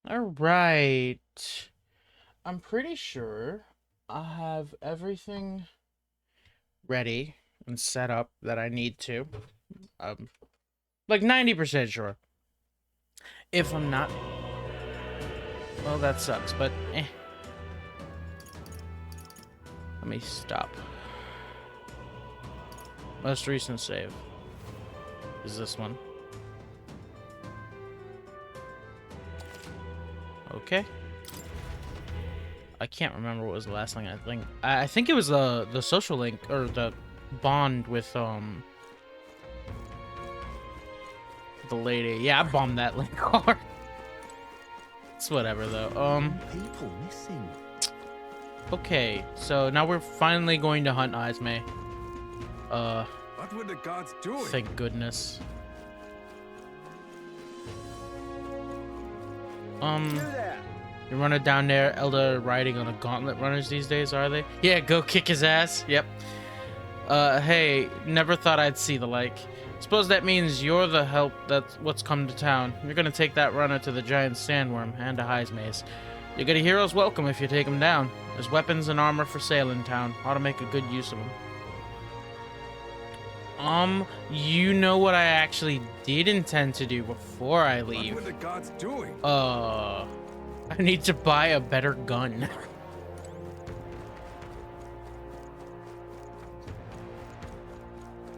All right. I'm pretty sure I have everything ready and set up that I need to. Um, like 90% sure. If I'm not, well, that sucks, but eh. Let me stop. Most recent save is this one. Okay. I can't remember what was the last thing. I think it was the social link or the bond with the lady. Yeah, I bombed that link hard. It's whatever though. People missing. Okay, so now we're finally going to hunt Ismay. What were the gods doing? Thank goodness. You running down there, Elder riding on a gauntlet runners these days, are they? Yeah, go kick his ass. Yep. Hey, never thought I'd see the like. Suppose that means you're the help that's what's come to town. You're gonna take that runner to the giant sandworm and a Heise maze. You get a hero's welcome if you take him down. There's weapons and armor for sale in town. Ought to make a good use of them. You know what I actually did intend to do before I leave? What were the gods doing? I need to buy a better gun.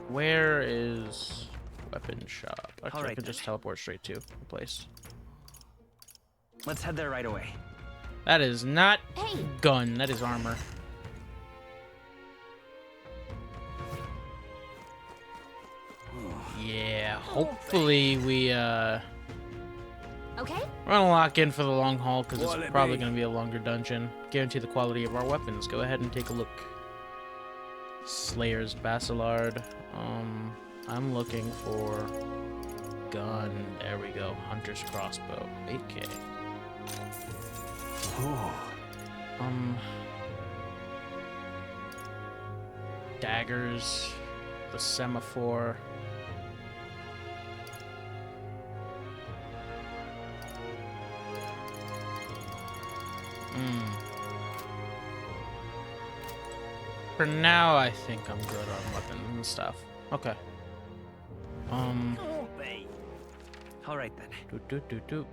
Where is weapon shop? Actually, All I right, can just teleport straight to the place. Let's head there right away. That is not Hey. gun, that is armor. Yeah, hopefully we Okay. we're gonna lock in for the long haul because Well, it's it probably may- gonna be a longer dungeon. Guarantee the quality of our weapons. Go ahead and take a look. Slayer's Basilard. I'm looking for gun. There we go. Hunter's crossbow. 8K. Ooh. Daggers. The semaphore. For now, I think I'm good on weapons and stuff. Okay. All right then. Do.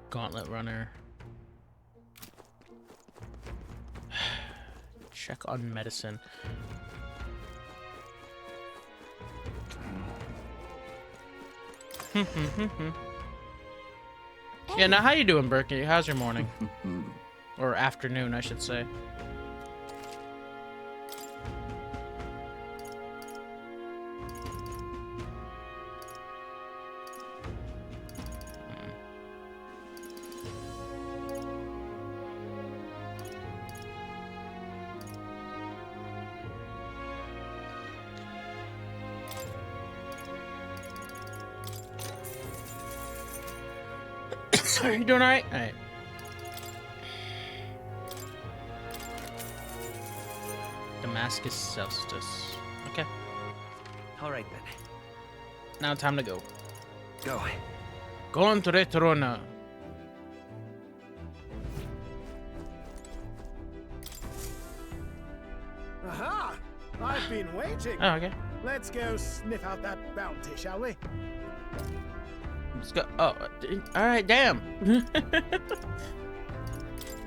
Gauntlet runner. Check on medicine. Yeah, now how you doing, Berkey? How's your morning? Or afternoon, I should say. Are you doing alright? Alright. Damascus Celestis. Okay. All right then. Now time to go. Go. Contro Trona. Aha! I've been waiting. Oh, okay. Let's go sniff out that bounty, shall we? Let's go. Oh, alright, damn.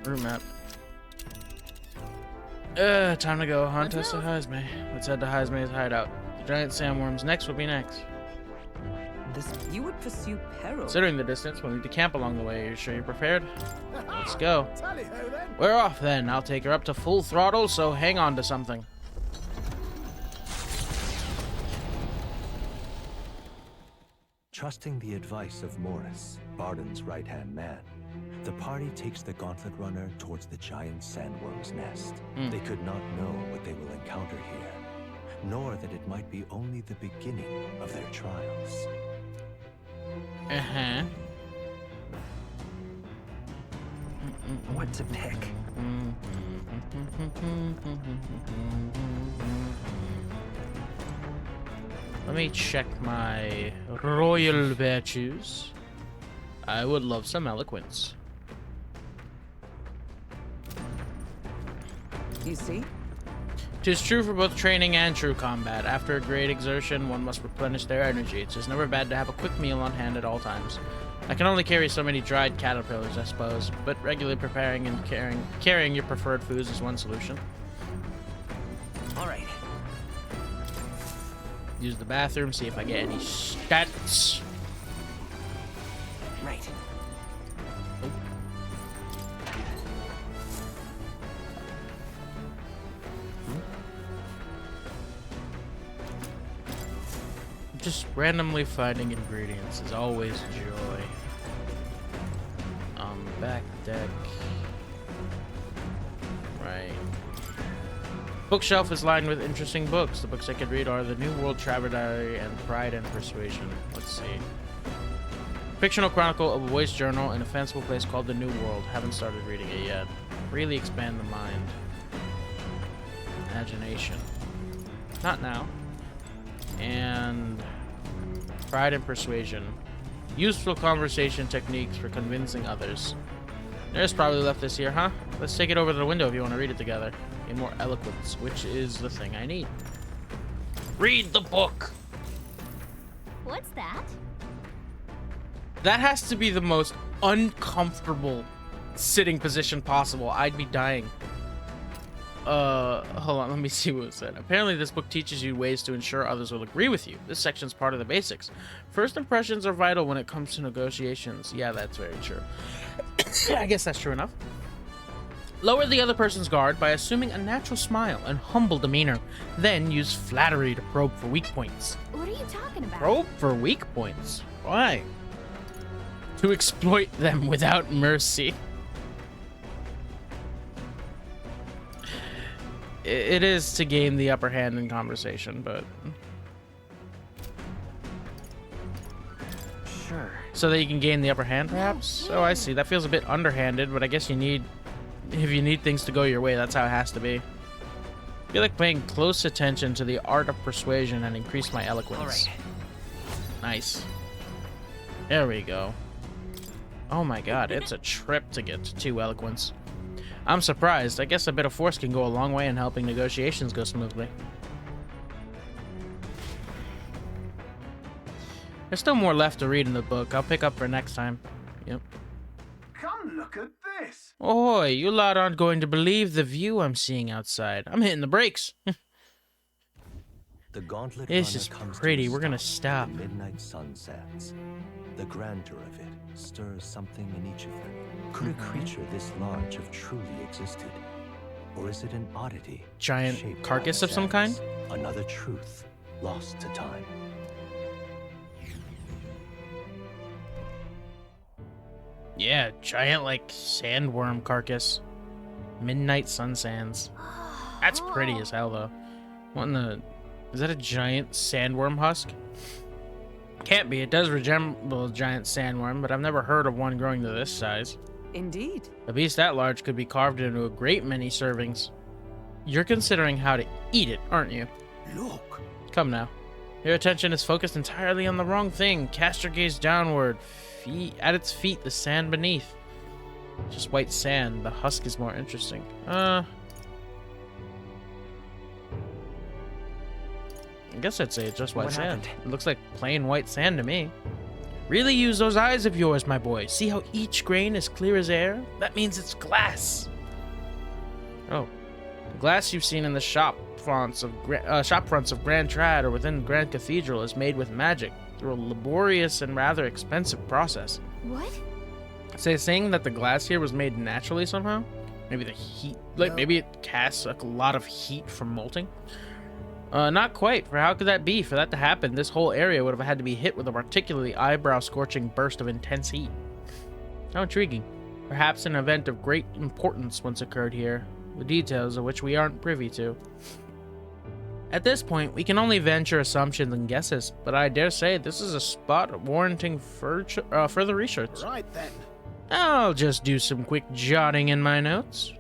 Room map. Time to go hunt us a Heismay. Let's head to Heismay's hideout. The giant sandworms next will be next. You would pursue peril. Considering the distance, we'll need to camp along the way. You sure you're prepared? Let's go. Tally-ho then. We're off then. I'll take her up to full throttle, so hang on to something. Trusting the advice of Morris, Barden's right-hand man, the party takes the gauntlet runner towards the giant sandworm's nest. They could not know what they will encounter here, nor that it might be only the beginning of their trials. Uh-huh. What to pick? let me check my royal virtues. I would love some eloquence. You see? 'Tis true for both training and true combat. After a great exertion, one must replenish their energy. It's just never bad to have a quick meal on hand at all times. I can only carry so many dried caterpillars, I suppose, but regularly preparing and carrying your preferred foods is one solution. All right. Use the bathroom, see if I get any stats. Right. Just randomly finding ingredients is always joy. Back deck. Right. Bookshelf is lined with interesting books. The books I could read are The New World Traveler and Pride and Persuasion. Let's see. Fictional chronicle of a voice journal in a fanciful place called The New World. Haven't started reading it yet. Really expand the mind. Imagination. Not now. And Pride and Persuasion. Useful conversation techniques for convincing others. There's probably left this here, huh? Let's take it over to the window if you want to read it together. In more eloquence, which is the thing I need. Read the book! What's that? That has to be the most uncomfortable sitting position possible. I'd be dying. Hold on, let me see what it said. Apparently this book teaches you ways to ensure others will agree with you. This section's part of the basics. First impressions are vital when it comes to negotiations. Yeah, that's very true. I guess that's true enough. Lower the other person's guard by assuming a natural smile and humble demeanor. Then use flattery to probe for weak points. What are you talking about? Probe for weak points? Why? To exploit them without mercy. It is to gain the upper hand in conversation, but... Sure. So that you can gain the upper hand, perhaps? Oh, I see. That feels a bit underhanded, but I guess you need... If you need things to go your way, that's how it has to be. I feel like paying close attention to the art of persuasion and increase my eloquence. All right. Nice. There we go. Oh my god, it's a trip to get to 2 eloquence. I'm surprised. I guess a bit of force can go a long way in helping negotiations go smoothly. There's still more left to read in the book. I'll pick up for next time. Yep. Come look at this. Ahoy, you lot aren't going to believe the view I'm seeing outside. I'm hitting the brakes. The gauntlet This runner is comes to pretty. a We're gonna stop stop. when the midnight sun sets. The grandeur of it stirs something in each of them. Could a creature this large have truly existed? Or is it an oddity? Giant shaped by carcass the of some kind? sands? Another truth lost to time. Yeah, giant, like, sandworm carcass. Midnight sun sands. That's pretty as hell, though. What in the... Is that a giant sandworm husk? Can't be. It does resemble a giant sandworm, but I've never heard of one growing to this size. Indeed. A beast that large could be carved into a great many servings. You're considering how to eat it, aren't you? Look. Come now. Your attention is focused entirely on the wrong thing. Cast your gaze downward. At its feet, the sand beneath. Just white sand. The husk is more interesting. I guess I'd say it's just white What sand. happened? It looks like plain white sand to me. Really use those eyes of yours, my boy. See how each grain is clear as air? That means it's glass. Oh. The glass you've seen in the shop fronts of Grand Trad or within Grand Cathedral is made with magic through a laborious and rather expensive process. What? Saying that the glass here was made naturally somehow? Maybe the heat, maybe it casts a lot of heat from molting? Not quite, for how could that be? For that to happen, this whole area would have had to be hit with a particularly eyebrow-scorching burst of intense heat. How intriguing. Perhaps an event of great importance once occurred here, the details of which we aren't privy to. At this point, we can only venture assumptions and guesses, but I dare say this is a spot warranting further research. Right then. I'll just do some quick jotting in my notes.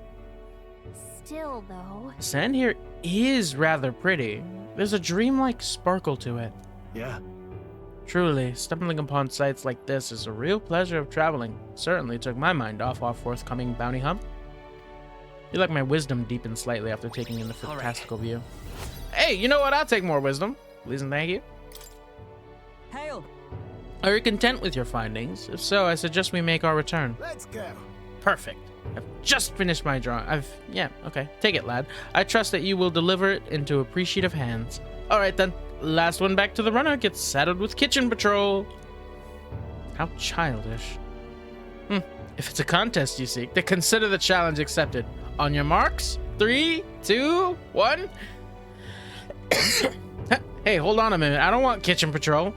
Still, though. Sand here is rather pretty. There's a dreamlike sparkle to it. Yeah? Truly, stumbling upon sights like this is a real pleasure of traveling. Certainly took my mind off our forthcoming bounty hunt. I feel like my wisdom deepened slightly after taking in the fantastical view. Hey, you know what? I'll take more wisdom. Please and thank you. Hail. Are you content with your findings? If so, I suggest we make our return. Let's go. Perfect. I've just finished my drawing. Yeah, okay. Take it, lad. I trust that you will deliver it into appreciative hands. All right, then. Last one back to the runner gets saddled with kitchen patrol. How childish. If it's a contest you seek, then consider the challenge accepted. On your marks, 3, 2, 1. Hey, hold on a minute. I don't want kitchen patrol.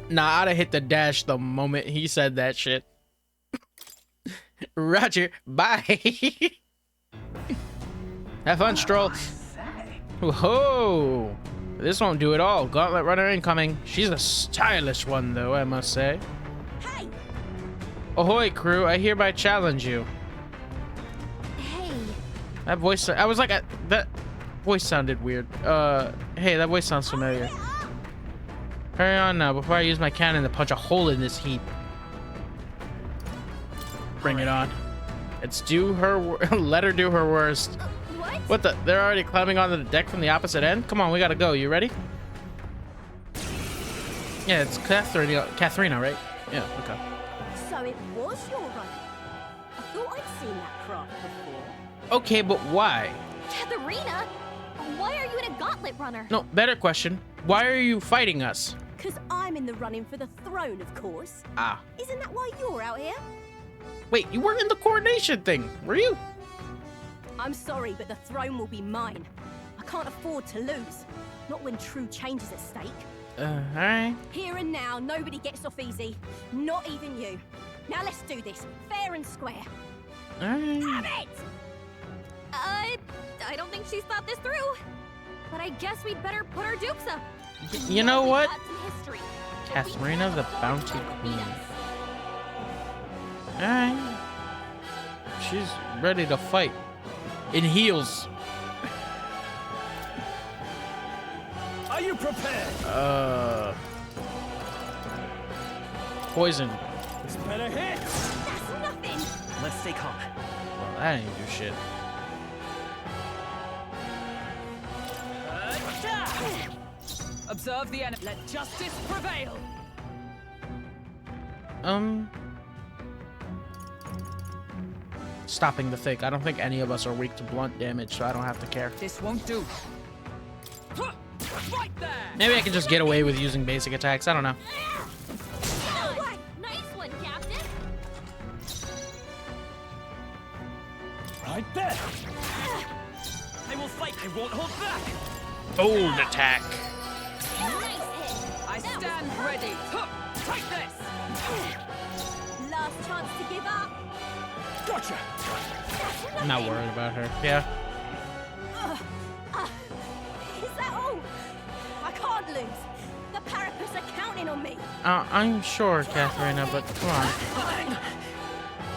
Nah, I'd have hit the dash the moment he said that shit. Roger. Bye. Have fun, Stroll. Whoa. This won't do at all. Gauntlet runner incoming. She's a stylish one, though, I must say. Hey! Ahoy, crew. I hereby challenge you. Hey. That voice... I was like... that voice sounded weird. Hey, that voice sounds familiar. Hurry on now before I use my cannon to punch a hole in this heap. Bring it on. It's do her... Let her do her worst. What the? They're already climbing onto the deck from the opposite end? Come on, we gotta go. You ready? Yeah, it's Katharina, right? Yeah, okay. So it was your run. I thought I'd seen that craft before. Okay, but why? Katharina? Why are you in a gauntlet runner? No, better question. Why are you fighting us? Because I'm in the running for the throne, of course. Ah. Isn't that why you're out here? Wait, you weren't in the coronation thing, were you? I'm sorry, but the throne will be mine. I can't afford to lose. Not when true change is at stake. Alright. Here and now, nobody gets off easy. Not even you. Now let's do this, fair and square. Alright. Damn it! I don't think she's thought this through. But I guess we'd better put our dukes up. You know what? History. Katharina the Bounty Queen. Alright. She's ready to fight. In heels. Are you prepared? Poison. This better hit. That's nothing. Let's stay calm. Well, that ain't do shit. Observe the enemy. Let justice prevail. Stopping the thick. I don't think any of us are weak to blunt damage, so I don't have to care. This won't do. Right there. Maybe I can just get away with using basic attacks. I don't know. Nice one, Captain. Right there. I will fight. I won't hold back. Bold attack. Nice hit. I stand ready. Take this. Last chance to give up. Gotcha. I'm not worried about her. Yeah. Is that all? I can't lose. The parapets are counting on me. I'm sure, Katharina, but come on.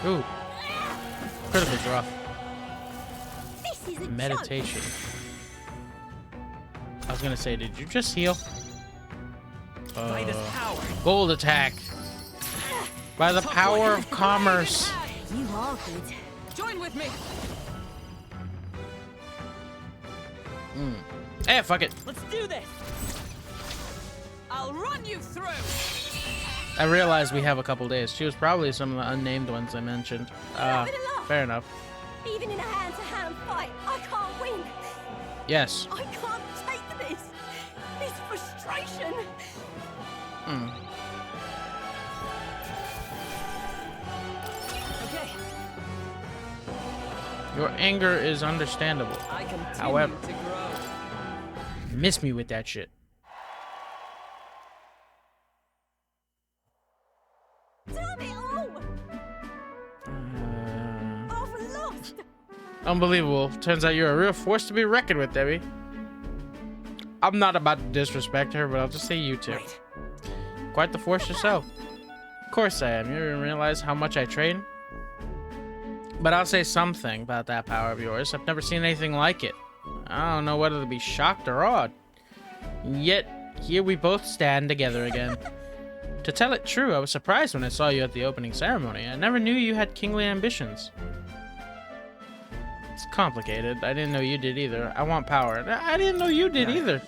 Ooh. Critical drop. This is a Meditation. I was gonna say, did you just heal? By this power. Gold attack. By the power of commerce. joke. You are good. Join with me. Eh, fuck it. Let's do this. I'll run you through. I realized we have a couple days. She was probably some of the unnamed ones I mentioned. Fair enough. Even in a hand-to-hand fight, I can't win. Yes. I can't take this. This frustration. Okay. Your anger is understandable. I continue However, to grow. miss me with that shit. Damn it all! I've lost. Unbelievable. Turns out you're a real force to be reckoned with, Debbie. I'm not about to disrespect her, but I'll just say you two. Right. Quite the force yourself. Of course I am. You didn't realize how much I train? But I'll say something about that power of yours. I've never seen anything like it. I don't know whether to be shocked or awed. Yet, here we both stand together again. To tell it true, I was surprised when I saw you at the opening ceremony. I never knew you had kingly ambitions. It's complicated. I didn't know you did either. I want power. I didn't know you did either.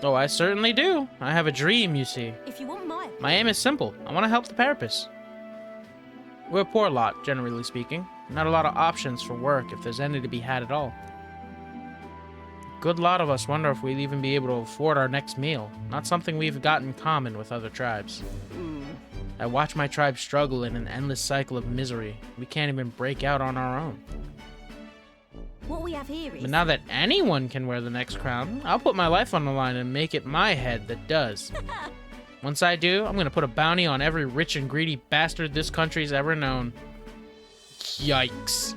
Oh, I certainly do. I have a dream, you see. If you want My aim is simple. I want to help the Parapus. We're a poor lot, generally speaking. Not a lot of options for work, if there's any to be had at all. A good lot of us wonder if we'll even be able to afford our next meal. Not something we've got in common with other tribes. I watch my tribe struggle in an endless cycle of misery. We can't even break out on our own. What we have here is... But now that anyone can wear the next crown, I'll put my life on the line and make it my head that does. Once I do, I'm gonna put a bounty on every rich and greedy bastard this country's ever known. Yikes.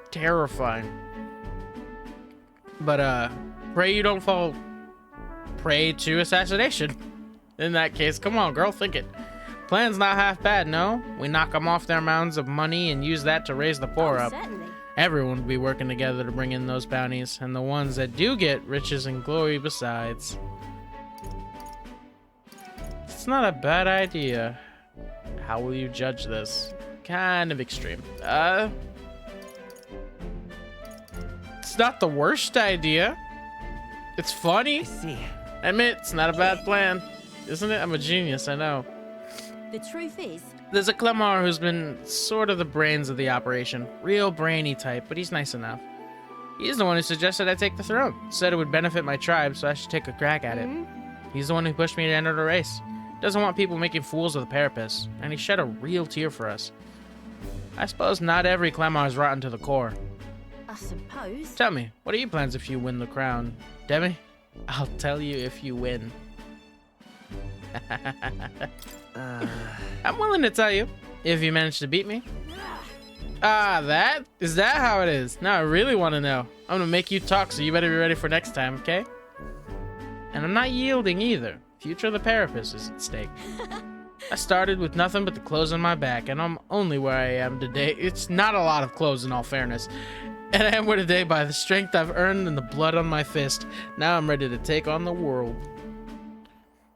Terrifying. But, pray you don't fall prey to assassination. In that case, come on, girl, think it. Plan's not half bad, no? We knock them off their mounds of money and use that to raise the poor up. Certainly. Everyone will be working together to bring in those bounties, and the ones that do get riches and glory besides. It's not a bad idea. How will you judge this? Kind of extreme. It's not the worst idea. It's funny. I see. Admit, it's not a bad plan. Isn't it? I'm a genius, I know. The truth is... There's a Clemar who's been sort of the brains of the operation. Real brainy type, but he's nice enough. He's the one who suggested I take the throne. Said it would benefit my tribe, so I should take a crack at it. He's the one who pushed me to enter the race. Doesn't want people making fools of the Parapus, and he shed a real tear for us. I suppose not every Clemar is rotten to the core. I suppose. Tell me, what are your plans if you win the crown? Demi? I'll tell you if you win. I'm willing to tell you, if you manage to beat me. Is that how it is? Now I really want to know. I'm gonna make you talk, so you better be ready for next time, okay? And I'm not yielding either. Future of the Parapus is at stake. I started with nothing but the clothes on my back, and I'm only where I am today. It's not a lot of clothes, in all fairness. And I am where today by the strength I've earned and the blood on my fist. Now I'm ready to take on the world.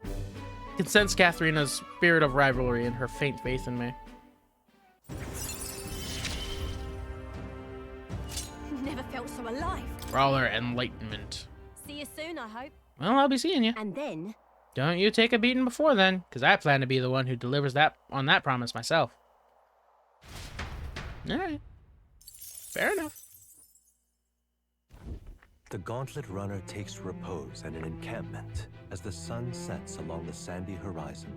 I can sense Katharina's spirit of rivalry and her faint faith in me. Never felt so alive. For all her enlightenment. See you soon, I hope. Well, I'll be seeing you. And then... Don't you take a beating before then, because I plan to be the one who delivers that on that promise myself. Alright. Fair enough. The Gauntlet Runner takes repose at an encampment as the sun sets along the sandy horizon,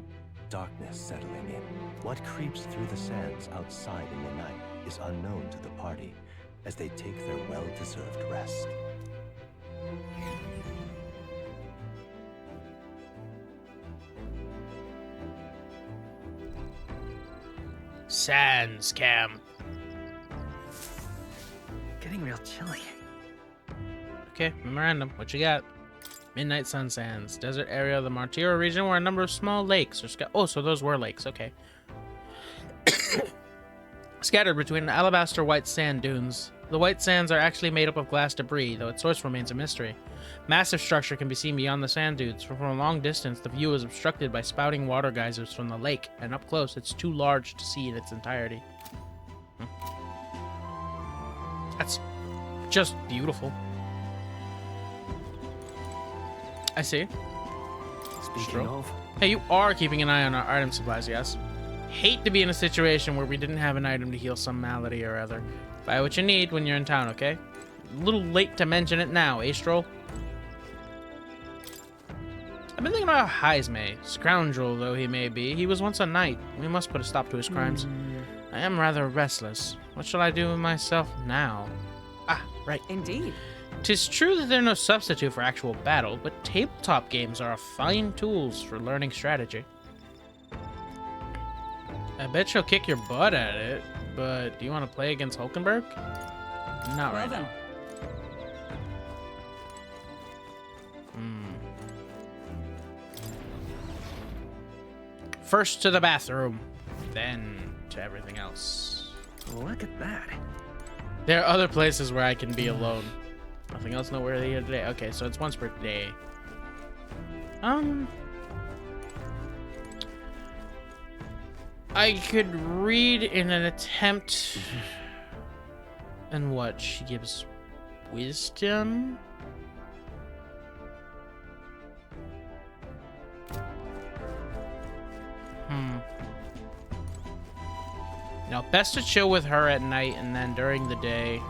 darkness settling in. What creeps through the sands outside in the night is unknown to the party as they take their well-deserved rest. Sands Camp. Getting real chilly. Okay, memorandum. What you got? Midnight Sun Sands. Desert area of the Martiro region where a number of small lakes are oh, so those were lakes. Okay. Scattered between alabaster white sand dunes. The white sands are actually made up of glass debris, though its source remains a mystery. Massive structure can be seen beyond the sand dunes. From a long distance, the view is obstructed by spouting water geysers from the lake, and up close, it's too large to see in its entirety. That's just beautiful. I see. Speaking of, Hey, you are keeping an eye on our item supplies, yes? Hate to be in a situation where we didn't have an item to heal some malady or other. Buy what you need when you're in town, okay? A little late to mention it now, eh, Stroll? I've been thinking about Heisme. Scoundrel though he may be, he was once a knight. We must put a stop to his crimes. I am rather restless. What shall I do with myself now? Ah, right. Indeed. 'Tis true that they're no substitute for actual battle, but tabletop games are fine tools for learning strategy. I bet she'll kick your butt at it, but do you want to play against Hulkenberg? Not right now. First to the bathroom, then to everything else. look at that. There are other places where I can be alone. Nothing else noteworthy here today. Okay, so it's once per day. I could read in an attempt. And what? She gives wisdom? Now, best to chill with her at night and then during the day.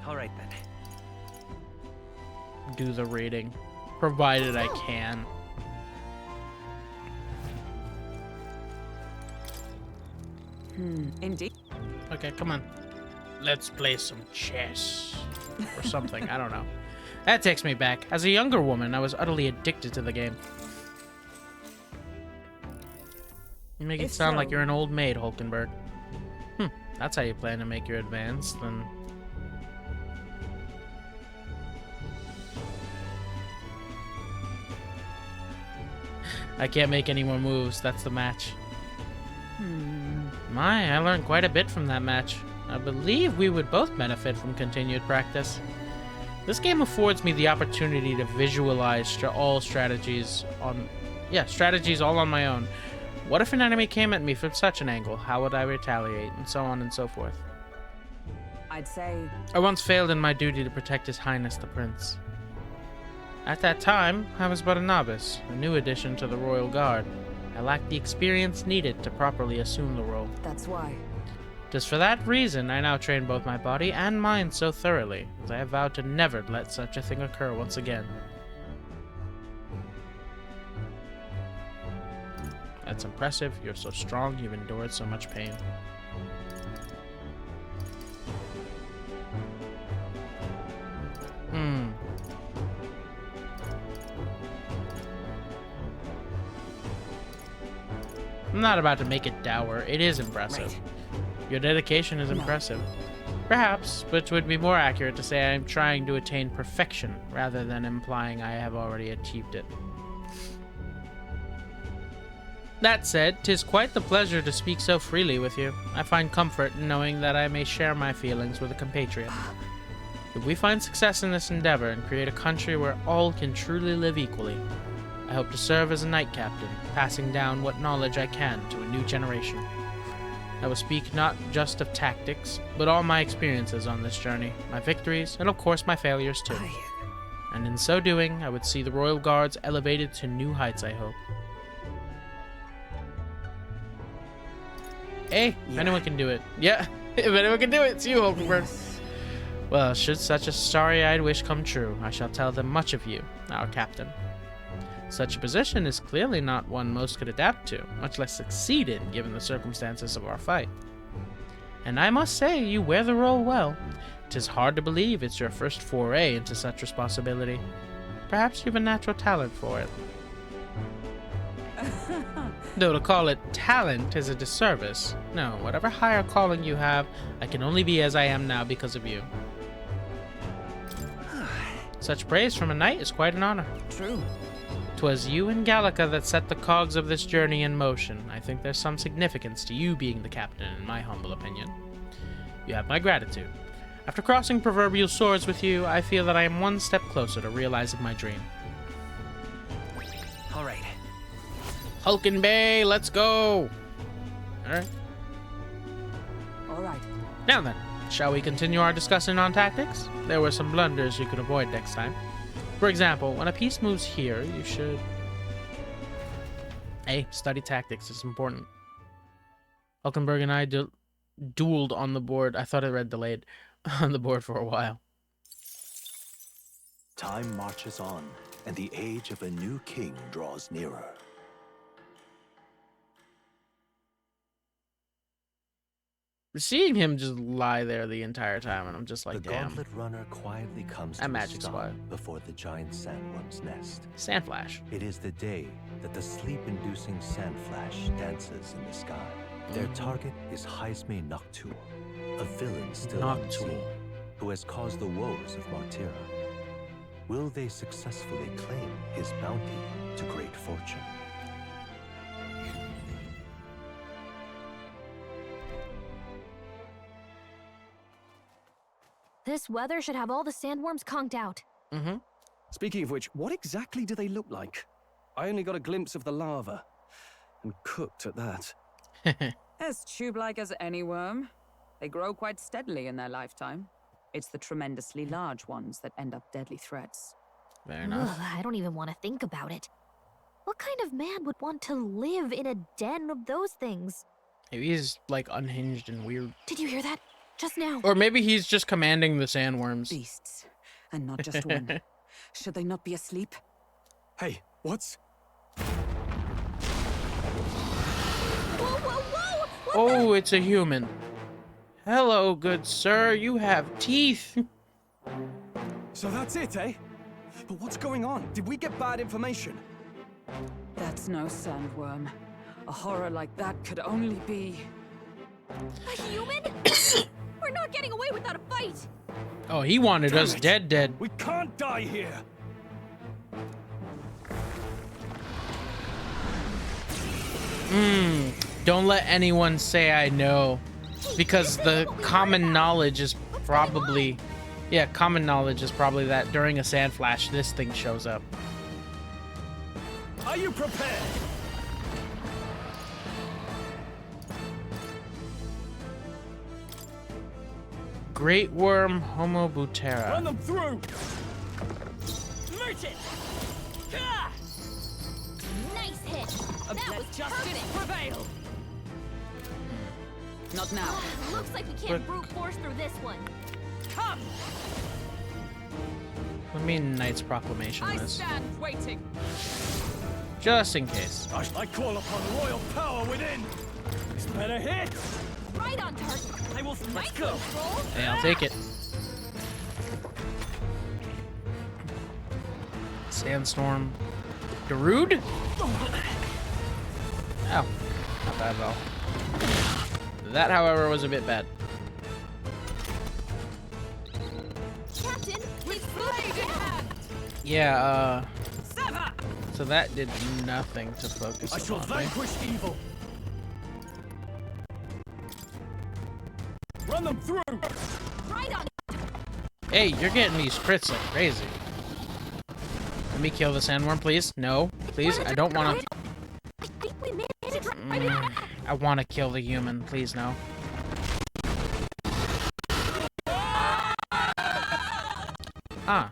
All right then. Do the reading, provided I can. Indeed. Okay, come on. Let's play some chess. Or something, I don't know. That takes me back. As a younger woman, I was utterly addicted to the game. You make it sound like you're an old maid, Hulkenberg. That's how you plan to make your advance, then... I can't make any more moves, that's the match. My, I learned quite a bit from that match. I believe we would both benefit from continued practice. This game affords me the opportunity to visualize strategies all on my own. What if an enemy came at me from such an angle? How would I retaliate? And so on and so forth. I'd say... I once failed in my duty to protect His Highness the Prince. At that time, I was but a novice, a new addition to the Royal Guard. I lacked the experience needed to properly assume the role. That's why. It is for that reason I now train both my body and mind so thoroughly, as I have vowed to never let such a thing occur once again. That's impressive. You're so strong. You've endured so much pain. I'm not about to make it dour. It is impressive. Right. Your dedication is impressive. Perhaps, which would be more accurate to say I am trying to attain perfection, rather than implying I have already achieved it. That said, 'tis quite the pleasure to speak so freely with you. I find comfort in knowing that I may share my feelings with a compatriot. If we find success in this endeavor and create a country where all can truly live equally, I hope to serve as a knight captain, passing down what knowledge I can to a new generation. I will speak not just of tactics, but all my experiences on this journey, my victories, and of course my failures too. And in so doing, I would see the Royal Guards elevated to new heights, I hope. Hey, if anyone can do it. Yeah, if anyone can do it, it's you, Hulkenberg. Yes. Well, should such a starry-eyed wish come true, I shall tell them much of you, our captain. Such a position is clearly not one most could adapt to, much less succeed in, given the circumstances of our fight. And I must say, you wear the role well. 'Tis hard to believe it's your first foray into such responsibility. Perhaps you've a natural talent for it. Though to call it talent is a disservice. No, whatever higher calling you have, I can only be as I am now because of you. Such praise from a knight is quite an honor. True. 'Twas you and Gallica that set the cogs of this journey in motion. I think there's some significance to you being the captain, in my humble opinion. You have my gratitude. After crossing proverbial swords with you, I feel that I am one step closer to realizing my dream. All right. Hulken Bay, let's go! Alright. All right. Now then, shall we continue our discussion on tactics? There were some blunders you could avoid next time. For example, when a piece moves here, you should... Hey, study tactics, it's important. Hulkenberg and I dueled on the board. I thought it read delayed. On the board for a while. Time marches on, and the age of a new king draws nearer. Seeing him just lie there the entire time, and I'm just like, the damn. gauntlet runner quietly comes That to a magic stop squad. before the giant sandworm's nest. Sandflash. It is the day that the sleep-inducing sandflash dances in the sky. Their target is Jaime Noctul, a villain still unseen, who has caused the woes of Martira. Will they successfully claim his bounty to great fortune? This weather should have all the sandworms conked out. Mm-hmm. Speaking of which, what exactly do they look like? I only got a glimpse of the lava. And cooked at that. As tube-like as any worm. They grow quite steadily in their lifetime. It's the tremendously large ones that end up deadly threats. Fair enough. Ugh, I don't even want to think about it. What kind of man would want to live in a den of those things? Maybe he's like unhinged and weird. Did you hear that? Just now. Or maybe he's just commanding the sandworms. Beasts. And not just one. Should they not be asleep? Hey, what's... Whoa, whoa, whoa! What Oh, it's a human. Hello, good sir. You have teeth. So that's it, eh? But what's going on? Did we get bad information? That's no sandworm. A horror like that could only be... A human? We're not getting away without a fight. Oh, he wanted Damn us it. dead. We can't die here! Don't let anyone say I know. Because the common knowledge is probably... Yeah, common knowledge is probably that during a sand flash, this thing shows up. Are you prepared? Great worm Homobutera. Run them through! Merchant! Nice hit. That was justice perfect. prevail! Not now. Looks like we can't brute force through this one. Come! What do you mean Knight's Proclamation I is? stand waiting. Just in case. I call upon royal power within! This better hit! Right on target. I will... Let's go. Hey, I'll take it. Sandstorm. Darude? Oh, not bad at all. That, however, was a bit bad. Captain, we've blade in hand. Yeah, Sever! so that did nothing to focus I shall upon me. vanquish evil! Run them through! Right on. Hey, you're getting these crits like crazy. Let me kill the sandworm, please. No, please. I don't want to. I think we managed it right. I want to kill the human. Please, no. Ah.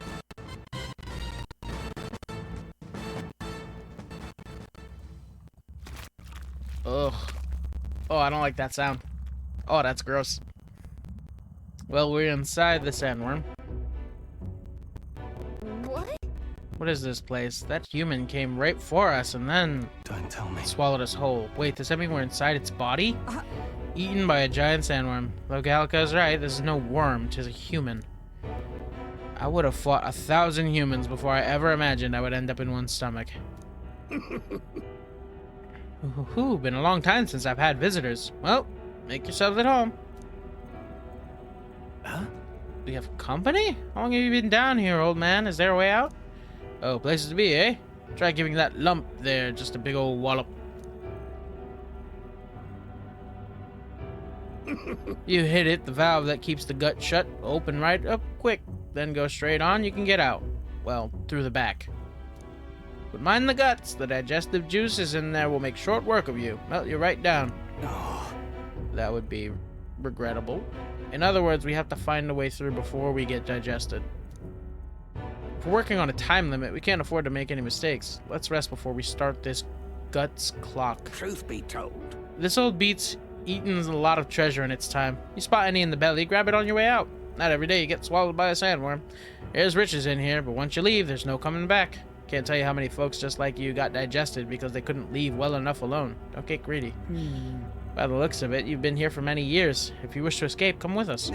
Ugh. Oh, I don't like that sound. Oh, that's gross. Well, we're inside the sandworm. What? What is this place? That human came right for us and then Don't tell me. swallowed us whole. Wait, does that mean we're inside its body? Eaten by a giant sandworm. Logalka's right, this is no worm, 'tis a human. I would have fought 1,000 humans before I ever imagined I would end up in one stomach. Ooh, been a long time since I've had visitors. Well, make yourselves at home. Huh? We have company? How long have you been down here, old man? Is there a way out? Oh, places to be, eh? Try giving that lump there just a big old wallop. You hit it, the valve that keeps the gut shut, open right up quick. Then go straight on, you can get out. Well, through the back. But mind the guts, the digestive juices in there will make short work of you. Melt you right down. No. That would be regrettable. In other words, we have to find a way through before we get digested. If we're working on a time limit, we can't afford to make any mistakes. Let's rest before we start this guts clock. Truth be told. This old beat's eaten a lot of treasure in its time. You spot any in the belly, grab it on your way out. Not every day you get swallowed by a sandworm. There's riches in here, but once you leave, there's no coming back. Can't tell you how many folks just like you got digested because they couldn't leave well enough alone. Don't get greedy. By the looks of it, you've been here for many years. If you wish to escape, come with us.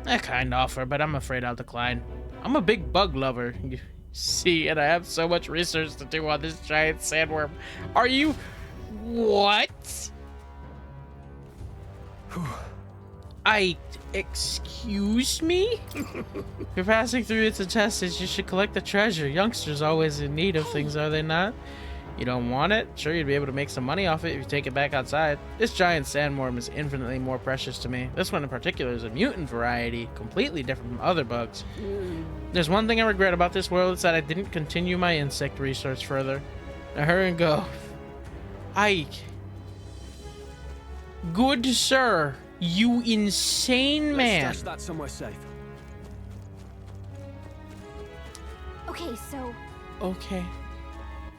A kind offer, but I'm afraid I'll decline. I'm a big bug lover, you see, and I have so much research to do on this giant sandworm. Are you... What? Excuse me? If you're passing through its intestines, you should collect the treasure. Youngsters always in need of things, are they not? You don't want it? Sure, you'd be able to make some money off it if you take it back outside. This giant sandworm is infinitely more precious to me. This one in particular is a mutant variety, completely different from other bugs. There's one thing I regret about this world, it's that I didn't continue my insect research further. Now hurry and go. Ike. Good sir, you insane man. Let's stash that somewhere safe. Okay, so Okay.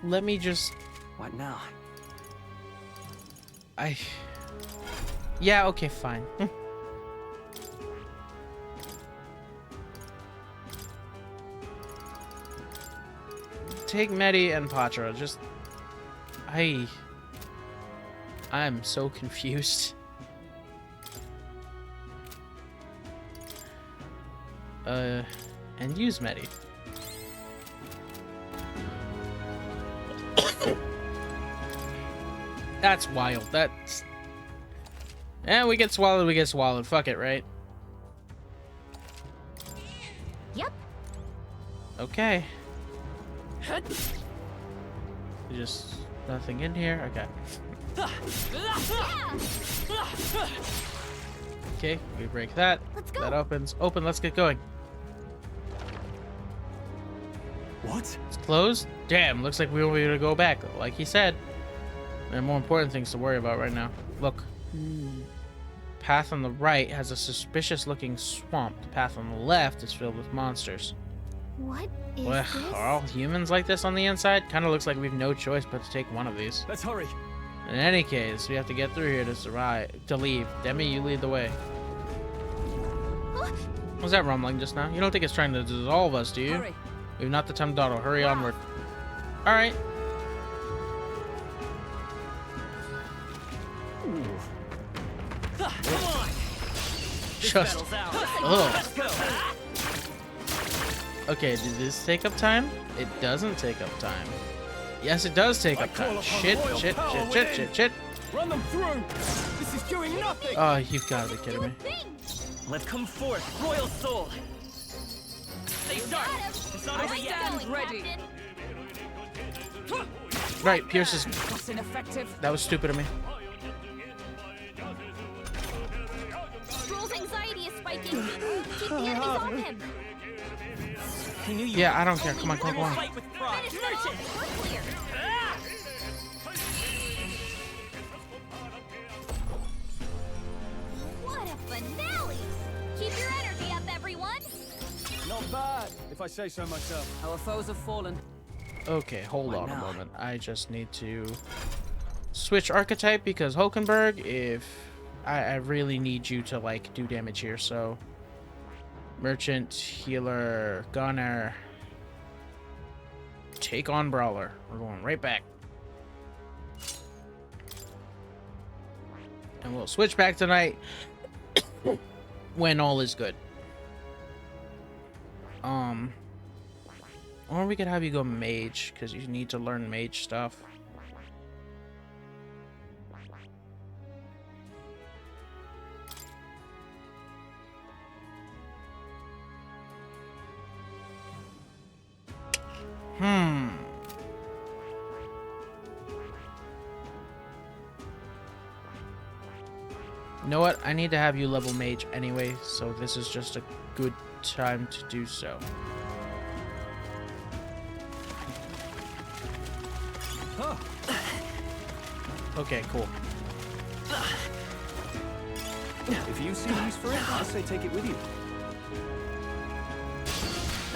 Let me just... What now? Yeah, okay, fine. Take Medi and Patra. Just... I'm so confused. And use Medi. That's wild. That's... And we get swallowed, Fuck it, right? yep. Okay. Just nothing in here. Okay. Okay, we break that. Let's go. That opens. Open, let's get going. What? It's closed? Damn, looks like we won't be able to go back. Like he said. There are more important things to worry about right now. Look. Path on the right has a suspicious looking swamp. The path on the left is filled with monsters. What is Well, this? are all humans like this on the inside? Kind of looks like we've no choice but to take one of these. Let's hurry. In any case, we have to get through here to survive. To leave. Demi, you lead the way. Huh? Was that rumbling just now? You don't think it's trying to dissolve us, do you? Hurry. We've not the time to dawdle. Hurry onward. All right. Come on. Just. out. Ugh. Let's go. Okay, did this take up time? It doesn't take up time. Yes, it does take up time. Shit, shit, shit, shit, shit, shit. Run them through. This is doing nothing. Oh, you've got to be kidding me. Let's come forth, royal soul. Stay sharp. It's not over yet. Stand ready. Right, Pierce is... That's ineffective. That was stupid of me. Stroll's anxiety is spiking. Keep the enemies off him. I knew you. Yeah, I don't care. Come on, come on, come on. Fight with pride. Finish them off. We're clear. What a finale! Keep your energy up, everyone. Not bad, if I say so myself. Our foes have fallen. Okay, hold What on a now? moment. I just need to switch archetype because Hulkenberg, if I really need you to like do damage here, so merchant, healer, gunner, take on brawler. We're going right back. And we'll switch back tonight when all is good. Or we could have you go mage, because you need to learn mage stuff. You know what? I need to have you level mage anyway, so this is just a good time to do so. Okay, cool. If you see use for it, I say take it with you.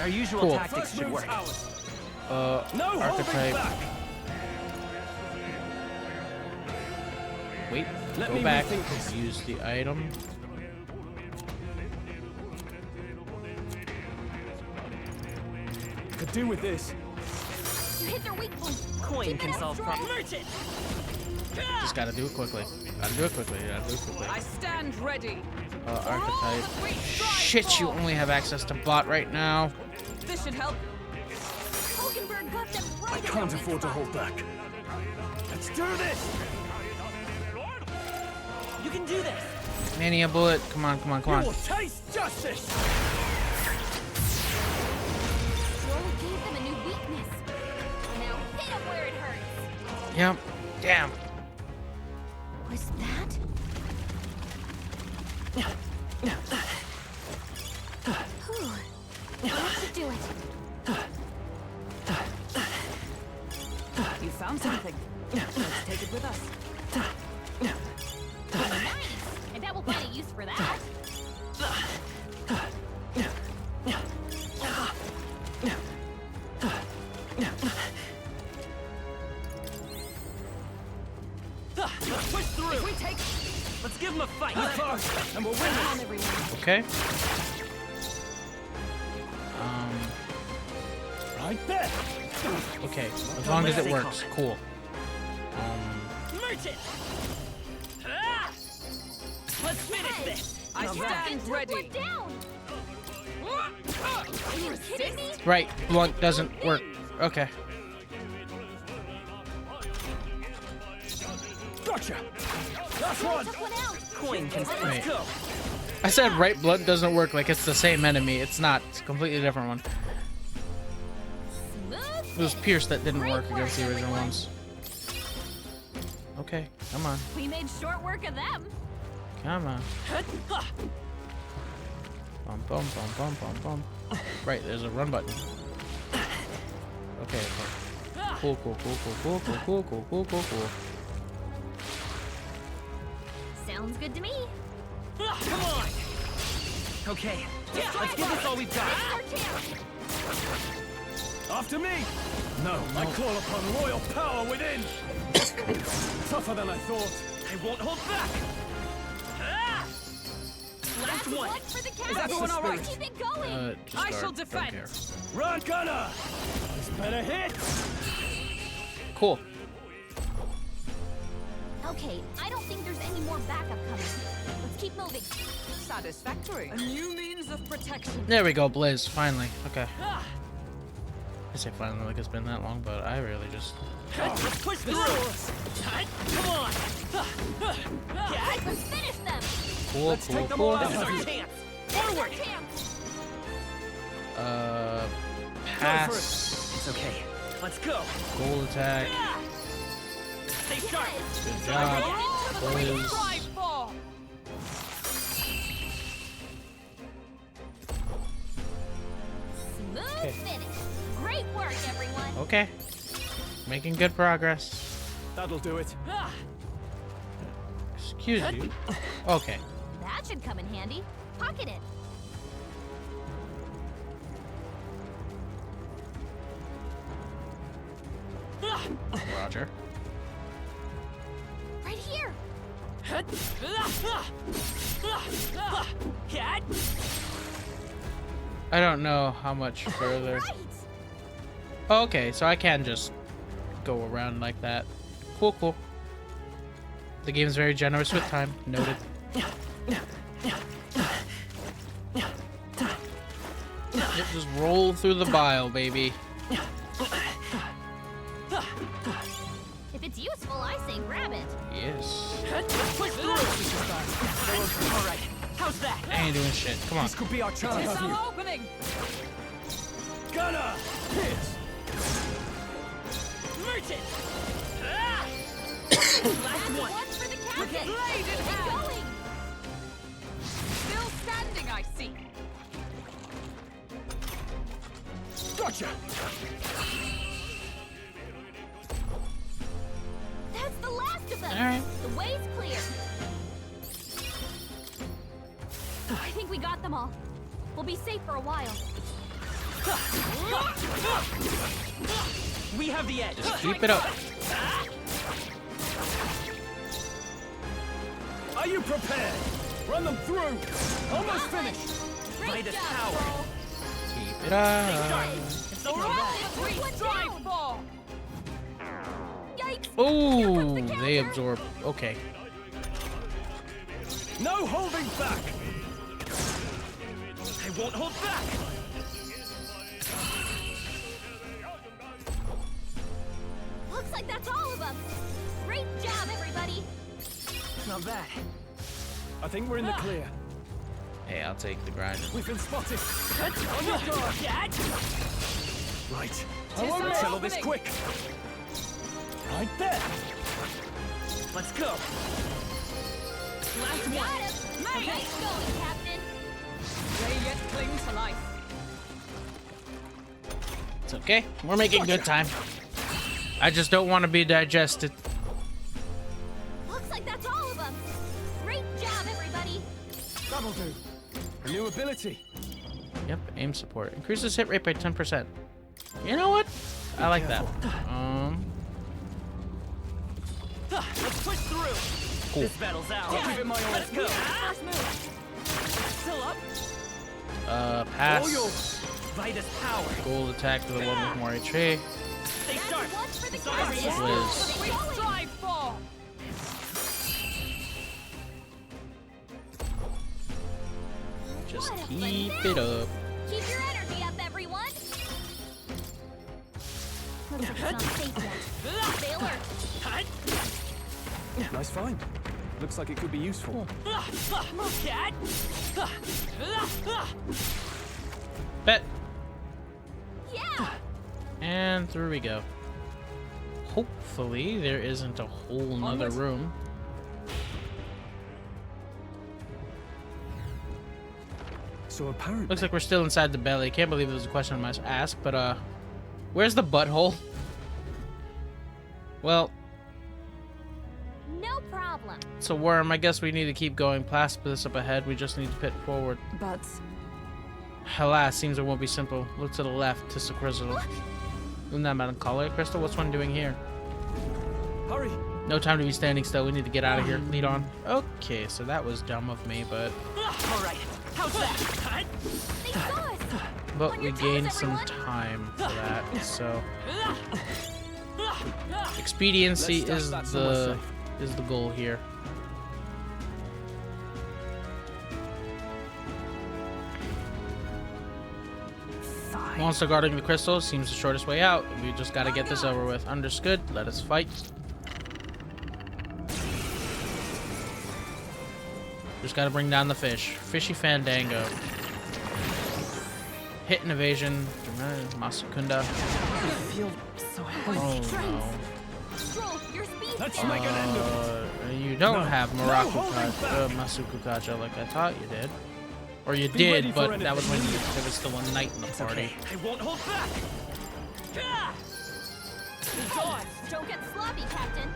Our usual Cool. tactics should work. No Archetype. holding back. Wait, Let go me back, rethink this. use the item. Could do with this. You hit their weak point. Coin Keep can it solve strong. problems. Merchant. Just gotta do it quickly. Gotta do it quickly. Gotta do it quickly. I stand ready. Archetype. We strive Shit, you for. only have access to bot right now. This should help. Hulkenberg got them right I in can't their afford to weak hold back. Let's do this! You can do this. Mania bullet. Come on, come on, come You will on. taste justice! Stroll gave them a new weakness. Now hit them where it hurts. Yep. Damn. Was that? Whew. That should do it. You found something. Let's take it with us. Nice. And that will find a use for that. Let's push through. If we take... Let's give him a fight. And we'll win Come on, this. everyone. Okay. Right there. Okay. As long as it works. Cool. Merchant. Ah! Let's finish this. I stand Took ready. one down. Are you kidding me? Right. Blunt doesn't work. Okay. Gotcha. Last one. Took one out. Coin can Wait. let's go. I said right blunt doesn't work like it's the same enemy. It's not. It's a completely different one. Smooth. It was Pierce that didn't Great work against the work, original everyone. ones. Okay. Come on. We made short work of them. Come on. Bum, bum, bum, bum, bum, bum. Right, there's a run button. Okay, cool. Cool, cool, cool, cool, cool, cool, cool, cool, cool. Sounds good to me. Come on. Okay. Let's give this all we've got. Our chance. After me. No, I call upon royal power within. Tougher than I thought. I won't hold back. Ah! Last one. One for the count. Is everyone all right? Keep it going. Just I start. shall Don't defend. care. Run, gunner. This better hit. Cool. Okay, I don't think there's any more backup coming. Let's keep moving. Satisfactory. A new means of protection. There we go, Blaze. Finally. Okay. Ah! I say finally like it's been that long, but I really just... Let's push through. Come on. Let's finish them. Cool, Let's cool, take them cool. all out. This is our chance. Forward. Chance. Pass. It's okay. Let's go. Goal attack. Ah! Stay sharp. Good job. Blaze. Strive for. Smooth Okay. finish. Great work, everyone. Okay. Making good progress. That'll do it. Ah! Excuse you. Okay. That should come in handy. Pocket it. Ah! Roger. Right here. Cat. I don't know how much further. Right. Oh, okay, so I can just go around like that. Cool, cool. The game is very generous with time. Noted. Yep, just roll through the bile, baby. If it's useful, I say grab it. Yes. Push through. All right. How's that? I ain't doing shit. Come on. This could be our chance. It's our opening. Gunner. Hit. Merchant. Ah! Last one. One for the captain. Blade in hand. Going. Still standing, I see. Gotcha. That's the last of them. All right. The way's clear. I think we got them all. We'll be safe for a while. We have the edge. Just keep it up. Are you prepared? Run them through. Almost finished. Great By the job, tower. Cole. Keep it up. It's all right. We One strive down. for. Yikes. Ooh, the they counter. absorb. Okay. No holding back. I won't hold back. Looks like that's all of them. Great job, everybody. Not bad. I think we're in the clear. Hey, I'll take the grind. We've been spotted. On your guard, Cat. Right. I Tis won't our settle this opening. quick. Right there. Let's go. Last Got one. him! Mate! Nice going, Captain! They yet cling to life. It's okay. We're making good time. I just don't want to be digested. Looks like that's all of them! Great job, everybody! That'll do. A new ability. Yep, aim support. Increases hit rate by 10%. You know what? I like that. Let's push through. Cool. This battle's out. Give it my all. Let's go. First move. Still up. Pass. All yours. Vitus power. Gold attack to the one with more HP. Stay sharp. One for the Sorry, Captain! Liz. We strive for. Just What a keep finesse. it up. Keep your energy up, everyone! Looks like it's not safe yet. Stay alert! Nice find. Looks like it could be useful. Move, cat. Bet. Yeah! And through we go. Hopefully there isn't a whole nother Onwards. room. So apparently, Looks like we're still inside the belly. Can't believe there was a question I must ask, but where's the butthole? Well, No problem. it's a worm. I guess we need to keep going past this up ahead. We just need to pit forward. But Alas, seems it won't be simple. Look to the left, tis a crystal. Isn't that melancholy crystal? What's one doing here? hurry. No time to be standing still. We need to get out of here. Lead on. Okay, so that was dumb of me, but All right. How's that? They saw us! but On we your toes, gained some everyone. time for that. So expediency Let's stash is that somewhere the goal here. Monster guarding the crystal seems the shortest way out. We just gotta get this over with. Understood. Let us fight. Just gotta bring down the fish. Fishy Fandango. Hit and evasion. Masakunda. Oh no. Stroll, your speed's Let's down. make an end of it. You don't No, have no Maraku holding back. Masuku Kacha like I thought you did. Or you Be ready did, for but that was when anything. there was still a knight in the party. I won't hold back. Don't get sloppy, Captain.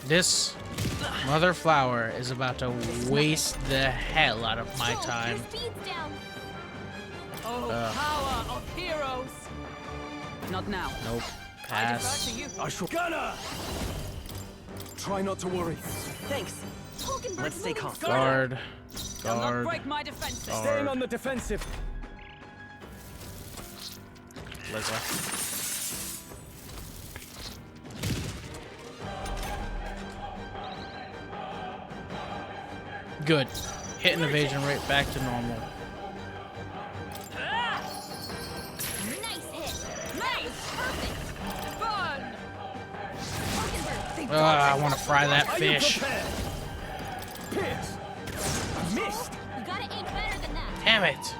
This mother flower is about to waste the hell out of my Stroll, time. your speed's down. oh, power of heroes. Not now. Nope. I defer Pass. to you. I shall. Gunner. Try not to worry. Thanks. Hulkenberg's Let's stay moving calm. slower. Guard. I'll not Guard. break my defenses. Staying on the defensive. Liza. Good. Hit and evasion rate back to normal. Nice hit. Nice. Perfect. Burn. Hulkenberg, I want to fry that Are you fish. prepared? Pierce. Missed. you gotta aim better than that. Damn it.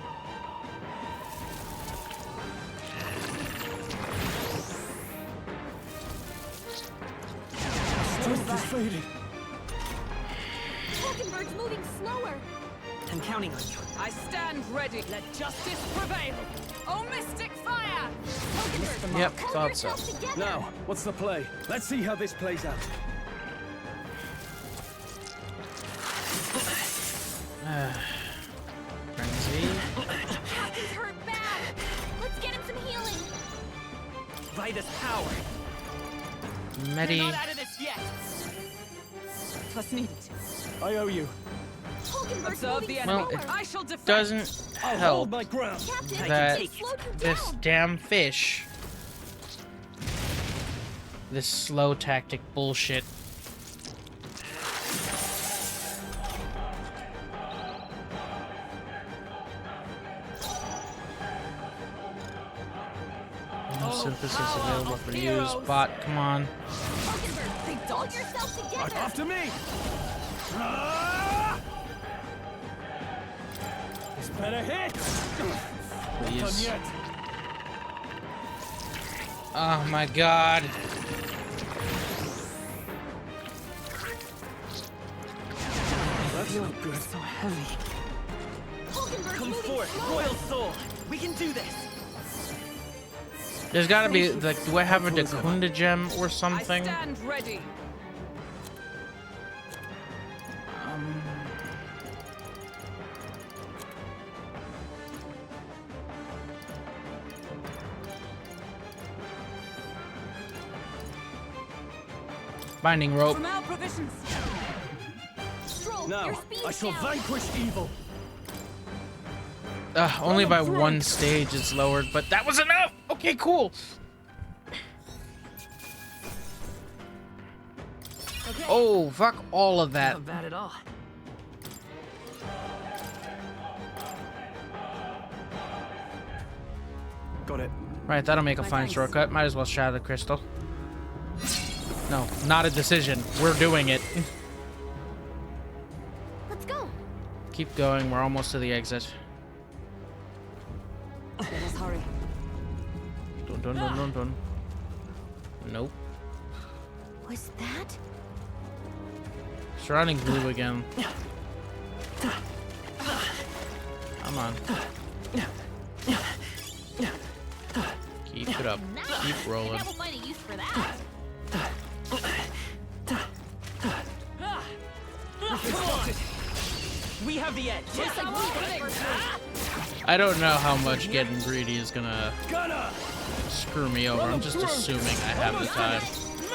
Strength is fading. Hulkenberg's moving slower. I'm counting on you. I stand ready. Let justice prevail. Oh, mystic fire. Hulkenberg, Yep, hold thought so. yourself together. Now, what's the play? Let's see how this plays out. Frenzy. Captain's hurt bad. Let's get him some healing. Vitus power. Medi. Not out of this yet. Plus needed. I owe you. Hulkenberg's Observe moving the enemy. Well, slower. it I shall defend. Doesn't I'll help hold my ground. Captain, that they slowed you this down. damn fish. This slow tactic bullshit. No synthesis available for use. Bot, come on. Hulkenberg, they hold yourself together. After me. Ah! This better hit. Not done Please. yet. Oh my god. feel good. So heavy. Hulkenberg's Come moving forth, slower. Royal Soul. We can do this. There's gotta be, like, do I have a Dakunda gem or I something? stand ready. Binding rope. From our provisions. Stroll, Now, your speed's I shall down. vanquish evil. Only by one stage it's lowered, but that was enough! Okay, cool. Okay. Oh, fuck all of that. Not bad at all. Got it. Right, that'll make a My fine thanks. shortcut. Might as well shatter the crystal. No, not a decision. We're doing it. Let's go. Keep going. We're almost to the exit. Let us hurry. Dun dun dun dun dun. Nope. Was that? Surrounding blue again. Come on. Keep it up. Nice. Keep rolling. Maybe I will find a use for that. We have the edge. Looks like we can I don't know how much getting greedy is gonna Gunner! screw me over. I'm just assuming I have the time.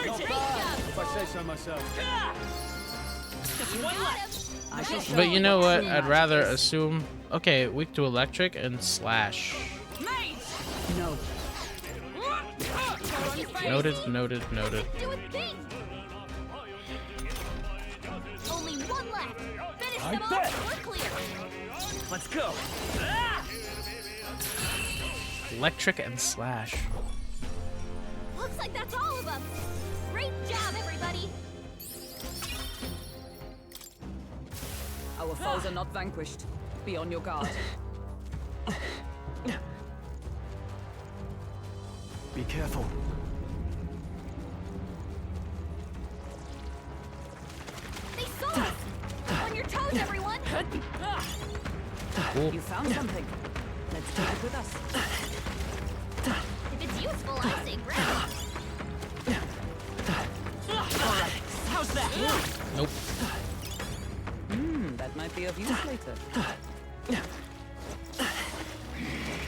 Not bad, if I say so myself. Just one left. I shall show But you know what? true I'd magic rather is. assume... Okay, weak to electric and slash. No. Noted, noted, noted. do a thing. Only one left. Finish I them bet. off. We're clear. Let's go. Electric and slash. Looks like that's all of them. Great job, everybody. Our foes are not vanquished. Be on your guard. Be careful. They saw us. On your toes, everyone. Cool. You found something. Let's take it with us. If it's useful, I say grab it. How's that? Nope. That might be of use later.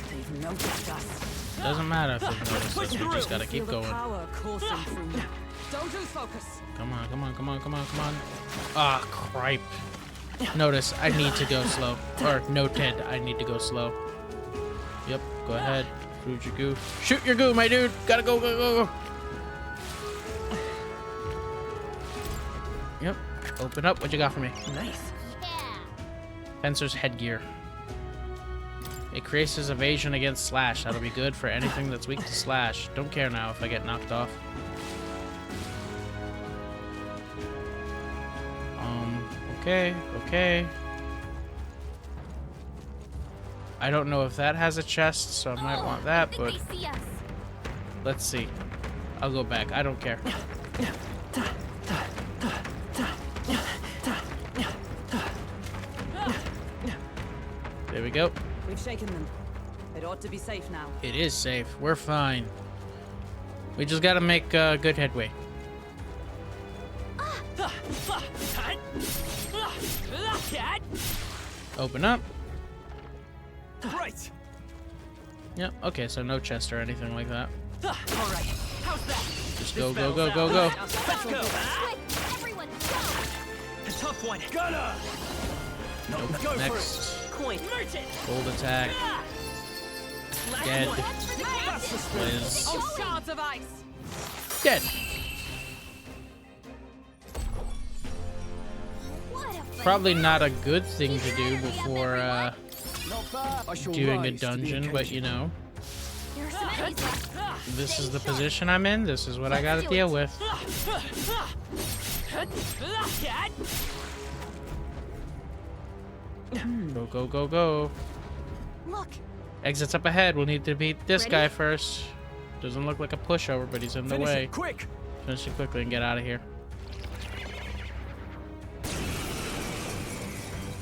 They've noticed us. Doesn't matter if they've noticed us. We just gotta keep Feel the going. power coursing through me. Don't lose focus. Come on, come on, come on, come on, come on. Ah, cripe. Notice, I need to go slow. Or, noted, I need to go slow. Yep, go ahead. Shoot your goo. Shoot your goo, my dude! Gotta go, go, go, go! Yep. Open up. What you got for me? Nice. Yeah. Fencer's headgear. Increases evasion against slash. That'll be good for anything that's weak to slash. Don't care now if I get knocked off. Okay, okay. I don't know if that has a chest, so I might want that, I but think they see us. let's see. I'll go back. I don't care. There we go. We've shaken them. It ought to be safe now. It is safe. We're fine. We just gotta make good headway. Open up. Right. Yep. Okay, so no chest or anything like that. All right. How's that? Just go, go, go, go, go. Let's go. Quick, everyone, go. A tough one. Gunner! Nope. Go for it. Next. Coin. Merchant. Gold attack. Last Dead. one. That's for the captain. Liz. Oh, shards of ice! Dead. What a Probably not a good thing to do before Not bad. I shall doing a rise to the dungeon, but you know, There are some enemies left. this is the position I'm in. This is what I gotta deal with. Go, go, go, go. Look, Exits up ahead. We'll need to beat this Ready? guy first. Doesn't look like a pushover, but he's in the Finish way. it, quick! Finish it quickly and get out of here.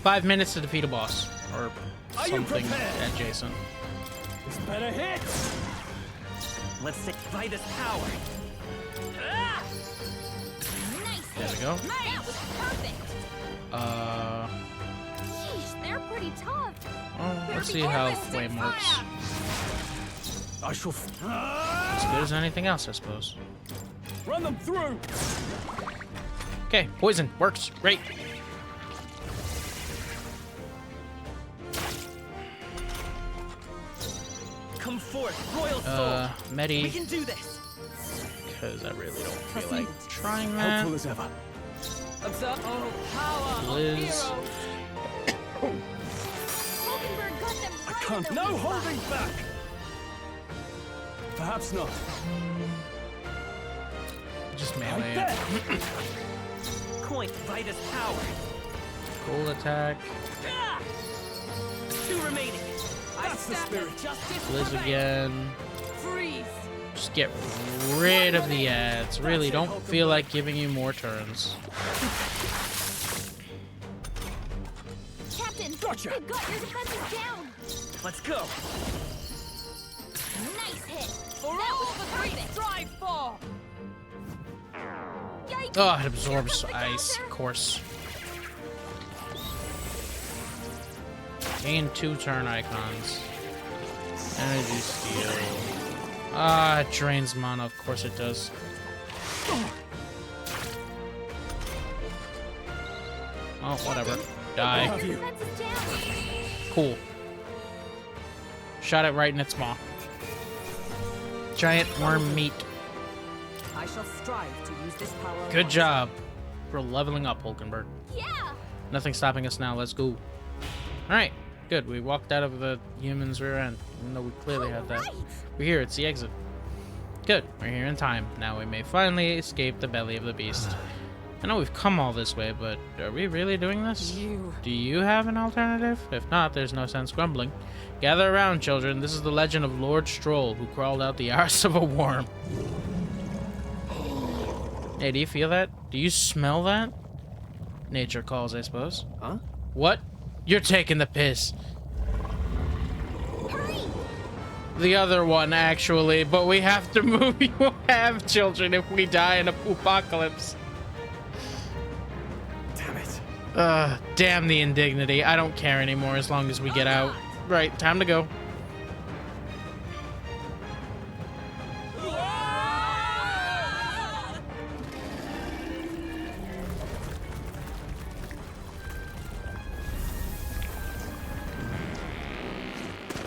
5 minutes to defeat a boss. Or Are you something prepared? adjacent. This better hit. Let's see by this power. Nice There we hit. go. That was perfect. Sheesh, they're pretty tough. Oh, let's see how flame works. I shall As good as anything else, I suppose. run them through. Okay, poison works. Great. Come forth, Royal Soul. We Medi, can do this. because I really don't feel like trying that. Helpful as ever. Observe. Oh, power Liz. of heroes. Hulkenberg got them I right can't. in the No weak holding spot. back. Perhaps not. Just Right melee. there. Coin by this power. Cold attack. Two remaining. That's the spirit. Justice Liz prevails. again. Freeze. Just get rid of the ads. Really, don't feel like giving you more turns. Captain, Gotcha. they've got your defenses down. Let's go. Nice hit. For That all was the great perfect. strive for. Yikes. Oh, it absorbs Here comes the ice, counter. of course. Gain 2 turn icons. Energy steal. Ah, it drains mana. Of course it does. Oh, whatever. Die. Have you? Defenses down. Cool. Shot it right in its maw. Giant worm meat. I shall strive to use this power. Good job for leveling up, Hulkenberg. Yeah. Nothing stopping us now. Let's go. Alright, good. We walked out of the human's rear end, even though we clearly had that. Alright. We're here. It's the exit. Good. We're here in time. Now we may finally escape the belly of the beast. I know we've come all this way, but are we really doing this? You. Do you have an alternative? If not, there's no sense grumbling. Gather around, children. This is the legend of Lord Stroll, who crawled out the arse of a worm. Hey, do you feel that? Do you smell that? Nature calls, I suppose. Huh? What? You're taking the piss. Hurry. The other one, actually, but we have to move. You will have children if we die in a apocalypse. Damn it. Damn the indignity. I don't care anymore as long as we get out. Right, time to go.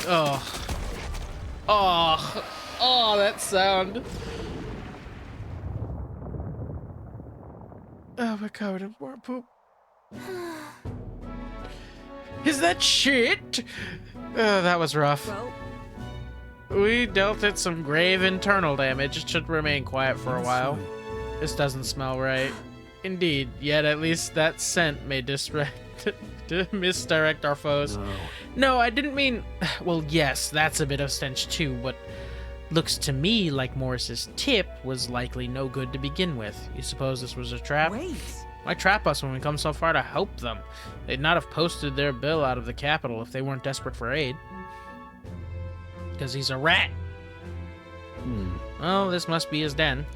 Oh. Oh. Oh, that sound. Oh, we're covered in worm poop. Is that shit? Oh, that was rough. Well, We dealt it some grave internal damage. It should remain quiet for a while. This doesn't smell right. Indeed, yet at least that scent may misdirect our foes. No, I didn't mean... Well, yes, that's a bit of stench too, but looks to me like Morris's tip was likely no good to begin with. You suppose this was a trap? wait. Why trap us when we come so far to help them? They'd not have posted their bill out of the capital if they weren't desperate for aid. Because he's a rat. Well, this must be his den.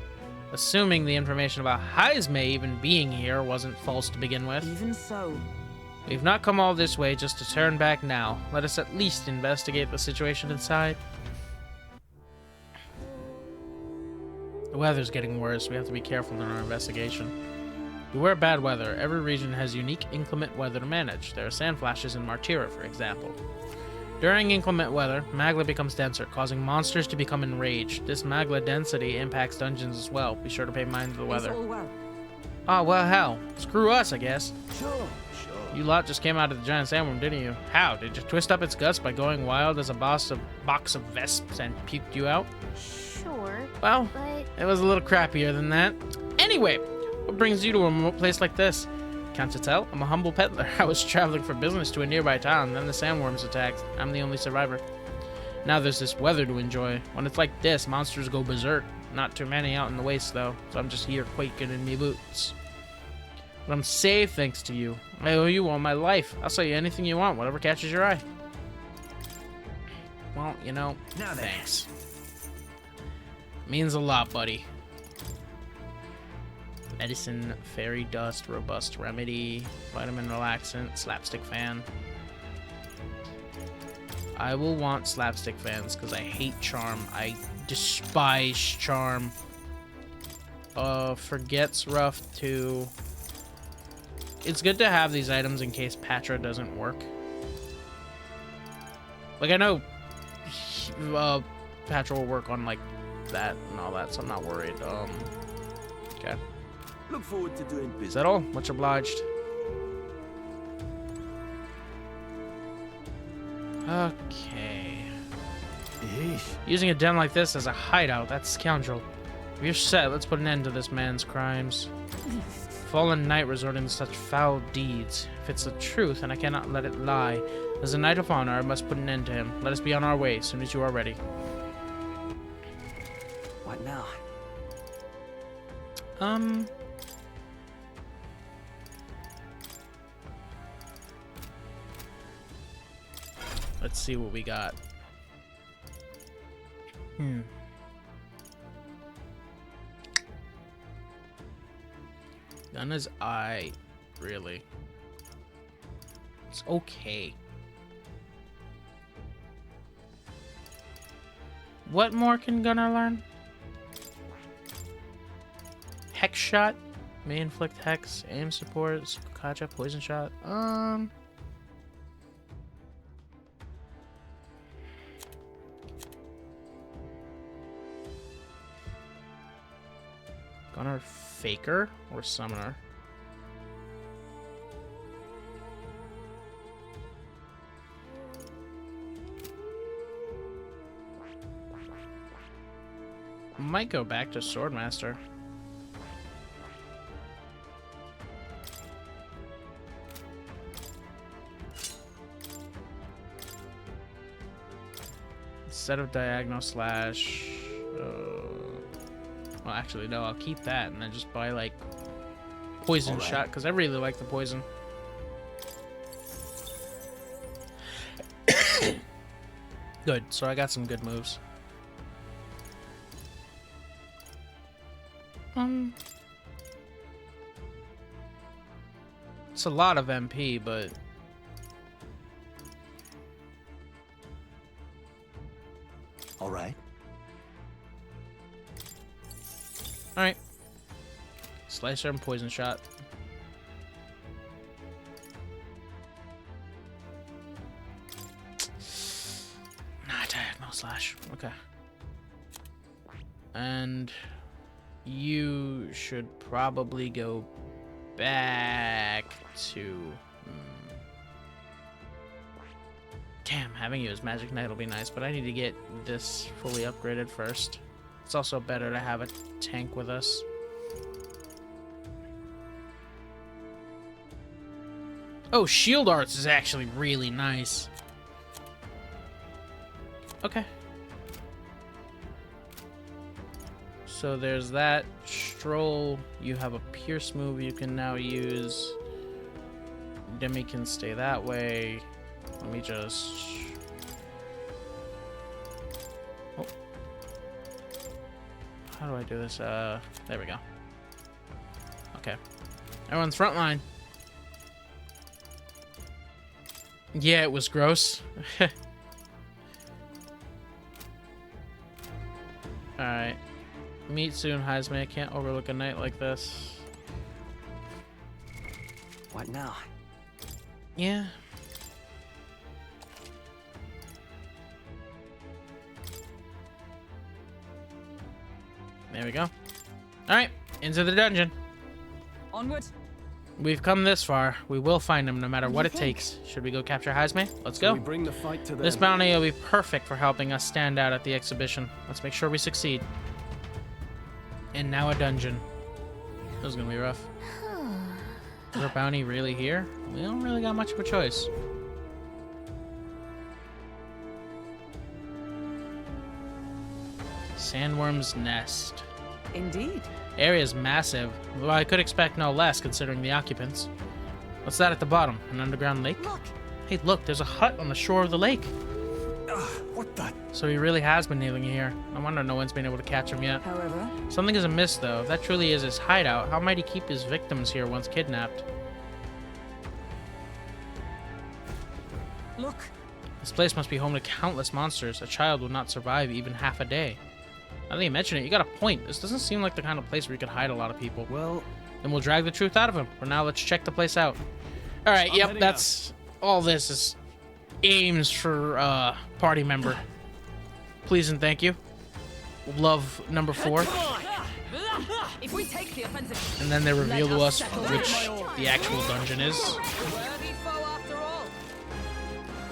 Assuming the information about Heisme even being here wasn't false to begin with. Even so, We've not come all this way just to turn back now. Let us at least investigate the situation inside. The weather's getting worse. We have to be careful in our investigation. Beware bad weather. Every region has unique inclement weather to manage. There are sand flashes in Martira, for example. During inclement weather, magma becomes denser, causing monsters to become enraged. This magma density impacts dungeons as well. Be sure to pay mind to the is weather. all well. Oh, well, hell. Screw us, I guess. Sure. You lot just came out of the giant sandworm, didn't you? How? Did you twist up its guts by going wild as a box of vesps and puked you out? Sure, Well, but it was a little crappier than that. Anyway, what brings you to a remote place like this? Can't you tell? I'm a humble peddler. I was traveling for business to a nearby town, then the sandworms attacked. I'm the only survivor. Now there's this weather to enjoy. When it's like this, monsters go berserk. Not too many out in the waste, though, so I'm just here quaking in me boots. But I'm safe thanks to you. I owe you all my life. I'll sell you anything you want, whatever catches your eye. Well, you know, Now then. thanks. Means a lot, buddy. Medicine, fairy dust, robust remedy, vitamin relaxant, slapstick fan. I will want slapstick fans because I hate charm. I despise charm. Forget's rough too. It's good to have these items in case Patra doesn't work. Like, I know Patra will work on, like, that and all that, so I'm not worried. Okay. Look forward to doing business. Is that all? Much obliged. Okay. Yeesh. Using a den like this as a hideout, that's scoundrel. If you're set, let's put an end to this man's crimes. Fallen knight resorting to such foul deeds. If it's the truth, and I cannot let it lie. As a knight of honor, I must put an end to him. Let us be on our way as soon as you are ready. What now? Let's see what we got. Gun is eye, really. It's okay. What more can Gunnar learn? Hex shot, may inflict hex, aim support, Kacha, poison shot. Gunnar Faker or Summoner? Might go back to Swordmaster. Instead of diagonal slash. Well, actually, no. I'll keep that and then just buy like poison shot because I really like the poison. Good. So I got some good moves. It's a lot of MP, but All right. all right. Slicer and poison shot. Nah, diagonal slash. Okay. And you should probably go back to... Damn, having you as Magic Knight will be nice, but I need to get this fully upgraded first. It's also better to have a tank with us. Oh, Shield Arts is actually really nice. Okay. So there's that. Stroll, you have a Pierce move you can now use. Demi can stay that way. Let me just... Oh. How do I do this? There we go. Okay. Everyone's front line. Yeah, it was gross. Alright. Meet soon, Heisman. I can't overlook a night like this. What now? Yeah. There we go. Alright, into the dungeon. Onward. We've come this far. We will find him no matter what it takes. Should we go capture Heisman? Let's go. We bring the fight to them. This bounty will be perfect for helping us stand out at the exhibition. Let's make sure we succeed. And now a dungeon. This is gonna be rough. Is our bounty really here? We don't really got much of a choice. Sandworm's nest. Indeed. Area is massive, though I could expect no less considering the occupants. What's that at the bottom? An underground lake? Look, Hey, look, there's a hut on the shore of the lake. What the? So he really has been kneeling here. No wonder no one's been able to catch him yet. However, Something is amiss, though. If that truly is his hideout, how might he keep his victims here once kidnapped? look. This place must be home to countless monsters. A child would not survive even half a day. Now that you mention it, you got a point. This doesn't seem like the kind of place where you could hide a lot of people. Well, Then we'll drag the truth out of him. For now, let's check the place out. Alright, yep, heading that's... all this is aims for, party member. Please and thank you. Love number 4. If we take the offensive, And then they reveal to us settle which this. the actual dungeon is. worthy foe after all.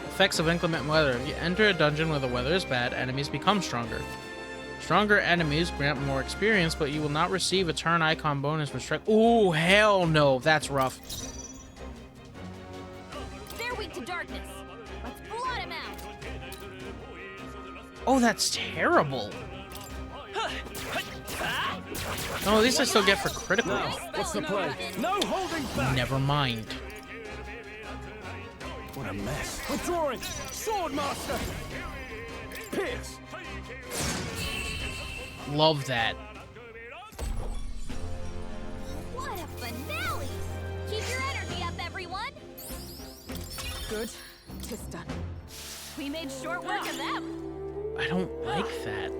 Effects of inclement weather. If you enter a dungeon where the weather is bad, enemies become stronger. Stronger enemies grant more experience, but you will not receive a turn icon bonus for strike. Ooh, hell no. That's rough. they're weak to darkness. Let's blot him out. Oh, that's terrible. No, at least I still get for critical. Now, what's the play? No holding back! Never mind. what a mess. Withdrawing! Sword Master! Pierce! Love that. What a finale! Keep your energy up, everyone. Good. Tis done. We made short work of them. I don't like that.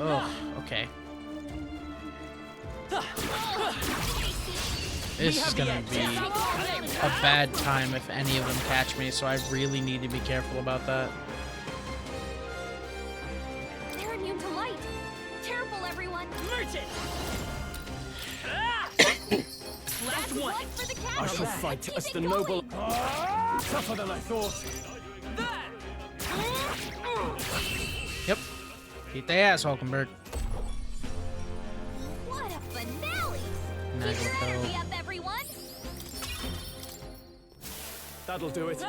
Ugh, okay. This is gonna be a bad time if any of them catch me, so I really need to be careful about that. They're immune to light. Careful, everyone. Merchant! Last one! One for the I captain. shall fight Keep as it the going. noble... Tougher than I thought. Yep. Beat the ass, Hulkenberg. What a finale! Keep your Nagel energy Toe. up, everyone. That'll do it.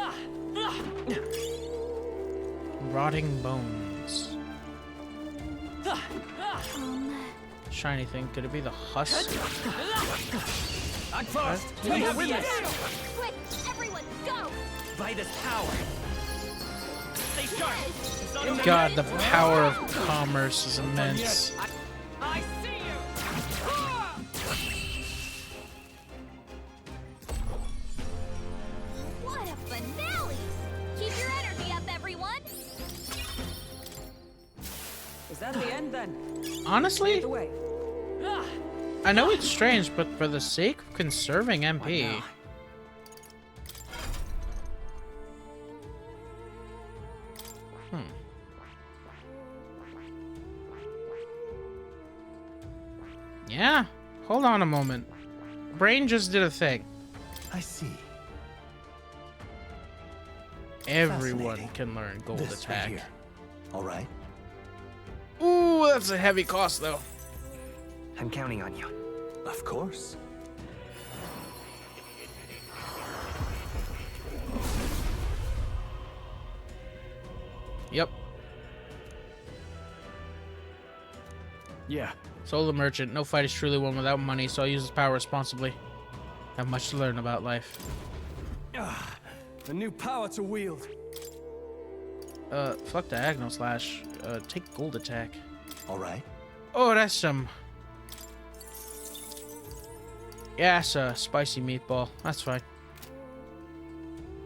Rotting bones. Shiny thing. Could it be the husk? Act fast! We Take have a the witness! edge! Quick, everyone, go! By this power! Stay sharp! It's on the God, the power of commerce is immense. I see you! What a finale! Keep your energy up, everyone. Is that the end then? Honestly, The way. I know it's strange, but for the sake of conserving MP... Yeah, hold on a moment. Brain just did a thing. I see. Everyone Fascinating. can learn gold This right attack. here. All right. Ooh, that's a heavy cost, though. I'm counting on you. Of course. Yep. Yeah. Solar merchant. No fight is truly won without money, so I use his power responsibly. I have much to learn about life. A new power to wield. Fuck diagonal slash. Take gold attack. All right. Oh, that's some. Yeah, that's a spicy meatball. That's fine.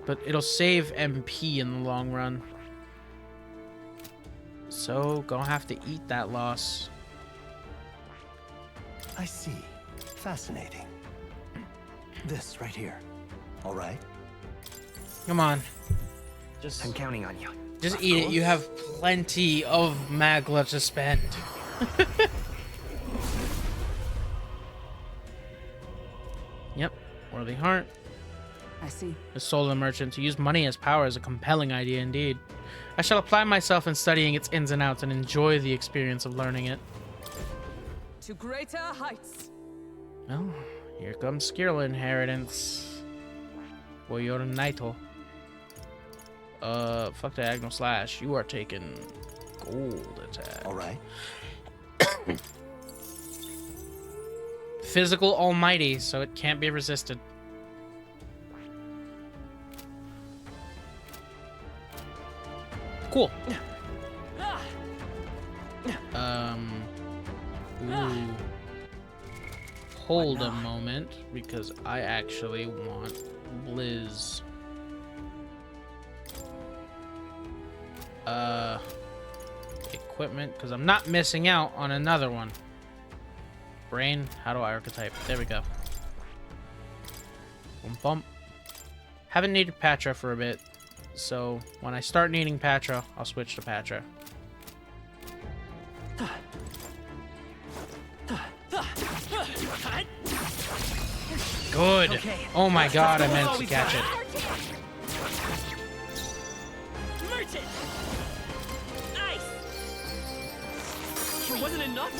But it'll save MP in the long run. So, gonna have to eat that loss. I see. Fascinating. This right here. All right. Come on. I'm counting on you. Just eat it. You have plenty of magla to spend. Yep. Worthy heart. I see. The solar merchant. To use money as power is a compelling idea indeed. I shall apply myself in studying its ins and outs and enjoy the experience of learning it. To greater heights. Well, here comes skill inheritance. For your Naito. Fuck diagonal slash. You are taking gold attack. All right. physical almighty, so it can't be resisted. Cool. Ooh. Hold a moment, because I actually want Blizz. Equipment, because I'm not missing out on another one. Brain, how do I archetype? There we go. Bump, bump. Haven't needed Patra for a bit, so when I start needing Patra, I'll switch to Patra. Good. Okay. Oh my god, I meant to catch it. Merchant! Nice! It wasn't enough?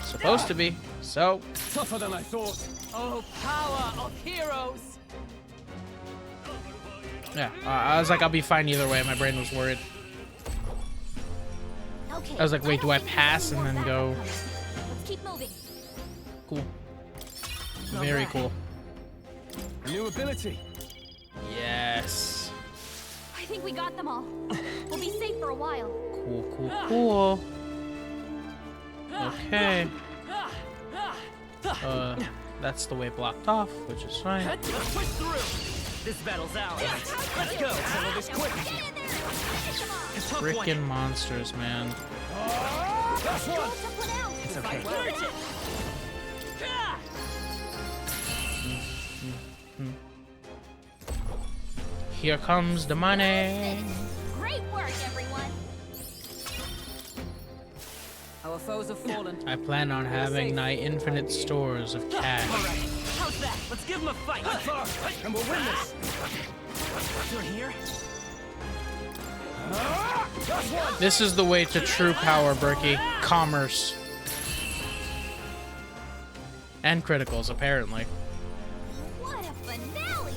Supposed to be. So, Tougher than I thought. Oh, power of heroes! yeah. I was like, I'll be fine either way. My brain was worried. Okay. I was like, wait, do I don't think pass there's and any then more go? backup coming. Let's keep moving. Cool. Very cool. A new ability. Yes. I think we got them all. We'll be safe for a while. Cool, cool, cool. Okay. That's the way blocked off, which is fine. Let's push through! This battle's ours. Let's go! Settle this quick. A tough one. Frickin' monsters, man. That's one. It's okay. Merchant! Ah! Here comes the money. Great work, everyone. Our foes have fallen. I plan on having nigh infinite stores of cash. Alright, how's that? Let's give him a fight! And we'll win this. You're here? That's one. This is the way to true power, Berkey. Commerce. And criticals, apparently. What a finale!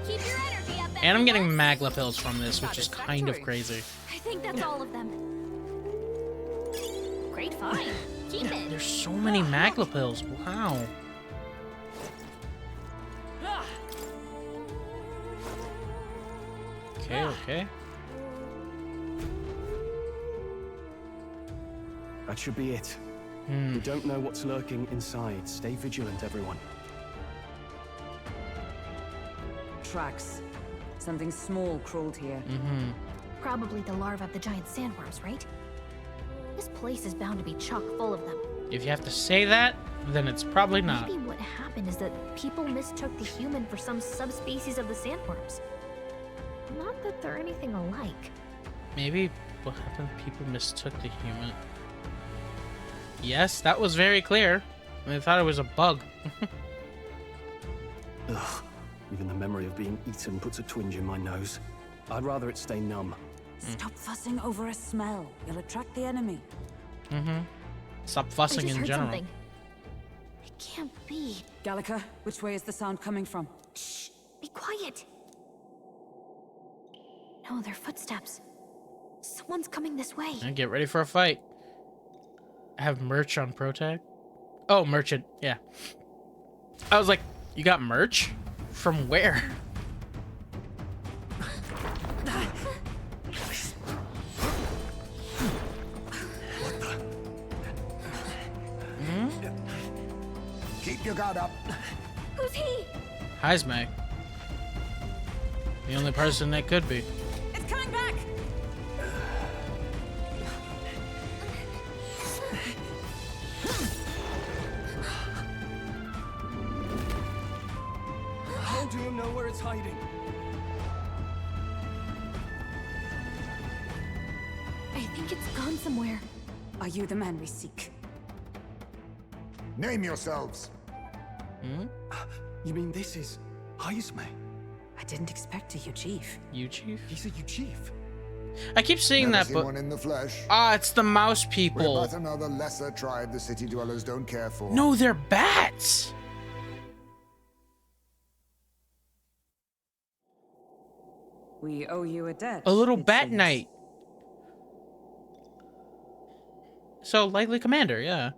Keep your energy up, And I'm getting everyone. Magla pills from this, which is kind of crazy. I think that's all of them. Great find. Keep it. There's so many Magla pills. Wow. Okay, okay. That should be it. We don't know what's lurking inside. Stay vigilant, everyone. Tracks. Something small crawled here. Probably the larvae of the giant sandworms, right? This place is bound to be chock full of them. If you have to say that, then it's probably not. Maybe what happened is that people mistook the human for some subspecies of the sandworms. Not that they're anything alike. Maybe what happened? People mistook the human. Yes, that was very clear. They thought it was a bug. Ugh. Even the memory of being eaten puts a twinge in my nose. I'd rather it stay numb. Stop fussing over a smell. You'll attract the enemy. Stop I fussing just in heard general. something. It can't be. Gallica, which way is the sound coming from? Shh! Be quiet. No, they're footsteps. Someone's coming this way. And get ready for a fight. I have merch on Protag. Oh, merchant. Yeah. I was like, you got merch? From where? Keep your guard up. Who's he? Heismay. The only person that could be. It's coming back! How do you know where it's hiding? I think it's gone somewhere. Are you the man we seek? Name yourselves. You mean this is Heismay? I didn't expect you, Chief. You, Chief? He's a you chief. I keep seeing Never that, seen but... one in the flesh. Ah, it's the mouse We're people. but another lesser tribe the city dwellers don't care for. No, they're bats! We owe you a debt. A little it bat seems. knight. So, likely commander, yeah.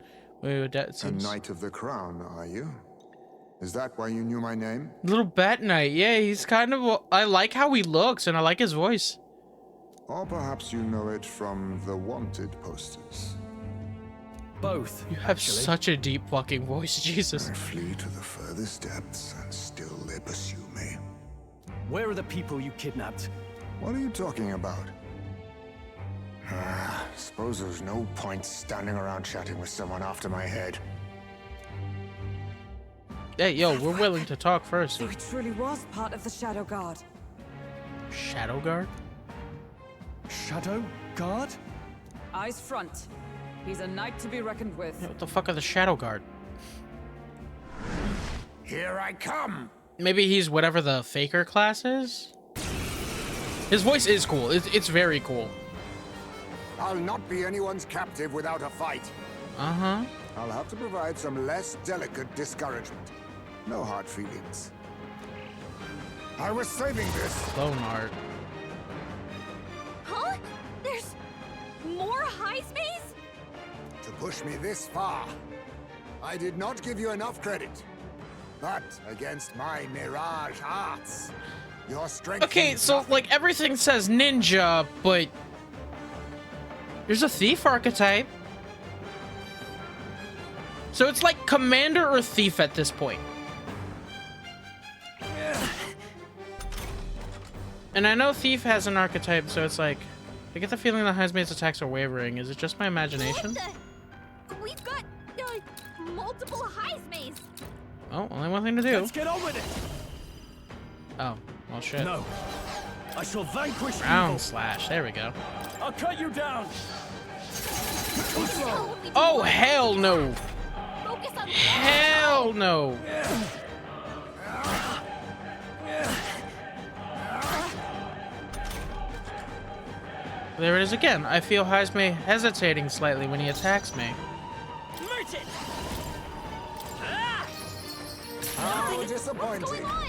Wait, that A seems... Knight of the Crown, are you? Is that why you knew my name? Little Bat Knight. Yeah, he's kind of... I like how he looks, and I like his voice. Or perhaps you know it from the wanted posters. Both. You have such a deep fucking voice, Jesus. I flee to the furthest depths, and still they pursue me. Where are the people you kidnapped? What are you talking about? Suppose there's no point standing around chatting with someone after my head. Hey, yo, we're willing to talk first. So he truly was part of the Shadow Guard. Shadow Guard? Shadow Guard? Eyes front. He's a knight to be reckoned with. What the fuck are the Shadow Guard? Here I come! Maybe he's whatever the Faker class is? His voice is cool. It's very cool. I'll not be anyone's captive without a fight. Uh-huh. I'll have to provide some less delicate discouragement. No hard feelings. I was saving this. Clone art. Huh? There's more Heismays? To push me this far. I did not give you enough credit. But against my mirage arts, your strength... Okay, so, like, everything says ninja, but... there's a thief archetype. So it's like commander or thief at this point. And I know thief has an archetype, so it's like... I get the feeling that Heisma's attacks are wavering. Is it just my imagination? We've got multiple Heismays. Oh, only one thing to do. Let's get on with it! Oh, well shit. No. I shall vanquish Round evil. slash. There we go. I'll cut you down! Oh, hell no! Focus on Hell no! There it is again. I feel Heisme hesitating slightly when he attacks me. Merchant! How What's disappointing. going on?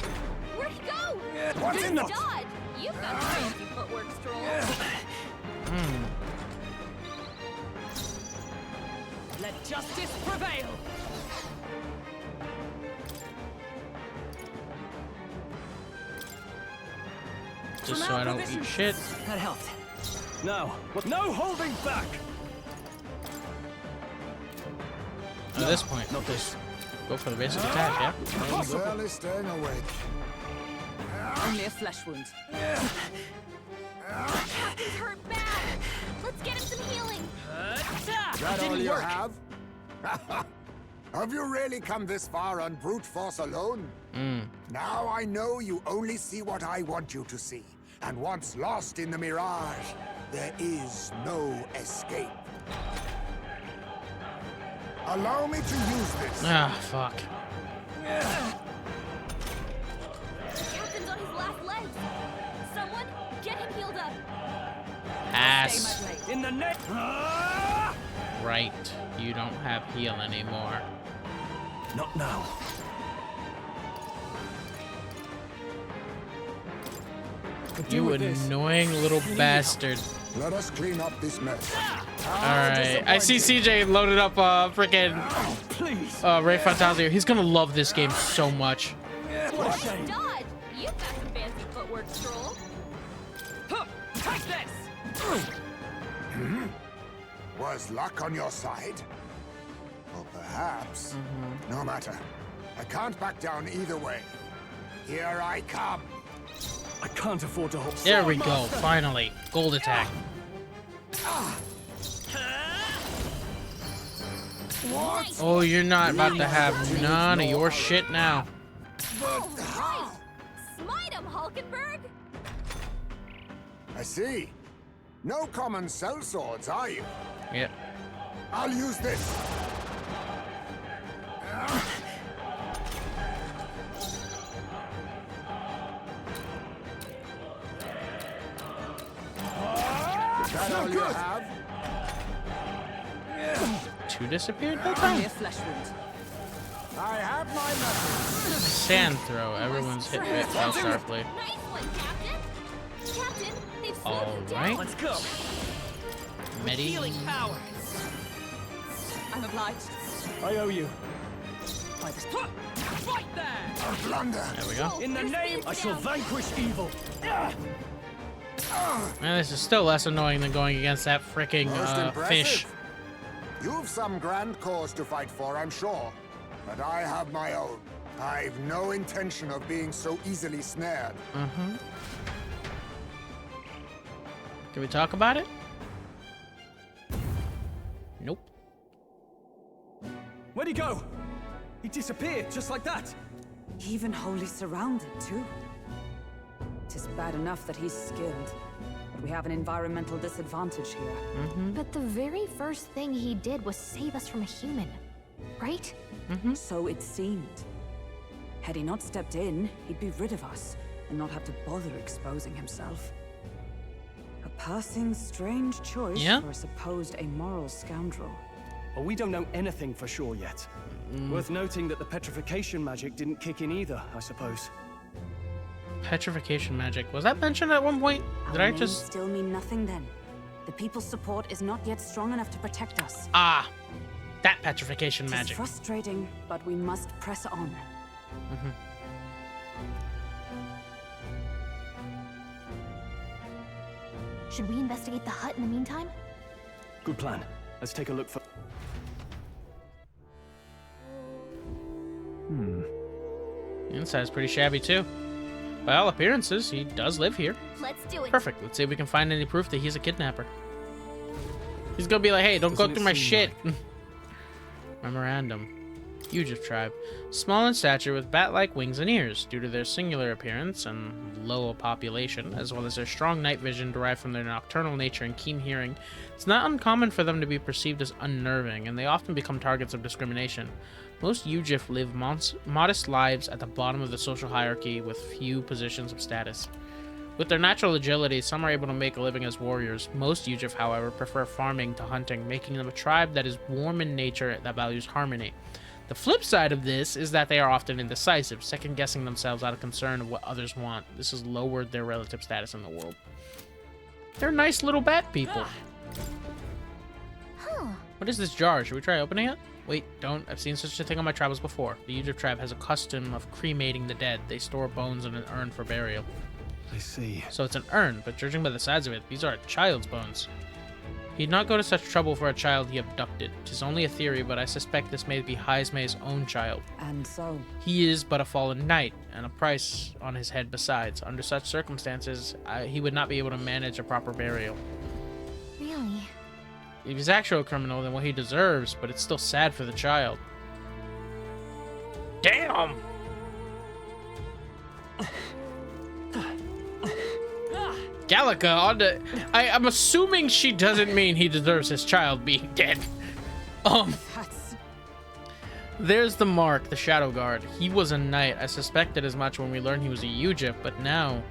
Where'd he go? What's in it? Dodge! You've got the fancy footwork, Stroll. Let justice prevail. Just so I don't eat shit. That helped. Now, no holding back! At this point, just go for the basic attack, yeah? I'm barely staying awake. Only a flesh wound. Captain's hurt bad. Let's get him some healing. That all you have? Have you really come this far on brute force alone? Now I know you only see what I want you to see. And once lost in the mirage, there is no escape. Allow me to use this. Ah, fuck. Captain's on his last legs. Someone get him healed up. Ass. In the neck! Right. You don't have heal anymore. Not now. You annoying little bastard. Let us clean up this mess. Alright. I see CJ loaded up freaking Please! Refantasio. He's gonna love this game so much. What a shame! Dodge! You've got some fancy footwork, Stroll. Huh, take this! Was luck on your side? Or perhaps... No matter. I can't back down either way. Here I come. I can't afford to hold. There we go. Finally. Gold attack. What? Oh, you're not about to have none of your shit now. Right. Smite him, Hulkenberg. I see. No common cell swords, are you? Yep. I'll use this. That all you have? Two disappeared that Only time? a flesh wound. I have my message. Sand throw. Everyone's hit it real sharply. Nice one, Captain. Captain, they've slowed him down. Alright. Let's go! Medi. Healing power! I'm obliged. I owe you. Right there! A blunder. There we go. In the name, I shall vanquish evil. Man, this is still less annoying than going against that freaking Most impressive. fish. You've some grand cause to fight for, I'm sure. But I have my own. I've no intention of being so easily snared. Mm-hmm. Can we talk about it? Nope. Where'd he go? He disappeared just like that. Even wholly surrounded, too. Tis bad enough that he's skilled, but we have an environmental disadvantage here. But the very first thing he did was save us from a human, right? So it seemed. Had he not stepped in, he'd be rid of us, and not have to bother exposing himself. A passing strange choice for a supposed amoral scoundrel. Well, we don't know anything for sure yet. Worth noting that the petrification magic didn't kick in either, I suppose. Petrification magic. Was that mentioned at one point? Did I Our names just... still mean nothing then. The people's support is not yet strong enough to protect us. Ah! That petrification It's magic. frustrating, but we must press on. Should we investigate the hut in the meantime? Good plan. Let's take a look for... The inside's pretty shabby too. By all appearances, he does live here. Let's do it. Perfect. Let's see if we can find any proof that he's a kidnapper. He's gonna be like, hey, don't go through my shit. Memorandum. Ujif tribe. Small in stature with bat-like wings and ears, due to their singular appearance and low population, as well as their strong night vision derived from their nocturnal nature and keen hearing. It's not uncommon for them to be perceived as unnerving, and they often become targets of discrimination. Most Ujif live modest lives at the bottom of the social hierarchy with few positions of status. With their natural agility, some are able to make a living as warriors. Most Ujif, however, prefer farming to hunting, making them a tribe that is warm in nature that values harmony. The flip side of this is that they are often indecisive, second-guessing themselves out of concern of what others want. This has lowered their relative status in the world. They're nice little bat people. What is this jar? Should we try opening it? Wait, don't. I've seen such a thing on my travels before. The Ujif tribe has a custom of cremating the dead. They store bones in an urn for burial. I see. So it's an urn, but judging by the size of it, these are a child's bones. He'd not go to such trouble for a child he abducted. 'Tis only a theory, but I suspect this may be Haizme's own child. And so? He is but a fallen knight, and a price on his head besides. Under such circumstances, he would not be able to manage a proper burial. Really? If he's actually a criminal, then what he deserves, but it's still sad for the child. Damn! Gallica on the... I'm assuming she doesn't mean he deserves his child being dead. There's the mark, the Shadow Guard. He was a knight. I suspected as much when we learned he was a Ujif, but now...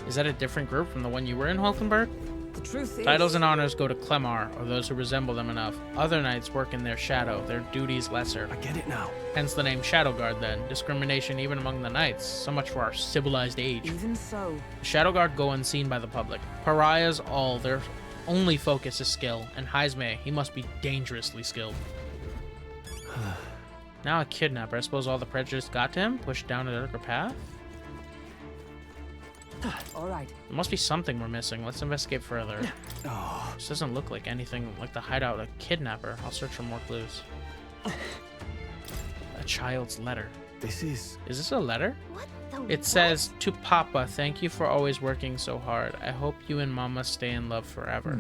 Is that a different group from the one you were in, Hulkenberg? The truth is... Titles and honors go to Clemar, or those who resemble them enough. Other knights work in their shadow, their duties lesser. I get it now. Hence the name Shadow Guard, then. Discrimination even among the knights. So much for our civilized age. Even so. The Shadow Guard go unseen by the public. Pariahs all, their only focus is skill. And Haizme, he must be dangerously skilled. Now a kidnapper. I suppose all the prejudice got to him? Pushed down a darker path? All right. There must be something we're missing. Let's investigate further. This doesn't look like anything like the hideout of a kidnapper. I'll search for more clues. A child's letter. This is... Is this a letter? What the It says, "To Papa, thank you for always working so hard. I hope you and Mama stay in love forever."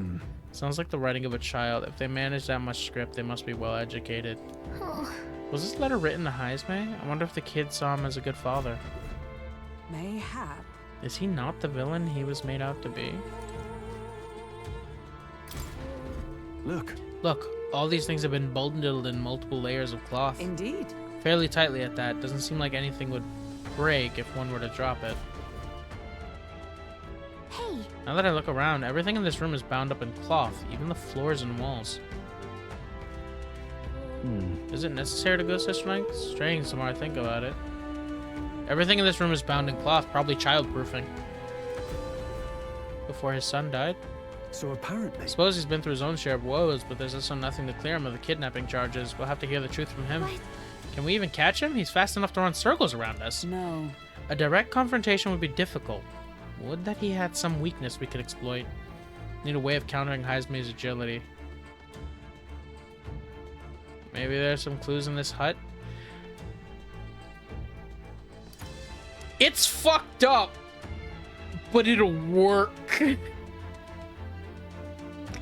Sounds like the writing of a child. If they manage that much script, they must be well educated. Was this letter written to Haizme? I wonder if the kid saw him as a good father. Mayhap. Is he not the villain he was made out to be? Look. Look, all these things have been bundled in multiple layers of cloth. Indeed. Fairly tightly at that. Doesn't seem like anything would break if one were to drop it. Hey! Now that I look around, everything in this room is bound up in cloth, even the floors and walls. Is it necessary to go such lengths? Strange the more I think about it. Everything in this room is bound in cloth, probably childproofing. Before his son died? So apparently... I suppose he's been through his own share of woes, but there's also nothing to clear him of the kidnapping charges. We'll have to hear the truth from him. What? Can we even catch him? He's fast enough to run circles around us. No. A direct confrontation would be difficult. Would that he had some weakness we could exploit. Need a way of countering Heisme's agility. Maybe there's some clues in this hut. It's fucked up, but it'll work.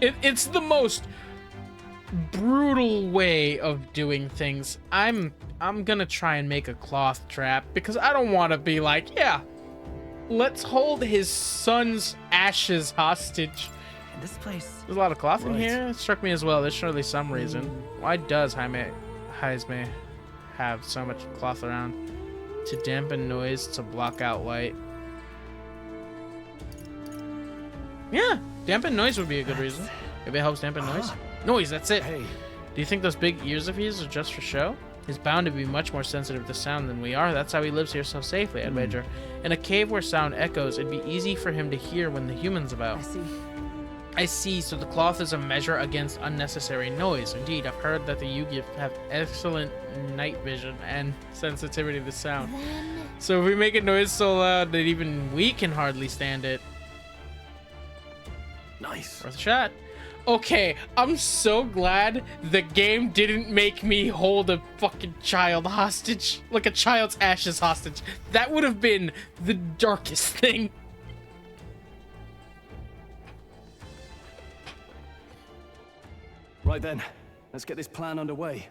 It's the most brutal way of doing things. I'm gonna try and make a cloth trap because I don't want to be like, yeah, let's hold his son's ashes hostage. This place. There's a lot of cloth in here. It struck me as well. There's surely some reason. Why does Heisme have so much cloth around? To dampen noise, to block out light. Yeah, dampen noise would be a good reason. If it helps dampen noise. Noise, that's it. Hey. Do you think those big ears of his are just for show? He's bound to be much more sensitive to sound than we are. That's how he lives here so safely, I'd wager. In a cave where sound echoes, it'd be easy for him to hear when the human's about. I see, so the cloth is a measure against unnecessary noise. Indeed, I've heard that the Yugi have excellent night vision and sensitivity to sound. So if we make a noise so loud that even we can hardly stand it. Nice. Worth a shot. Okay, I'm so glad the game didn't make me hold a fucking child hostage. Like a child's ashes hostage. That would have been the darkest thing. Right then, let's get this plan underway.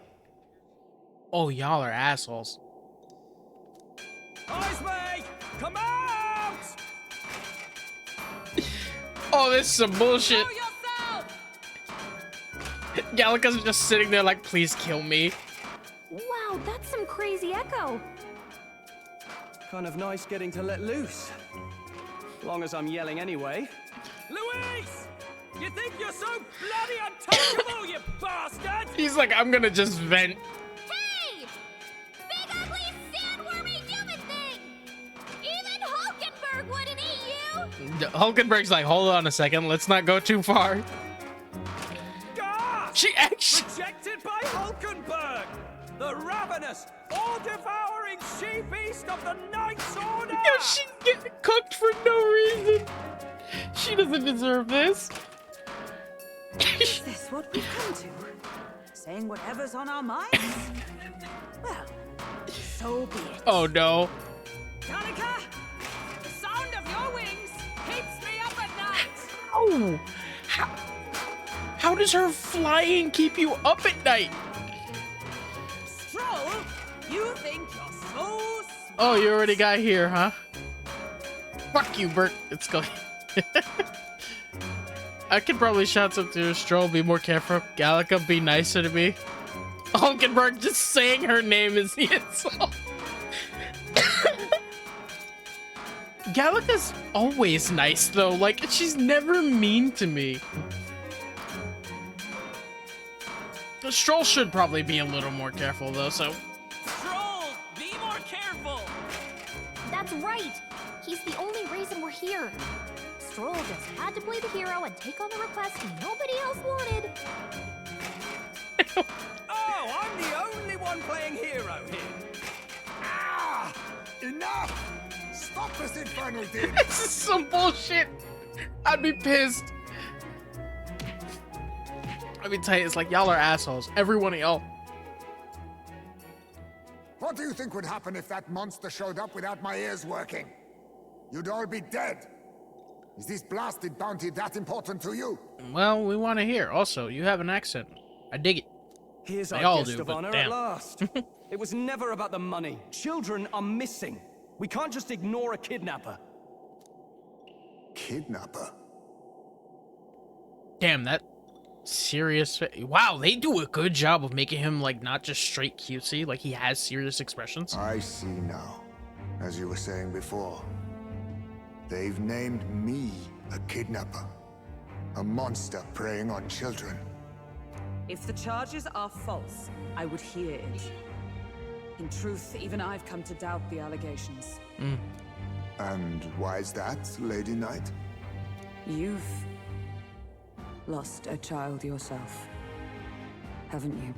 Oh, y'all are assholes. Heisme! Come out! Oh, this is some bullshit. Show yourself! Gallica's just sitting there like, please kill me. Wow, that's some crazy echo. Kind of nice getting to let loose. Long as I'm yelling anyway. Luis! You think you're so bloody untouchable, you bastard! He's like, I'm gonna just vent. Hey! Big ugly sandwormy human thing! Even Hulkenberg wouldn't eat you! Hulkenberg's like, hold on a second, let's not go too far. Gasp! She actually... Rejected by Hulkenberg! The ravenous, all-devouring she-beast of the Knight's Order! Yo, she's getting cooked for no reason. She doesn't deserve this. Is this what we've come to? Saying whatever's on our minds? Well, so be it. Oh no. Danica, the sound of your wings keeps me up at night. Oh, how does her flying keep you up at night? Stroll, you think you're so smart. Oh, you already got here, huh? Fuck you, Bert. It's going. I could probably shout something to Stroll, be more careful. Gallica, be nicer to me. Hulkenberg just saying her name is the insult. Gallica's always nice, though. Like, she's never mean to me. Stroll should probably be a little more careful, though, so... Stroll, be more careful! That's right! He's the only reason we're here. Stroll just had to play the hero and take on the request nobody else wanted. Oh, I'm the only one playing hero here. Ah! Enough! Stop this infernal din! This is some bullshit. I'd be pissed. Let me tell you, it's like y'all are assholes. Every one of y'all. What do you think would happen if that monster showed up without my ears working? You'd all be dead. Is this blasted bounty that important to you? Well, we want to hear. Also, you have an accent. I dig it. Here's They our all guest do, of but honor damn. at last. It was never about the money. Children are missing. We can't just ignore a kidnapper. Kidnapper? Damn, that serious. Wow, they do a good job of making him like not just straight cutesy. Like he has serious expressions. I see now. As you were saying before, they've named me a kidnapper. A monster preying on children. If the charges are false, I would hear it. In truth, even I've come to doubt the allegations. And why is that, Lady Knight? You've lost a child yourself, haven't you?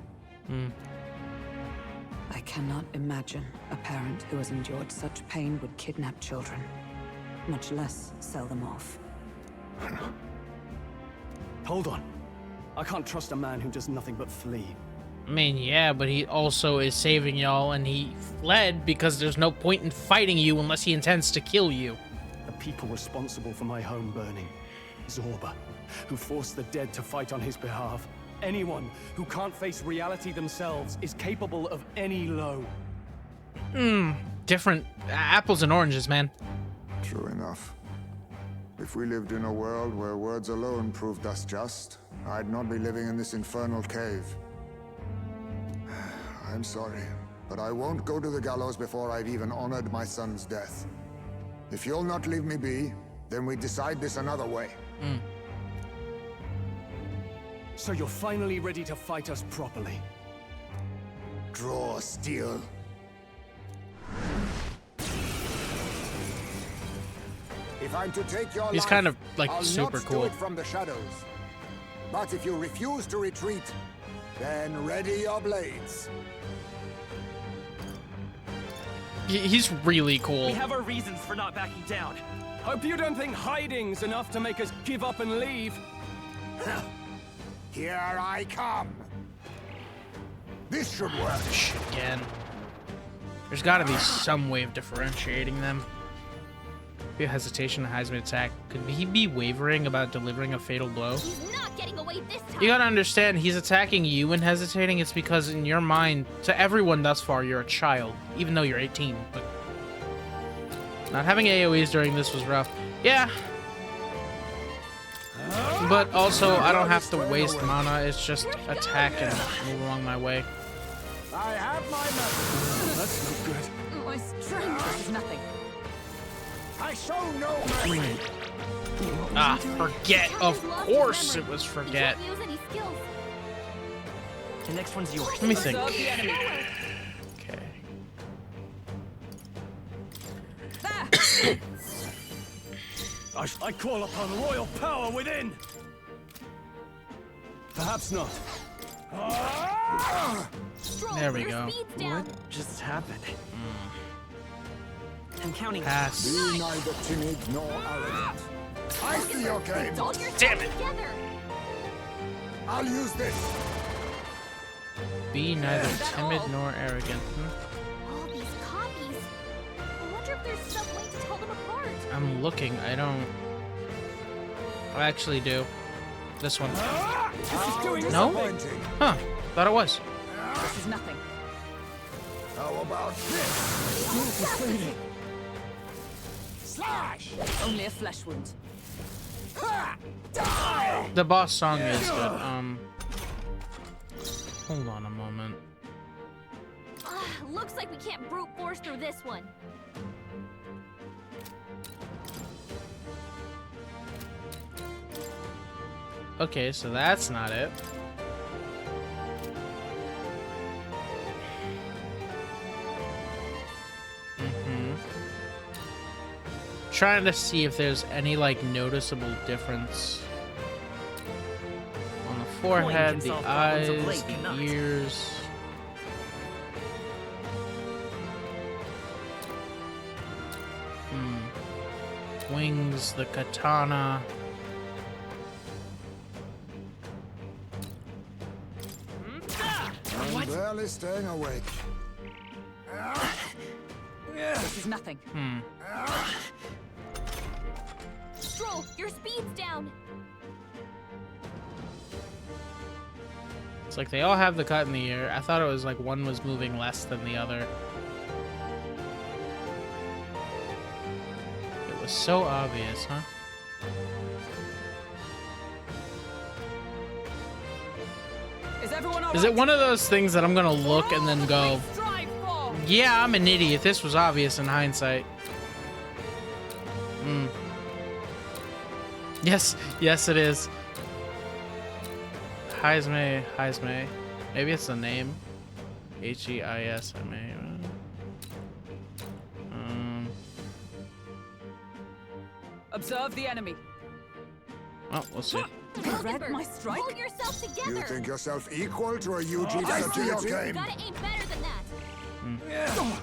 I cannot imagine a parent who has endured such pain would kidnap children, much less sell them off. Hold on. I can't trust a man who does nothing but flee. I mean, yeah, but he also is saving y'all, and he fled because there's no point in fighting you unless he intends to kill you. The people responsible for my home burning. Zorba, who forced the dead to fight on his behalf. Anyone who can't face reality themselves is capable of any low. Different apples and oranges, man. True enough. If we lived in a world where words alone proved us just, I'd not be living in this infernal cave. I'm sorry, but I won't go to the gallows before I've even honored my son's death. If you'll not leave me be, then we decide this another way. So you're finally ready to fight us properly. Draw steel. If I'm to take your He's life, kind of like I'll super not cool. do it from the shadows. But if you refuse to retreat, then ready your blades. He's really cool. We have our reasons for not backing down. Hope you don't think hiding's enough to make us give up and leave. Here I come. This should work. Again. There's got to be some way of differentiating them. Be a hesitation to Heisman attack. Could he be wavering about delivering a fatal blow? He's not getting away this time. You gotta understand, he's attacking you and hesitating. It's because in your mind, to everyone thus far, you're a child, even though you're 18. But not having AoEs during this was rough. Yeah. But also, I don't have to waste mana. It's just attack and move along my way. I have my method. That's no good. My strength is nothing. I show no mercy. Ah, forget. Of course it was forget. He didn't use any skills. The next one's yours. Let me think. Observe the enemy. Okay. There! I call upon royal power within. Perhaps not. Stroll, There we your go. speed's down. What just happened? I'm counting. Pass. Be neither timid nor arrogant. I see your game. All your Damn stuff it. together. I'll use this. Be neither timid nor arrogant. All these copies. I wonder if there's some way to tell them apart. I'm looking. I don't. I actually do. This one. No? Disappointing. Huh. Thought it was. This is nothing. How about this? Slash! Only a flesh wound. Ha! Die! The boss song is good. Hold on a moment. Looks like we can't brute force through this one. Okay, so that's not it. Trying to see if there's any like noticeable difference on the forehead, can the solve problems a eyes, blade the cannot. ears. Wings, the katana. I'm barely staying awake. This is nothing. Stroll, your speed's down. It's like they all have the cut in the ear. I thought it was like one was moving less than the other. It was so obvious, huh? Is everyone all Is it one of those things that I'm gonna look and then go, Strive for! yeah, I'm an idiot. This was obvious in hindsight. Yes, yes it is. Heisme. Maybe it's the name. Heisme. Observe the enemy. Oh, we'll see. read my strike? Hold yourself together. You think yourself equal to a UG agility? You gotta aim better than that.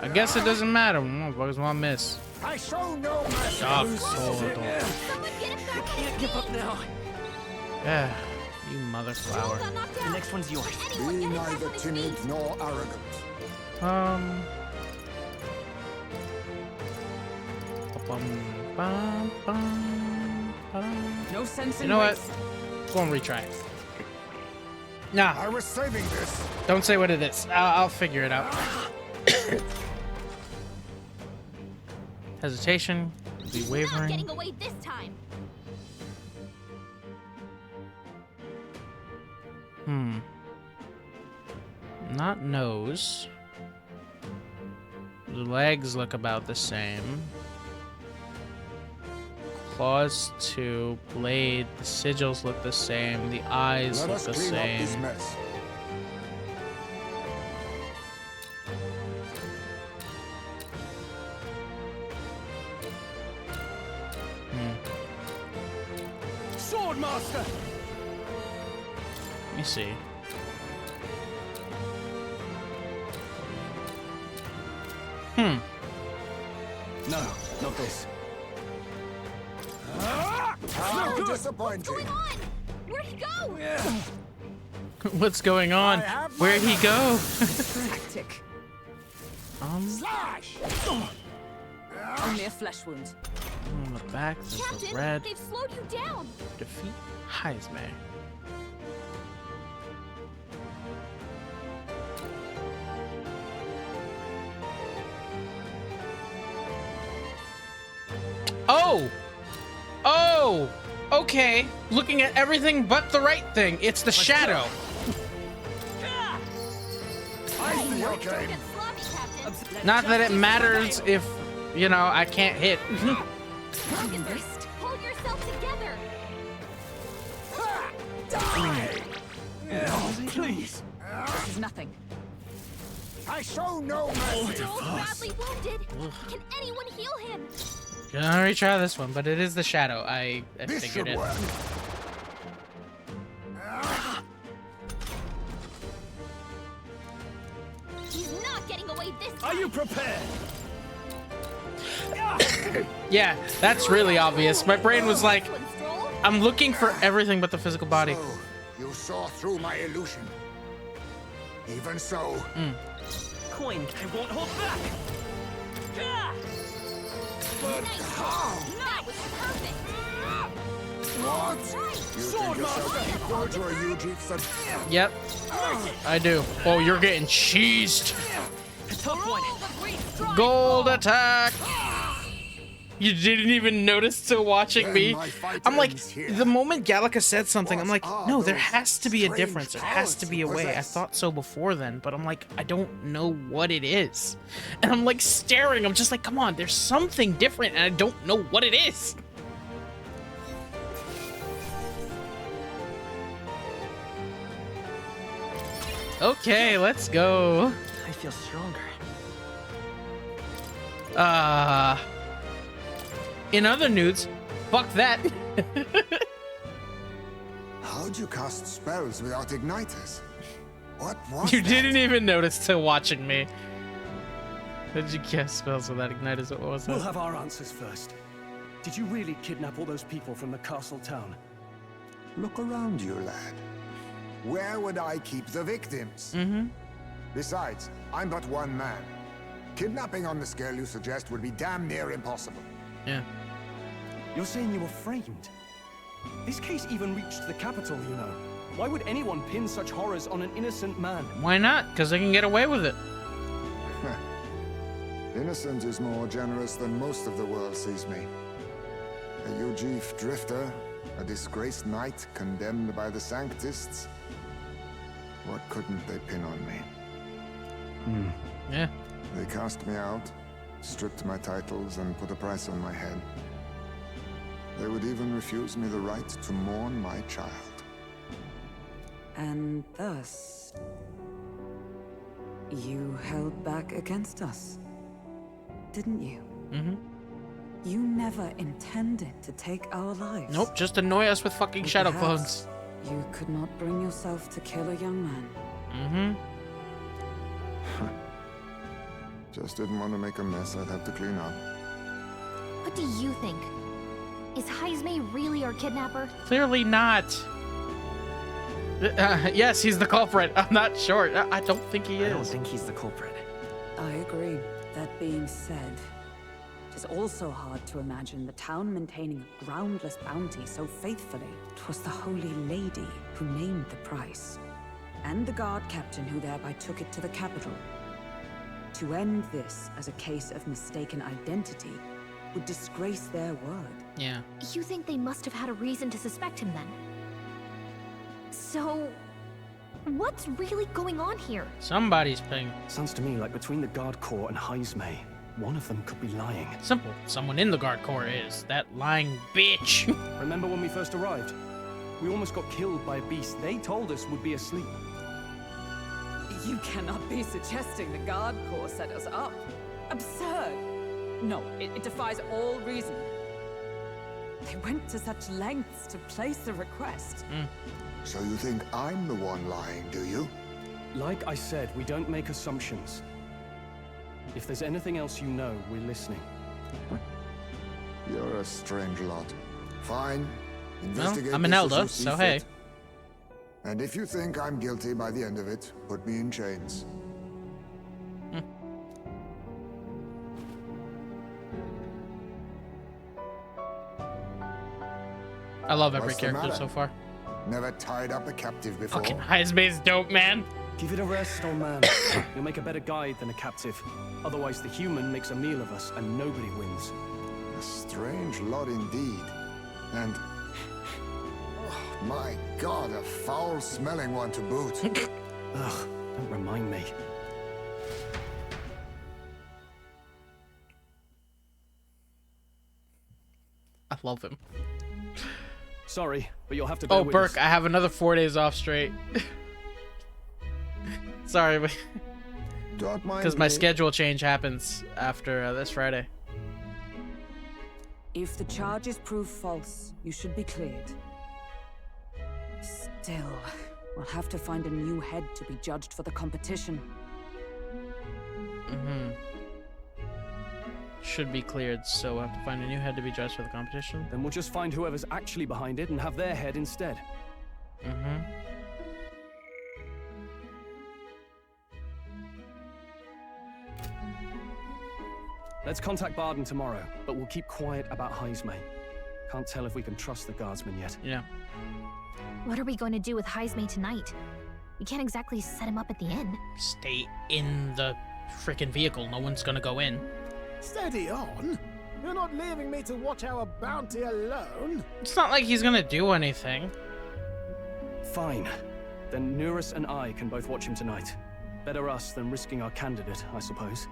I guess it doesn't matter. Motherfuckers want to miss. I show no mercy. Stop. Someone get it back. Can't give up now. Yeah, you mother flower. Got knocked out. The next one's yours. Anyone Be get it back neither on his timid feet. nor arrogant. No sense in You know what? waste. Go and retry. Nah, I was saving this. don't say what it is. I'll figure it out. Hesitation, be He's not wavering. getting away this time. Not nose. The legs look about the same. Claws 2, blade, the sigils look the same, the eyes Let look us the clean up this same. mess. Swordmaster! Let me see. No, not this. How disappointing. What's going on? Where'd he go? What's going on? Where'd he go? Tactic. Slash! Only a flesh wound. On the back, there's the Captain, red. they've slowed you down. Defeat Heisman. Oh! Oh! Okay. Looking at everything but the right thing. It's the shadow. I see your Don't game. get sloppy, Captain. Not that it matters if, you know, I can't hit. Broken wrist. Hold yourself together. Please. This is nothing. I show no mercy. Joel's badly wounded. Can anyone heal him? Gonna retry this one, but it is the shadow. I This figured should it. work. He's not getting away this time. Are you prepared? Yeah, that's really obvious. My brain was like, This one, Stroll. I'm looking for everything but the physical body. So, you saw through my illusion. Even so, Coin, I won't hold back. Nice. That was perfect. what? Right. You think yourself equal to a UG such... Yep, I do. Oh, you're getting cheesed. A tough one. Roll the great stride Gold ball. attack. You didn't even notice till watching Then me. my fight I'm like, ends here. the moment Gallica said something, I'm like, What are no, there those has to be a strange difference. There has to powers be you a way. I possess? thought so before then, but I'm like, I don't know what it is. And I'm like staring. I'm just like, come on, there's something different, and I don't know what it is. Okay, let's go. I feel stronger. In other news, fuck that. How'd you cast spells without igniters? What was You that? didn't even notice till watching me. How did you cast spells without igniters? What was We'll that? have our answers first. Did you really kidnap all those people from the castle town? Look around you, lad. Where would I keep the victims? Besides, I'm but one man. Kidnapping on the scale you suggest would be damn near impossible. Yeah. You're saying you were framed? This case even reached the capital, you know. Why would anyone pin such horrors on an innocent man? Why not? Because they can get away with it. Innocent is more generous than most of the world sees me. A Ujif drifter, a disgraced knight condemned by the Sanctists. What couldn't they pin on me? Yeah. They cast me out, stripped my titles, and put a price on my head. They would even refuse me the right to mourn my child. And thus, you held back against us, didn't you? You never intended to take our lives. Nope, just annoy us with fucking shadow Perhaps clones. You could not bring yourself to kill a young man. Just didn't want to make a mess I'd have to clean up. What do you think? Is Heismay really our kidnapper? Clearly not. Yes, he's the culprit. I'm not sure. I don't think he is. I don't think he's the culprit. I agree. That being said, it is also hard to imagine the town maintaining a groundless bounty so faithfully. 'Twas the Holy Lady who named the price, and the guard captain who thereby took it to the capital. To end this as a case of mistaken identity would disgrace their word. Yeah. You think they must have had a reason to suspect him then? So, what's really going on here? Somebody's paying. Sounds to me like between the Guard Corps and Heismay, one of them could be lying. Simple. Someone in the guard corps is. That lying bitch. Remember when we first arrived? We almost got killed by a beast they told us would be asleep. You cannot be suggesting the Guard Corps set us up. Absurd. No, it defies all reason. They went to such lengths to place a request. So you think I'm the one lying, do you? Like I said, we don't make assumptions. If there's anything else you know, we're listening. You're a strange lot. Fine. Well, Investigate I'm an this as elder, you see so fit. hey. And if you think I'm guilty by the end of it, put me in chains. I love every What's the character matter? so far. Never tied up a captive before. Fucking Heismay's dope, man. Give it a rest, old man. You'll make a better guide than a captive. Otherwise, the human makes a meal of us, and nobody wins. A strange lot indeed. And... oh, my God, a foul-smelling one to boot. Ugh, don't remind me. I love him. Sorry, but you'll have to bear Oh, with Burke, us. I have another 4 days off straight. Sorry, but Don't mind because my me. schedule change happens after this Friday. If the charges prove false, you should be cleared. Still, we'll have to find a new head to be judged for the competition. Should be cleared, so we'll have to find a new head to be judged for the competition. Then we'll just find whoever's actually behind it and have their head instead. Let's contact Barden tomorrow, but we'll keep quiet about Heismay. Can't tell if we can trust the guardsman yet. Yeah. What are we going to do with Heismay tonight? We can't exactly set him up at the inn. Stay in the freaking vehicle. No one's gonna go in. Steady on. You're not leaving me to watch our bounty alone. It's not like he's gonna do anything. Fine. Then Nurus and I can both watch him tonight. Better us than risking our candidate, I suppose.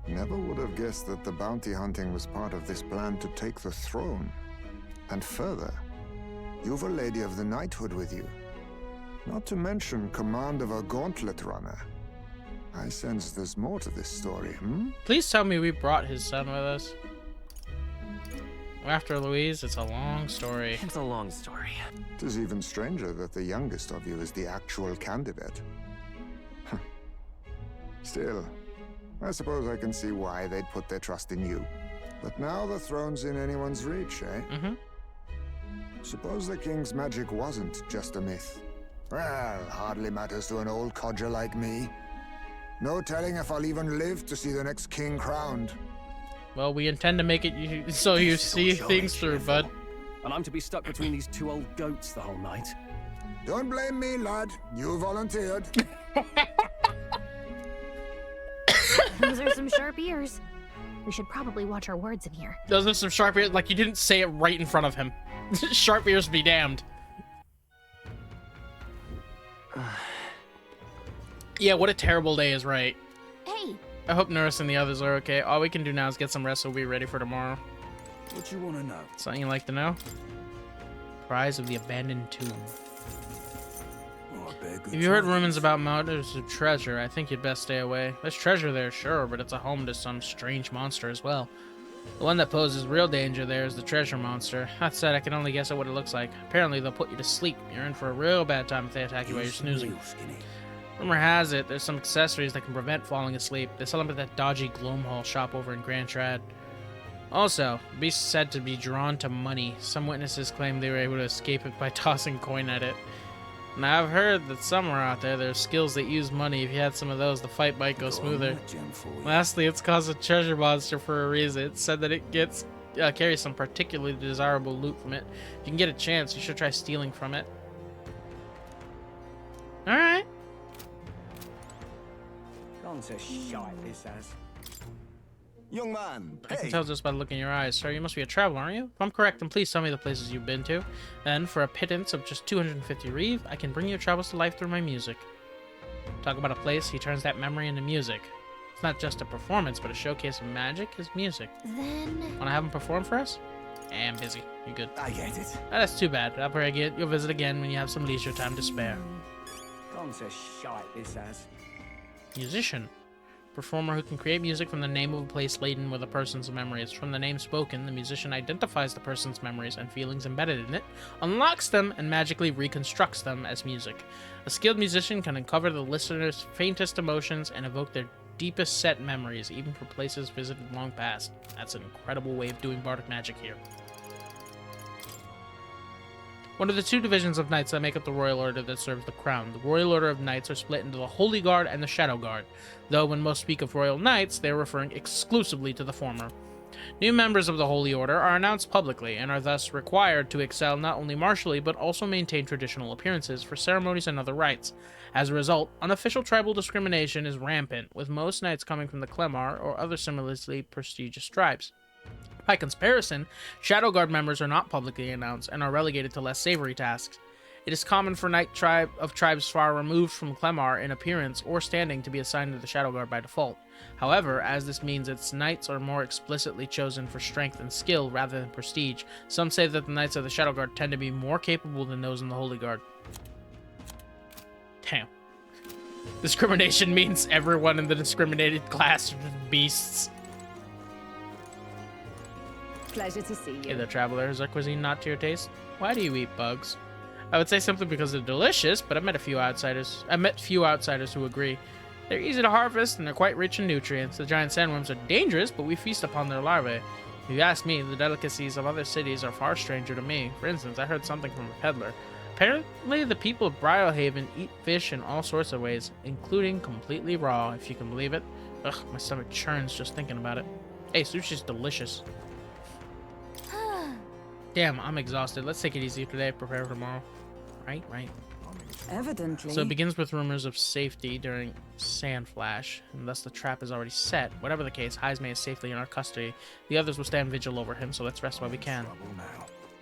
Never would have guessed that the bounty hunting was part of this plan to take the throne. And further, you've a Lady of the Knighthood with you. Not to mention command of a gauntlet runner. I sense there's more to this story, Please tell me we brought his son with us. After Louise, it's a long story. It's a long story. It is even stranger that the youngest of you is the actual candidate. Still, I suppose I can see why they'd put their trust in you. But now the throne's in anyone's reach, eh? Suppose the king's magic wasn't just a myth. Well, hardly matters to an old codger like me. No telling if I'll even live to see the next king crowned. Well, we intend to make it so you see things through, bud. And I'm to be stuck between these two old goats the whole night. Don't blame me, lad. You volunteered. Those are some sharp ears. We should probably watch our words in here. Those are some sharp ears. Like, you didn't say it right in front of him. Sharp ears be damned. Yeah, what a terrible day is right. Hey! I hope Nurse and the others are okay. All we can do now is get some rest so we'll be ready for tomorrow. What you want to know? Something you'd like to know? Prize of the abandoned tomb. If you heard rumors about mountains of treasure, I think you'd best stay away. There's treasure there, sure, but it's a home to some strange monster as well. The one that poses real danger there is the treasure monster. That said, I can only guess at what it looks like. Apparently, they'll put you to sleep. You're in for a real bad time if they attack you while you're snoozing. Rumor has it, there's some accessories that can prevent falling asleep. They sell them at that dodgy Gloamhall shop over in Grand Trad. Also, the beast is said to be drawn to money. Some witnesses claim they were able to escape it by tossing coin at it. Now, I've heard that somewhere out there, there's skills that use money. If you had some of those, the fight might go smoother. Lastly, it's called a treasure monster for a reason. It's said that it carries some particularly desirable loot from it. If you can get a chance, you should try stealing from it. Alright. Gone to shite, this has. Young man, I can tell just by the look in your eyes. Sir, you must be a traveler, aren't you? If I'm correct, then please tell me the places you've been to. Then, for a pittance of just 250 reeve, I can bring your travels to life through my music. Talk about a place, he turns that memory into music. It's not just a performance, but a showcase of magic is music. Then... Want to have him perform for us? I'm busy. You good? I get it. That's too bad. I'll pray you'll visit again when you have some leisure time to spare. Gone to shite, this has. Musician. Performer who can create music from the name of a place laden with a person's memories. From the name spoken, the musician identifies the person's memories and feelings embedded in it, unlocks them, and magically reconstructs them as music. A skilled musician can uncover the listener's faintest emotions and evoke their deepest set memories, even for places visited long past. That's an incredible way of doing bardic magic here. One of the two divisions of knights that make up the Royal Order that serves the crown. The Royal Order of Knights are split into the Holy Guard and the Shadow Guard, though when most speak of Royal Knights, they are referring exclusively to the former. New members of the Holy Order are announced publicly and are thus required to excel not only martially but also maintain traditional appearances for ceremonies and other rites. As a result, unofficial tribal discrimination is rampant, with most knights coming from the Clemar or other similarly prestigious tribes. By comparison, Shadow Guard members are not publicly announced and are relegated to less savory tasks. It is common for knight of tribes far removed from Clemar in appearance or standing to be assigned to the Shadow Guard by default. However, as this means its knights are more explicitly chosen for strength and skill rather than prestige, some say that the knights of the Shadow Guard tend to be more capable than those in the Holy Guard. Damn. Discrimination means everyone in the discriminated class are just beasts. Pleasure to see you. Hey there, traveler. Is our cuisine not to your taste? Why do you eat bugs? I would say simply because they're delicious, but I've met few outsiders who agree. They're easy to harvest, and they're quite rich in nutrients. The giant sandworms are dangerous, but we feast upon their larvae. If you ask me, the delicacies of other cities are far stranger to me. For instance, I heard something from a peddler. Apparently, the people of Brylehaven eat fish in all sorts of ways, including completely raw, if you can believe it. Ugh, my stomach churns just thinking about it. Hey, sushi's delicious. Damn, I'm exhausted. Let's take it easy today, prepare for tomorrow. Right? Evidently. So it begins with rumors of safety during Sand Flash, and thus the trap is already set. Whatever the case, Heismay is safely in our custody. The others will stand vigil over him, so let's rest while we can.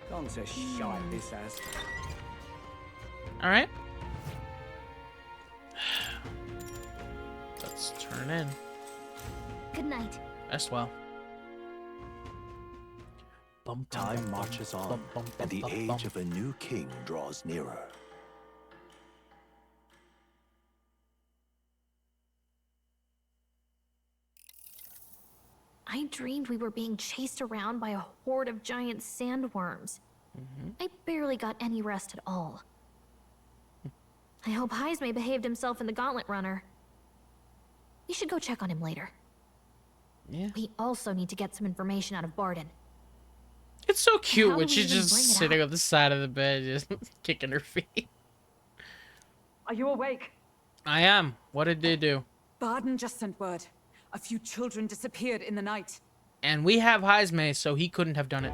Gone to shite, this has. Alright. Let's turn in. Good night. Rest well. Time marches on, and the age of a new king draws nearer. I dreamed we were being chased around by a horde of giant sandworms. I barely got any rest at all. I hope Heismay behaved himself in the Gauntlet Runner. We should go check on him later. Yeah. We also need to get some information out of Barden. It's so cute How when do we she's even just bring it sitting out? on the side of the bed, just kicking her feet. Are you awake? I am. What did they do? Barden just sent word. A few children disappeared in the night. And we have Heismay, so he couldn't have done it.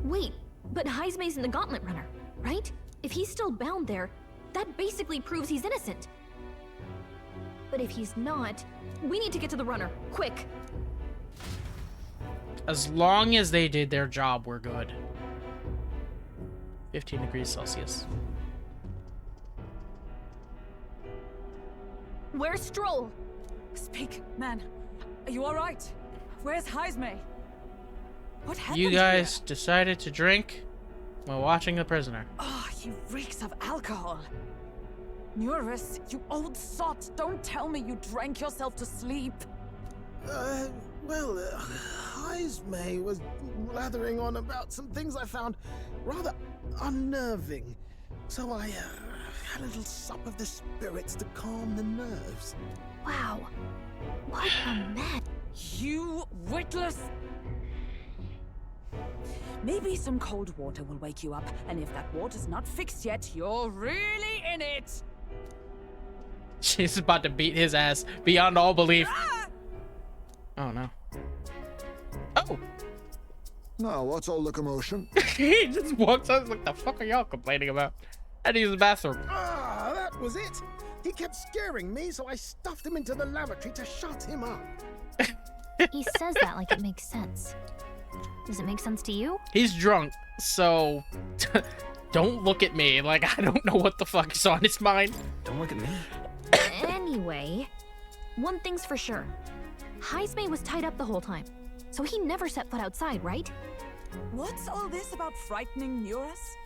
Wait, but Heismay's in the Gauntlet Runner, right? If he's still bound there, that basically proves he's innocent. But if he's not, we need to get to the runner, quick. As long as they did their job, we're good. 15 degrees Celsius. Where's Stroll? Speak, man. Are you all right? Where's Heismay? What happened You guys here? decided to drink while watching The Prisoner. Oh, he reeks of alcohol. Eurus, you old sot! Don't tell me you drank yourself to sleep. Well, Heismay was blathering on about some things I found rather unnerving. So I had a little sup of the spirits to calm the nerves. Wow. What a mess. You witless... Maybe some cold water will wake you up, and if that water's not fixed yet, you're really in it! She's about to beat his ass beyond all belief. Ah! Oh no. Oh! Now, what's all the commotion? He just walks out like, the fuck are y'all complaining about? I had to use the bathroom. Ah, that was it. He kept scaring me, so I stuffed him into the lavatory to shut him up. He says that like it makes sense. Does it make sense to you? He's drunk, so don't look at me like I don't know what the fuck is on his mind. Don't look at me. Anyway, one thing's for sure. Heismay was tied up the whole time, so he never set foot outside, right? What's all this about frightening Eurus?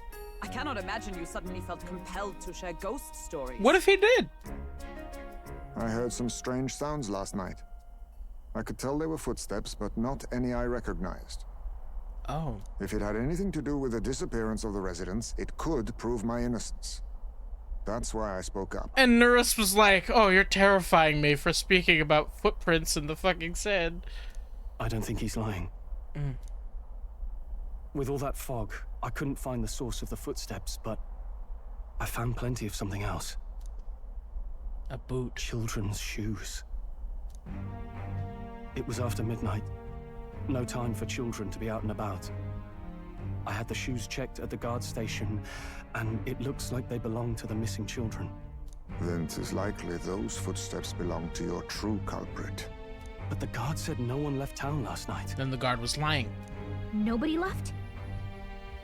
I cannot imagine you suddenly felt compelled to share ghost stories. What if he did? I heard some strange sounds last night. I could tell they were footsteps, but not any I recognized. Oh. If it had anything to do with the disappearance of the residents, it could prove my innocence. That's why I spoke up. And Nurus was like, oh, you're terrifying me for speaking about footprints in the fucking sand. I don't think he's lying. With all that fog, I couldn't find the source of the footsteps, but I found plenty of something else. A boot. Children's shoes. It was after midnight. No time for children to be out and about. I had the shoes checked at the guard station, and it looks like they belong to the missing children. Then 'tis likely those footsteps belong to your true culprit. But the guard said no one left town last night. Then the guard was lying. Nobody left?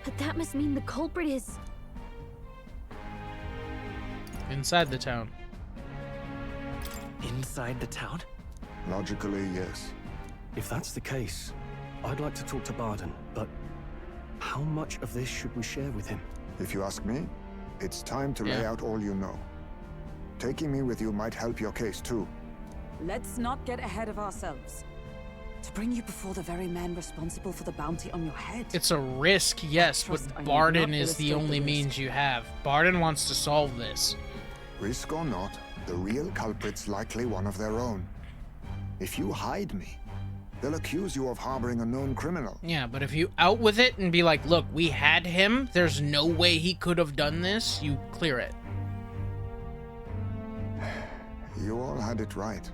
But that must mean the culprit is... Inside the town. Inside the town? Logically, yes. If that's the case, I'd like to talk to Barden, but how much of this should we share with him? If you ask me, it's time to lay out all you know. Taking me with you might help your case too. Let's not get ahead of ourselves. To bring you before the very man responsible for the bounty on your head. It's a risk, yes, but Barden is the only means you have. Barden wants to solve this. Risk or not, the real culprit's likely one of their own. If you hide me, they'll accuse you of harboring a known criminal. Yeah, but if you out with it and be like, look, we had him, there's no way he could have done this, you clear it. You all had it right.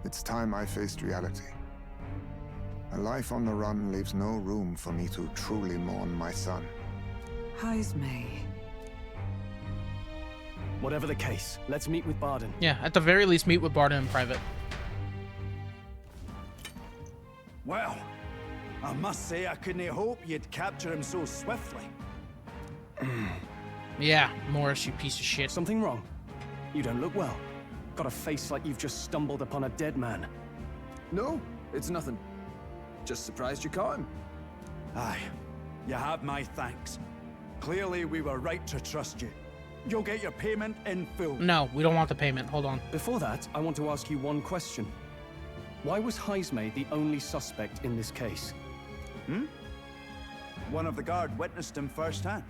It's time I faced reality. A life on the run leaves no room for me to truly mourn my son. Heismay. Whatever the case, let's meet with Barden. Yeah, at the very least, meet with Barden in private. Well, I must say I couldn't hope you'd capture him so swiftly. Yeah, Morris, you piece of shit. Something wrong? You don't look well. Got a face like you've just stumbled upon a dead man. No, it's nothing. Just surprised you caught him. Aye, you have my thanks. Clearly we were right to trust you. You'll get your payment in full. No, we don't want the payment. Hold on. Before that, I want to ask you one question. Why was Heismay the only suspect in this case? One of the guard witnessed him firsthand.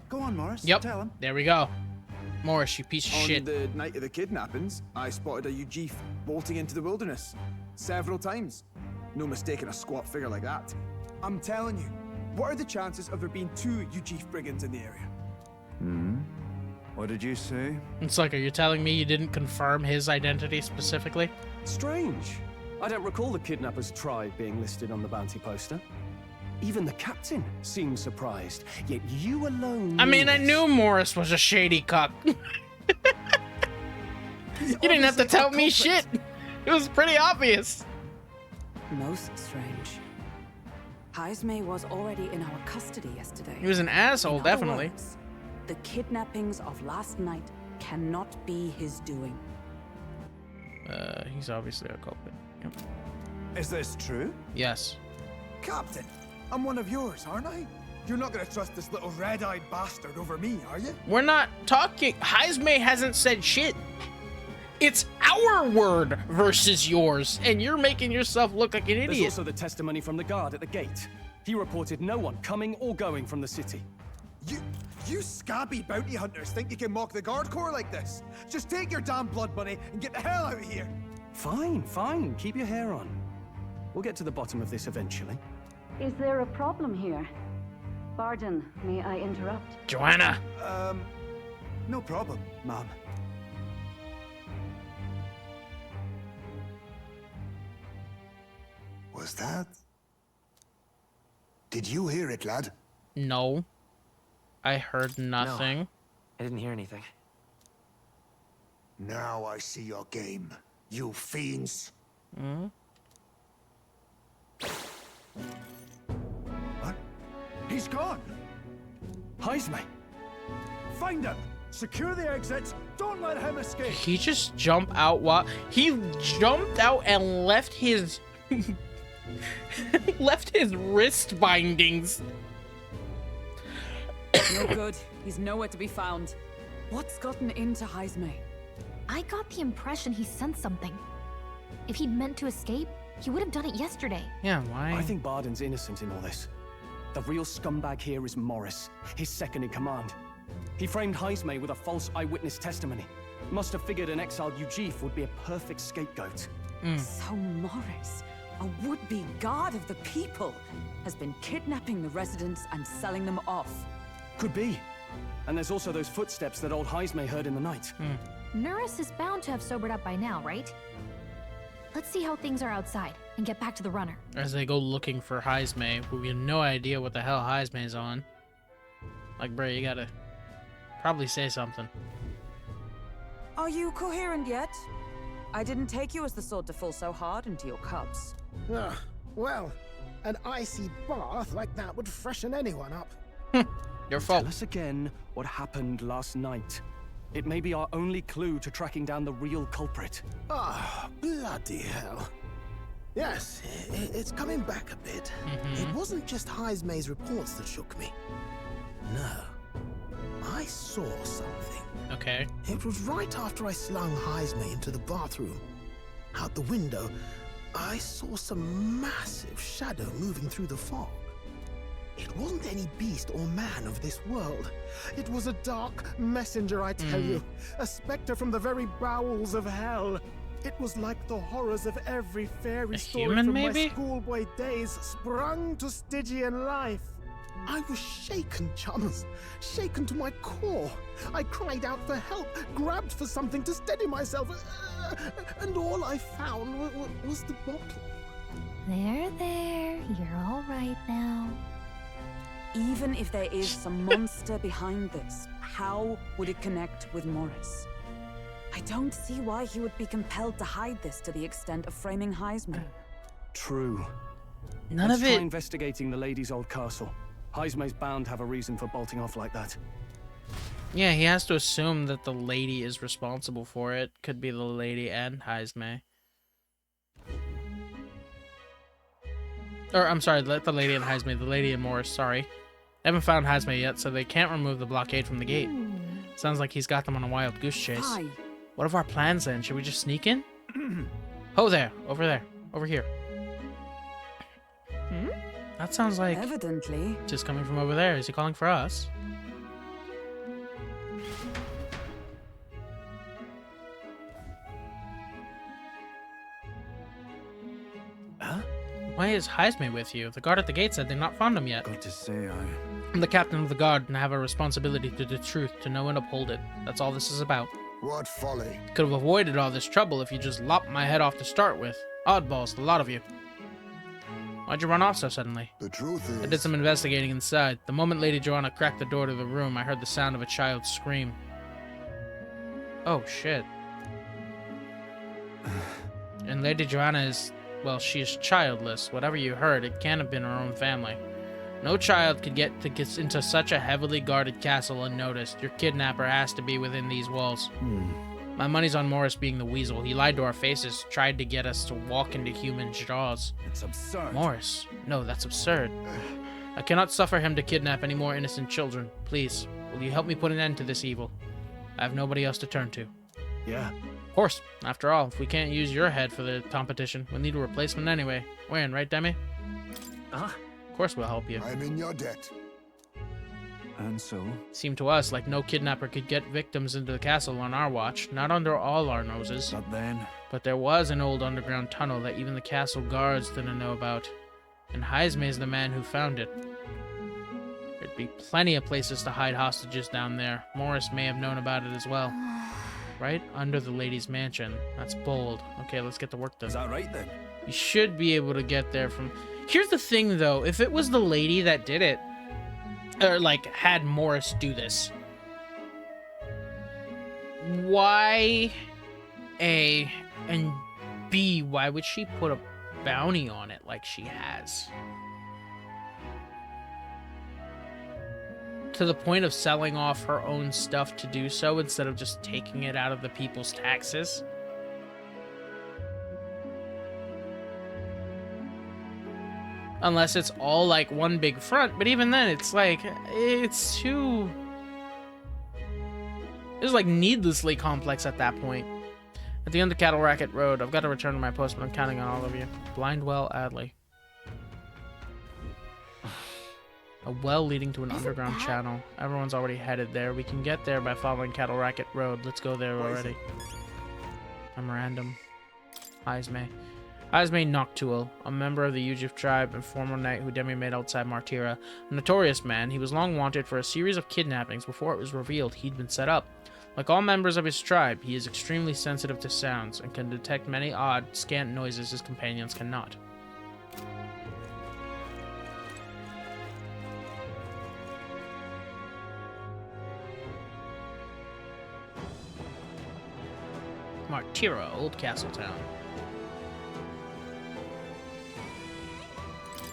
Go on, Morris. Yep. Tell him. There we go. Morris, you piece of On shit. the night of the kidnappings, I spotted a Ujif bolting into the wilderness. Several times. No mistaking a squat figure like that. I'm telling you, what are the chances of there being 2 Ujif brigands in the area? What did you say? It's like, are you telling me you didn't confirm his identity specifically? Strange. I don't recall the kidnappers' tribe being listed on the bounty poster. Even the captain seemed surprised, yet you alone I mean, I this. knew Morris was a shady cuck. You didn't have to tell me shit. It was pretty obvious. Most strange. Heismay was already in our custody yesterday. He was an asshole, In other definitely. words, the kidnappings of last night cannot be his doing. He's obviously a culprit. Yep. Is this true? Yes. Captain, I'm one of yours, aren't I? You're not gonna trust this little red-eyed bastard over me, are you? We're not talking. Heisme hasn't said shit. It's our word versus yours, and you're making yourself look like an idiot. There's also the testimony from the guard at the gate. He reported no one coming or going from the city. You scabby bounty hunters think you can mock the guard corps like this? Just take your damn blood money and get the hell out of here. Fine. Keep your hair on. We'll get to the bottom of this eventually. Is there a problem here? Pardon, may I interrupt? Joanna! No problem, ma'am. Was that? Did you hear it, lad? No. I heard nothing. No, I didn't hear anything. Now I see your game, you fiends. Hmm? What? He's gone! Heisme! Find him! Secure the exits! Don't let him escape! He just jumped out while... He jumped out and left his... left his wrist bindings. No good. He's nowhere to be found. What's gotten into Heisme? I got the impression he sensed something. If he'd meant to escape, he would have done it yesterday. Yeah, why? I think Barden's innocent in all this. The real scumbag here is Morris, his second in command. He framed Heisme with a false eyewitness testimony. Must have figured an exiled Ujif would be a perfect scapegoat. So Morris, a would-be guard of the people, has been kidnapping the residents and selling them off. Could be. And there's also those footsteps that old Heisme heard in the night. Nuris is bound to have sobered up by now, right? Let's see how things are outside and get back to the runner. As they go looking for Heisme, we have no idea what the hell Heisme's on. Like, bro, you gotta probably say something. Are you coherent yet? I didn't take you as the sort to fall so hard into your cubs. Well, an icy bath like that would freshen anyone up. Your fault. Tell us again what happened last night. It may be our only clue to tracking down the real culprit. Ah, bloody hell. Yes, it's coming back a bit. It wasn't just Heisme's reports that shook me. No. I saw something. Okay. It was right after I slung Heisme into the bathroom. Out the window, I saw some massive shadow moving through the fog. It wasn't any beast or man of this world. It was a dark messenger, I tell you. A specter from the very bowels of hell. It was like the horrors of every fairy story human, from maybe? my schoolboy days sprung to Stygian life. I was shaken, chums. Shaken to my core. I cried out for help, grabbed for something to steady myself, and all I found was the bottle. There. You're all right now. Even if there is some monster behind this, how would it connect with Morris? I don't see why he would be compelled to hide this to the extent of framing Heisme. True. Let's try investigating the lady's old castle. Heisme's bound to have a reason for bolting off like that. Yeah, he has to assume that the lady is responsible for it. Could be the lady and Heisme. Or, I'm sorry, let the lady and Heisme, the lady and Morris, sorry. They haven't found Heisme yet, so they can't remove the blockade from the gate. Sounds like he's got them on a wild goose chase. Hi. What are our plans then? Should we just sneak in? Oh, there. Over there. Over here. That sounds like... Evidently. Just coming from over there. Is he calling for us? Huh? Why is Heisme with you? The guard at the gate said they've not found him yet. Got to say, I'm the captain of the guard and I have a responsibility to the truth, to know and uphold it. That's all this is about. What folly. Could have avoided all this trouble if you just lopped my head off to start with. Oddballs, the lot of you. Why'd you run off so suddenly? The truth is... I did some investigating inside. The moment Lady Joanna cracked the door to the room, I heard the sound of a child scream. Oh, shit. And Lady Joanna is... well, she is childless. Whatever you heard, it can't have been her own family. No child could get into such a heavily guarded castle unnoticed. Your kidnapper has to be within these walls. My money's on Morris being the weasel. He lied to our faces, tried to get us to walk into human jaws. it's absurd. Morris? No, that's absurd. I cannot suffer him to kidnap any more innocent children. Please, will you help me put an end to this evil? I have nobody else to turn to. Yeah. Of course. After all, if we can't use your head for the competition, we'll need a replacement anyway. Wayne, right, Demi? Uh-huh. Of course we'll help you. I'm in your debt. And so? Seemed to us like no kidnapper could get victims into the castle on our watch, not under all our noses. But then? But there was an old underground tunnel that even the castle guards didn't know about. And Heismay's the man who found it. There'd be plenty of places to hide hostages down there. Morris may have known about it as well. Right under the lady's mansion. That's bold. Okay, let's get to work then. Is that right then? You should be able to get there from... Here's the thing, though. If it was the lady that did it, or, like, had Morris do this, why, A, and B, why would she put a bounty on it like she has? To the point of selling off her own stuff to do so instead of just taking it out of the people's taxes? Unless it's all like one big front, but even then it's like, it's too... It's like needlessly complex at that point. At the end of Cattle Racket Road, I've got to return to my post, but I'm counting on all of you. Blindwell Adley. A well leading to an underground channel. Everyone's already headed there. We can get there by following Cattle Racket Road. Let's go there already. Memorandum. Heismay. Heismay Noctual, a member of the Ujif tribe and former knight who Demi made outside Martira. A notorious man, he was long wanted for a series of kidnappings before it was revealed he'd been set up. Like all members of his tribe, he is extremely sensitive to sounds and can detect many odd, scant noises his companions cannot. Martira, Old Castle Town.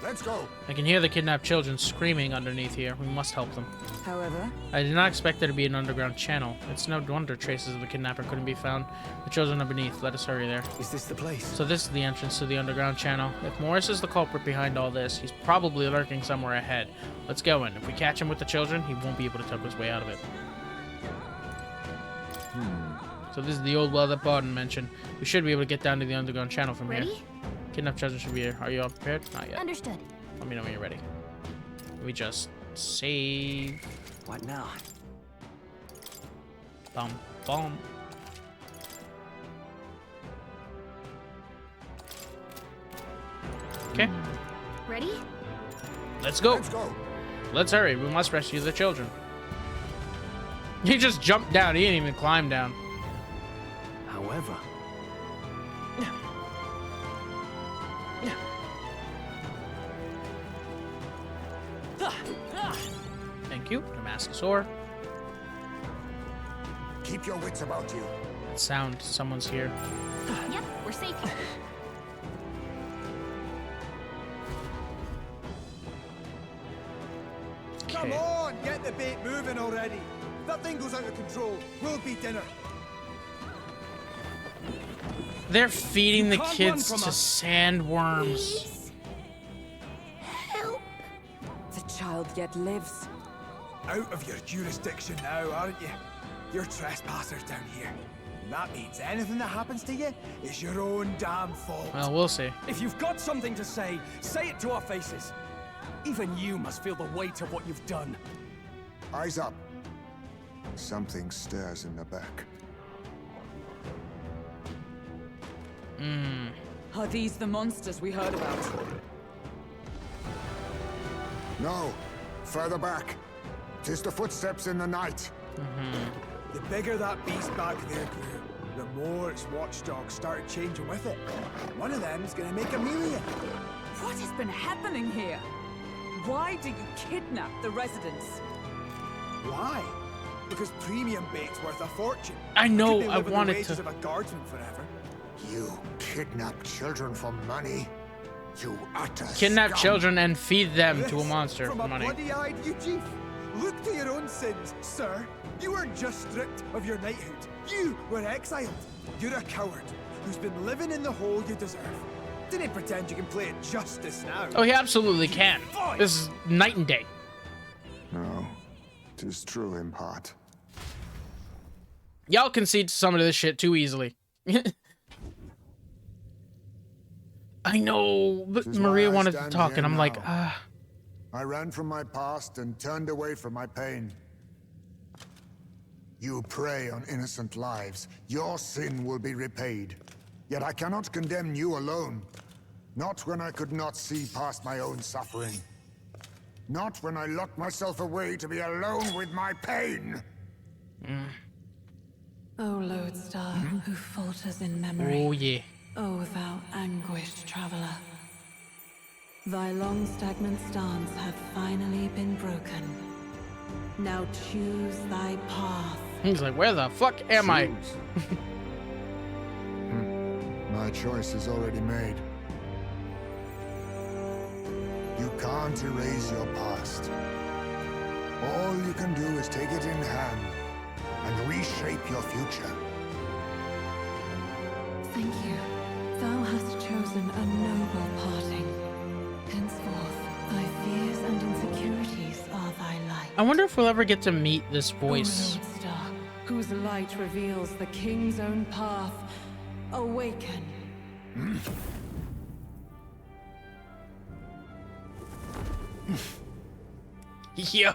Let's go. I can hear the kidnapped children screaming underneath here. We must help them. However, I did not expect there to be an underground channel. It's no wonder traces of the kidnapper couldn't be found. The children are beneath. Let us hurry there. Is this the place? So this is the entrance to the underground channel. If Morris is the culprit behind all this, he's probably lurking somewhere ahead. Let's go in. If we catch him with the children, he won't be able to tug his way out of it. So this is the old well that Bawden mentioned. We should be able to get down to the underground channel from here. Kidnapped children should be here. Are you all prepared? Not yet. Understood. Let me know when you're ready. We just save. What now? Bum, bum. Okay. Ready? Let's go. Let's go. Let's hurry. We must rescue the children. He just jumped down. He didn't even climb down. However... Thank you, Damascus ore. Keep your wits about you. That sound, someone's here. Yep, we're safe here. Come on, get the bait moving already. If that thing goes out of control, we'll be dinner. They're feeding the can't kids run to from us. sandworms. Please. Help. the child yet lives. Out of your jurisdiction now, aren't you? You're trespassers down here. And that means anything that happens to you is your own damn fault. Well, we'll see. If you've got something to say it to our faces. Even you must feel the weight of what you've done. Eyes up. Something stirs in the back. Are these the monsters we heard about? No. Further back. 'Tis the footsteps in the night. The bigger that beast back there grew, the more its watchdogs started changing with it. One of them's gonna make Amelia. What has been happening here? Why do you kidnap the residents? Why? Because premium bait's worth a fortune. I know, Could be I living wanted the wages to- of a guardsman forever. You kidnap children for money? You utter Kidnap scum. children and feed them to a This monster from for a money. bloody-eyed Ujif. Look to your own sins, sir. You weren't just stripped of your knighthood. You were exiled. You're a coward who's been living in the hole you deserve. Didn't pretend you can play it justice now. Oh, he absolutely can. This is night and day. No, 'tis true in part. Y'all concede to some of this shit too easily. I know, but Maria wanted to talk, and I'm like, ah. I ran from my past and turned away from my pain. You prey on innocent lives. Your sin will be repaid. Yet I cannot condemn you alone. Not when I could not see past my own suffering. Not when I locked myself away to be alone with my pain. O lodestar, who falters in memory. Oh, yeah. O thou anguished traveler. Thy long stagnant stance hath finally been broken. Now choose thy path. He's like, where the fuck am I? My choice is already made. You can't erase your past. All you can do is take it in hand and reshape your future. Thank you. Thou hast chosen a noble parting. Henceforth, thy fears and insecurities are thy light. I wonder if we'll ever get to meet this voice. O lodestar, whose light reveals the king's own path. Awaken. Yo.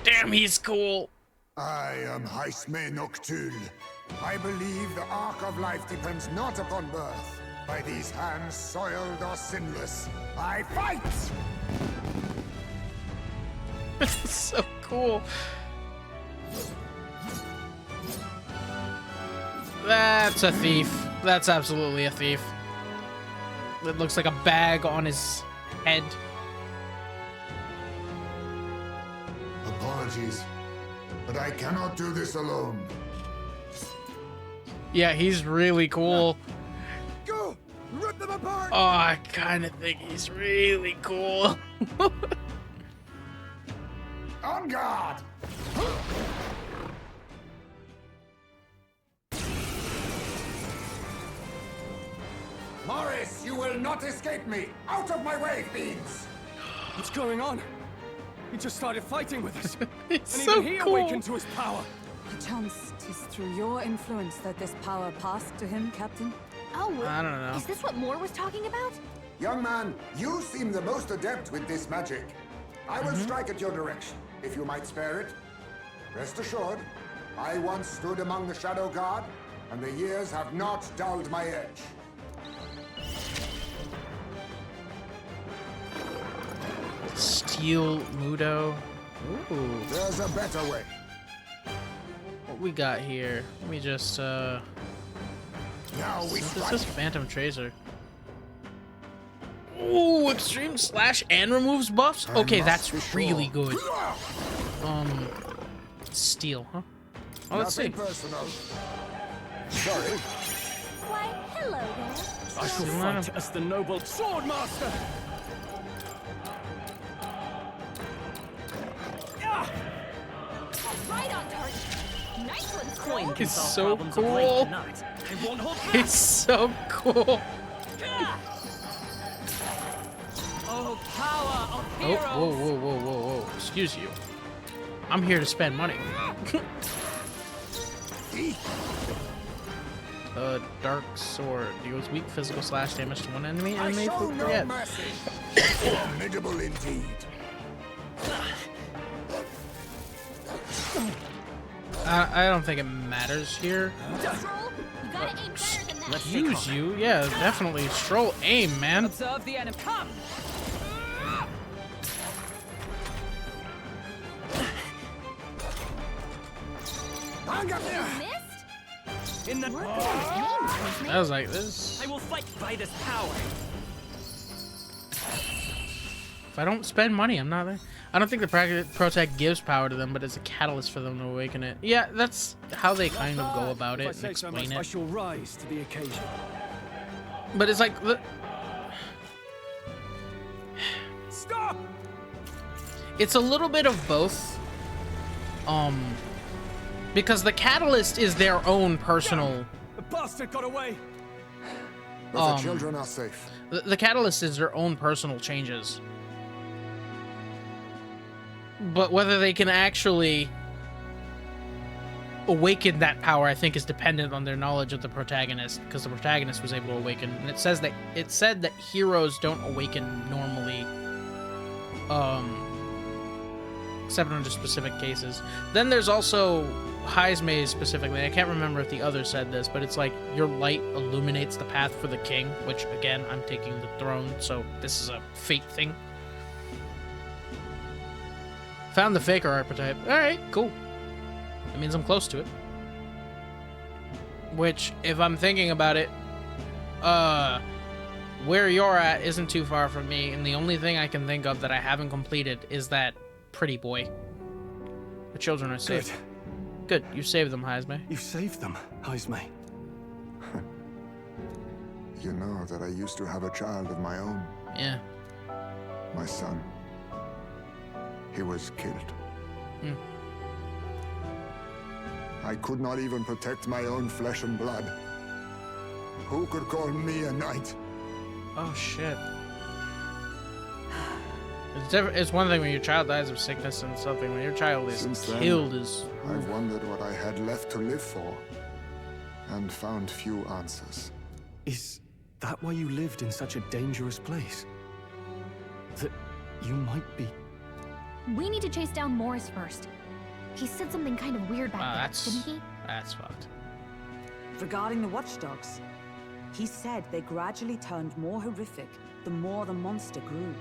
Damn, he's cool. I am Haisme Noctul. I believe the arc of life depends not upon birth. By these hands, soiled or sinless, I fight! So cool. That's a thief. That's absolutely a thief. It looks like a bag on his head. Apologies, but I cannot do this alone. Yeah, he's really cool. Go! Rip them apart! Oh, I kind of think he's really cool. On guard! Morris, you will not escape me! Out of my way, fiends! What's going on? He just started fighting with us. It's and so even he cool. awakened to his power. Perchance 'tis through your influence that this power passed to him, Captain? Oh, I don't know. is this what Moore was talking about? Young man, you seem the most adept with this magic. I will strike at your direction, if you might spare it. Rest assured, I once stood among the Shadow Guard, and the years have not dulled my edge. Steel Mudo. Ooh. There's a better way. What we got here? Let me just Now we This is Phantom Tracer. Ooh, extreme slash and removes buffs? Okay, that's really good. Steel, huh? Oh, let's see. Personal. Sorry. Why, hello there. I shall fight as the noble Swordmaster. Right on target. Nice one, Coin can It's solve so problems of late cool. tonight. I won't hold back. It's so cool. Oh, power of Oh, heroes! whoa, whoa, whoa, whoa, whoa. Excuse you. I'm here to spend money. Dark Sword deals weak physical slash damage to one enemy and may show no forget. mercy. Formidable indeed. I don't think it matters here. Stroll, you gotta aim better than that. Let's Use you, yeah, definitely. Stroll aim, man. Observe the enemy. Come! Missed? In the Work on his aim, Heisman. I was like, this. I will fight by this power. If I don't spend money, I'm not there. I don't think the Protect gives power to them, but it's a catalyst for them to awaken it. Yeah, that's how they kind of go about If I it say and so explain much, I it. shall rise to the occasion. But it's like, Stop! It's a little bit of both. Because the catalyst is their own personal... The bastard got away! But the children are safe. The catalyst is their own personal changes. But whether they can actually awaken that power, I think, is dependent on their knowledge of the protagonist, because the protagonist was able to awaken. And it said that heroes don't awaken normally, except under specific cases. Then there's also Heismay specifically. I can't remember if the other said this, but it's like your light illuminates the path for the king, which again, I'm taking the throne, so this is a fate thing. Found the Faker archetype. Alright, cool. That means I'm close to it. Which, if I'm thinking about it, where you're at isn't too far from me, and the only thing I can think of that I haven't completed is that pretty boy. The children are safe. Good. You saved them, Heismay. You saved them, Heismay. You know that I used to have a child of my own. Yeah. My son. He was killed. I could not even protect my own flesh and blood. Who could call me a knight? Oh, shit. It's one thing when your child dies of sickness and something. When your child is killed I've wondered what I had left to live for, and found few answers. Is that why you lived in such a dangerous place? That you might be... We need to chase down Morris first. He said something kind of weird back there, didn't he? That's fucked. Regarding the watchdogs, he said they gradually turned more horrific the more the monster grew.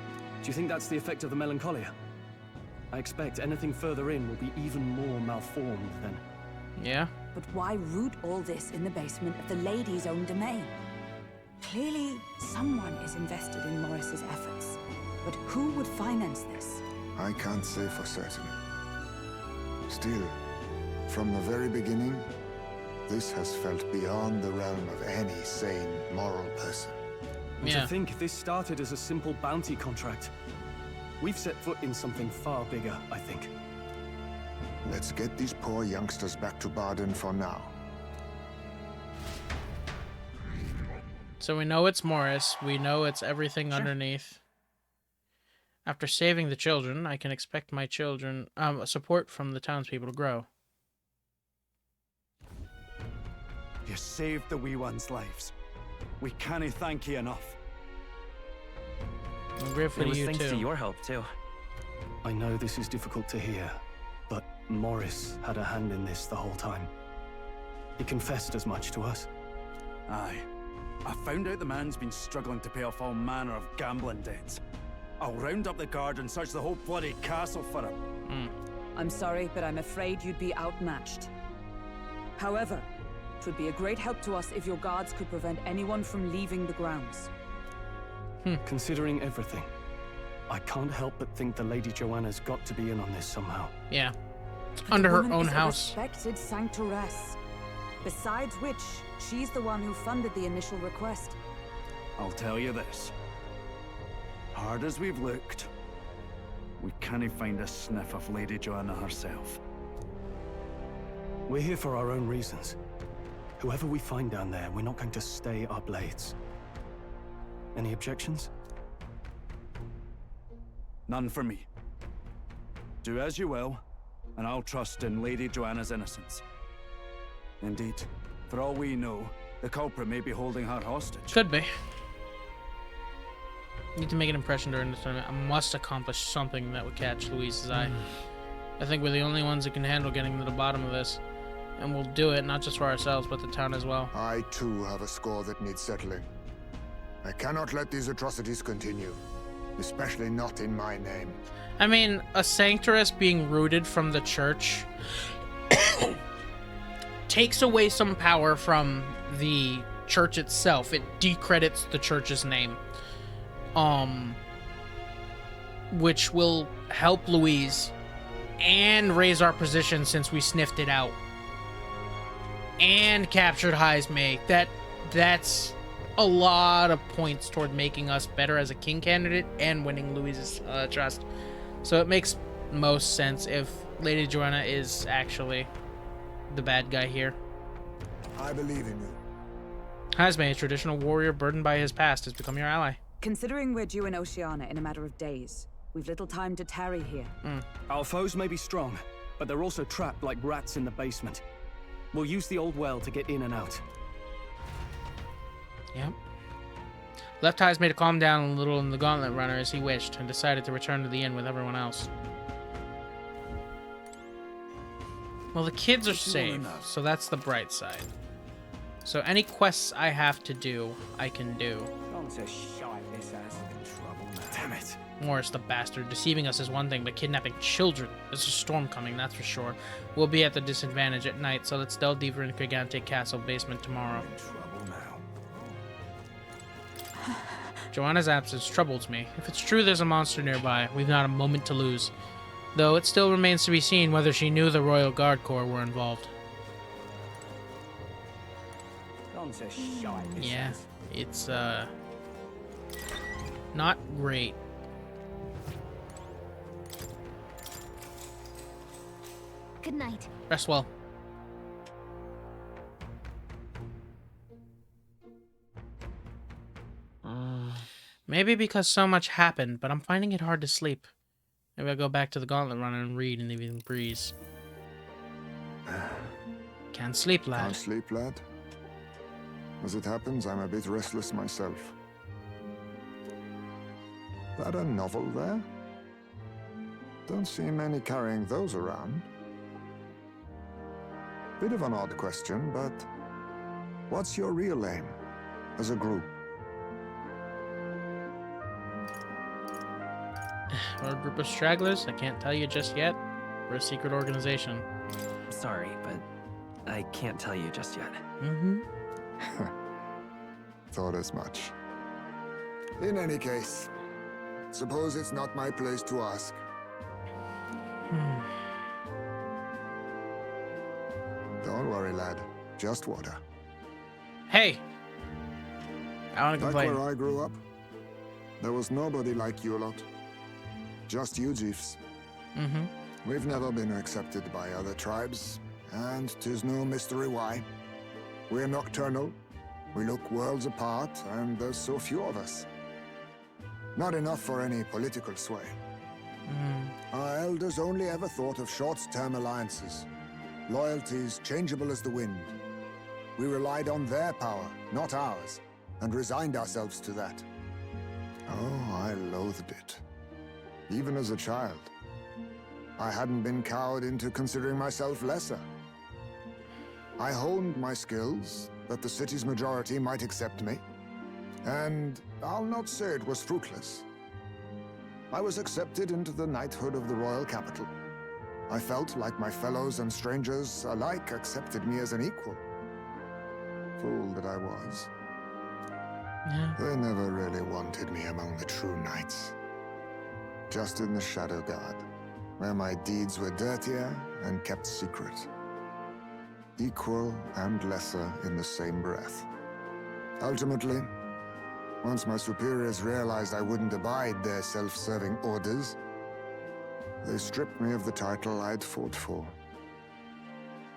Do you think that's the effect of the melancholia? I expect anything further in will be even more malformed then. Yeah. But why root all this in the basement of the lady's own domain? Clearly, someone is invested in Morris's efforts. But who would finance this? I can't say for certain. Still, from the very beginning, this has felt beyond the realm of any sane, moral person. Yeah. To think this started as a simple bounty contract. We've set foot in something far bigger, I think. Let's get these poor youngsters back to Baden for now. So we know it's Morris. We know it's everything underneath. After saving the children, I can expect my children support from the townspeople to grow. You saved the wee ones' lives. We can't thank you enough. I'm grateful to you, thanks too. to your help, too. I know this is difficult to hear, but Morris had a hand in this the whole time. He confessed as much to us. Aye. I found out the man's been struggling to pay off all manner of gambling debts. I'll round up the guard and search the whole bloody castle for him. I'm sorry, but I'm afraid you'd be outmatched. However, it would be a great help to us if your guards could prevent anyone from leaving the grounds. Considering everything, I can't help but think the Lady Joanna's got to be in on this somehow. Yeah. But Under the her woman own is house. A respected sanctoress. Besides which, she's the one who funded the initial request. I'll tell you this. Hard as we've looked, we can't find a sniff of Lady Joanna herself. We're here for our own reasons. Whoever we find down there, we're not going to stay our blades. Any objections? None for me. Do as you will, and I'll trust in Lady Joanna's innocence. Indeed, for all we know, the culprit may be holding her hostage. Could be. Need to make an impression during the tournament. I must accomplish something that would catch Louise's eye. I think we're the only ones that can handle getting to the bottom of this. And we'll do it, not just for ourselves, but the town as well. I, too, have a score that needs settling. I cannot let these atrocities continue. Especially not in my name. I mean, a sanctoress being rooted from the church takes away some power from the church itself. It decredits the church's name. Which will help Louise and raise our position since we sniffed it out. And captured Heismay. That's a lot of points toward making us better as a king candidate and winning Louise's trust. So it makes most sense if Lady Joanna is actually the bad guy here. I believe in you. Hazme, a traditional warrior burdened by his past, has become your ally. Considering we're due in Oceania in a matter of days, we've little time to tarry here. Our foes may be strong, but they're also trapped like rats in the basement. We'll use the old well to get in and out. Yep. Left Hazme to calm down a little in the Gauntlet Runner as he wished, and decided to return to the inn with everyone else. Well, the kids are safe, so that's the bright side. So any quests I have to do, I can do. Damn it. Morris, the bastard. Deceiving us is one thing, but kidnapping children. There's a storm coming, that's for sure. We'll be at the disadvantage at night, so let's delve deeper into Gigante Castle basement tomorrow. Joanna's absence troubles me. If it's true there's a monster nearby, we've not a moment to lose. Though it still remains to be seen whether she knew the Royal Guard Corps were involved. Yeah, it's, not great. Good night. Rest well. Maybe because so much happened, but I'm finding it hard to sleep. Maybe I'll go back to the Gauntlet Runner and read in the evening breeze. Can't sleep, lad. Can't sleep, lad? As it happens, I'm a bit restless myself. That a novel there? Don't see many carrying those around. Bit of an odd question, but what's your real aim as a group? We're a group of stragglers. I can't tell you just yet. We're a secret organization. Sorry, but I can't tell you just yet. Thought as much. In any case, suppose it's not my place to ask. Don't worry, lad. Just water. Hey! I want to Back complain. where I grew up, there was nobody like you lot. Just you, chiefs. We've never been accepted by other tribes, and 'tis no mystery why. We're nocturnal, we look worlds apart, and there's so few of us. Not enough for any political sway. Our elders only ever thought of short-term alliances, loyalties changeable as the wind. We relied on their power, not ours, and resigned ourselves to that. Oh, I loathed it. Even as a child. I hadn't been cowed into considering myself lesser. I honed my skills, that the city's majority might accept me. And I'll not say it was fruitless. I was accepted into the knighthood of the royal capital. I felt like my fellows and strangers alike accepted me as an equal. Fool that I was. Yeah. They never really wanted me among the true knights. Just in the Shadow Guard, where my deeds were dirtier and kept secret. Equal and lesser in the same breath. Ultimately, once my superiors realized I wouldn't abide their self-serving orders, they stripped me of the title I'd fought for.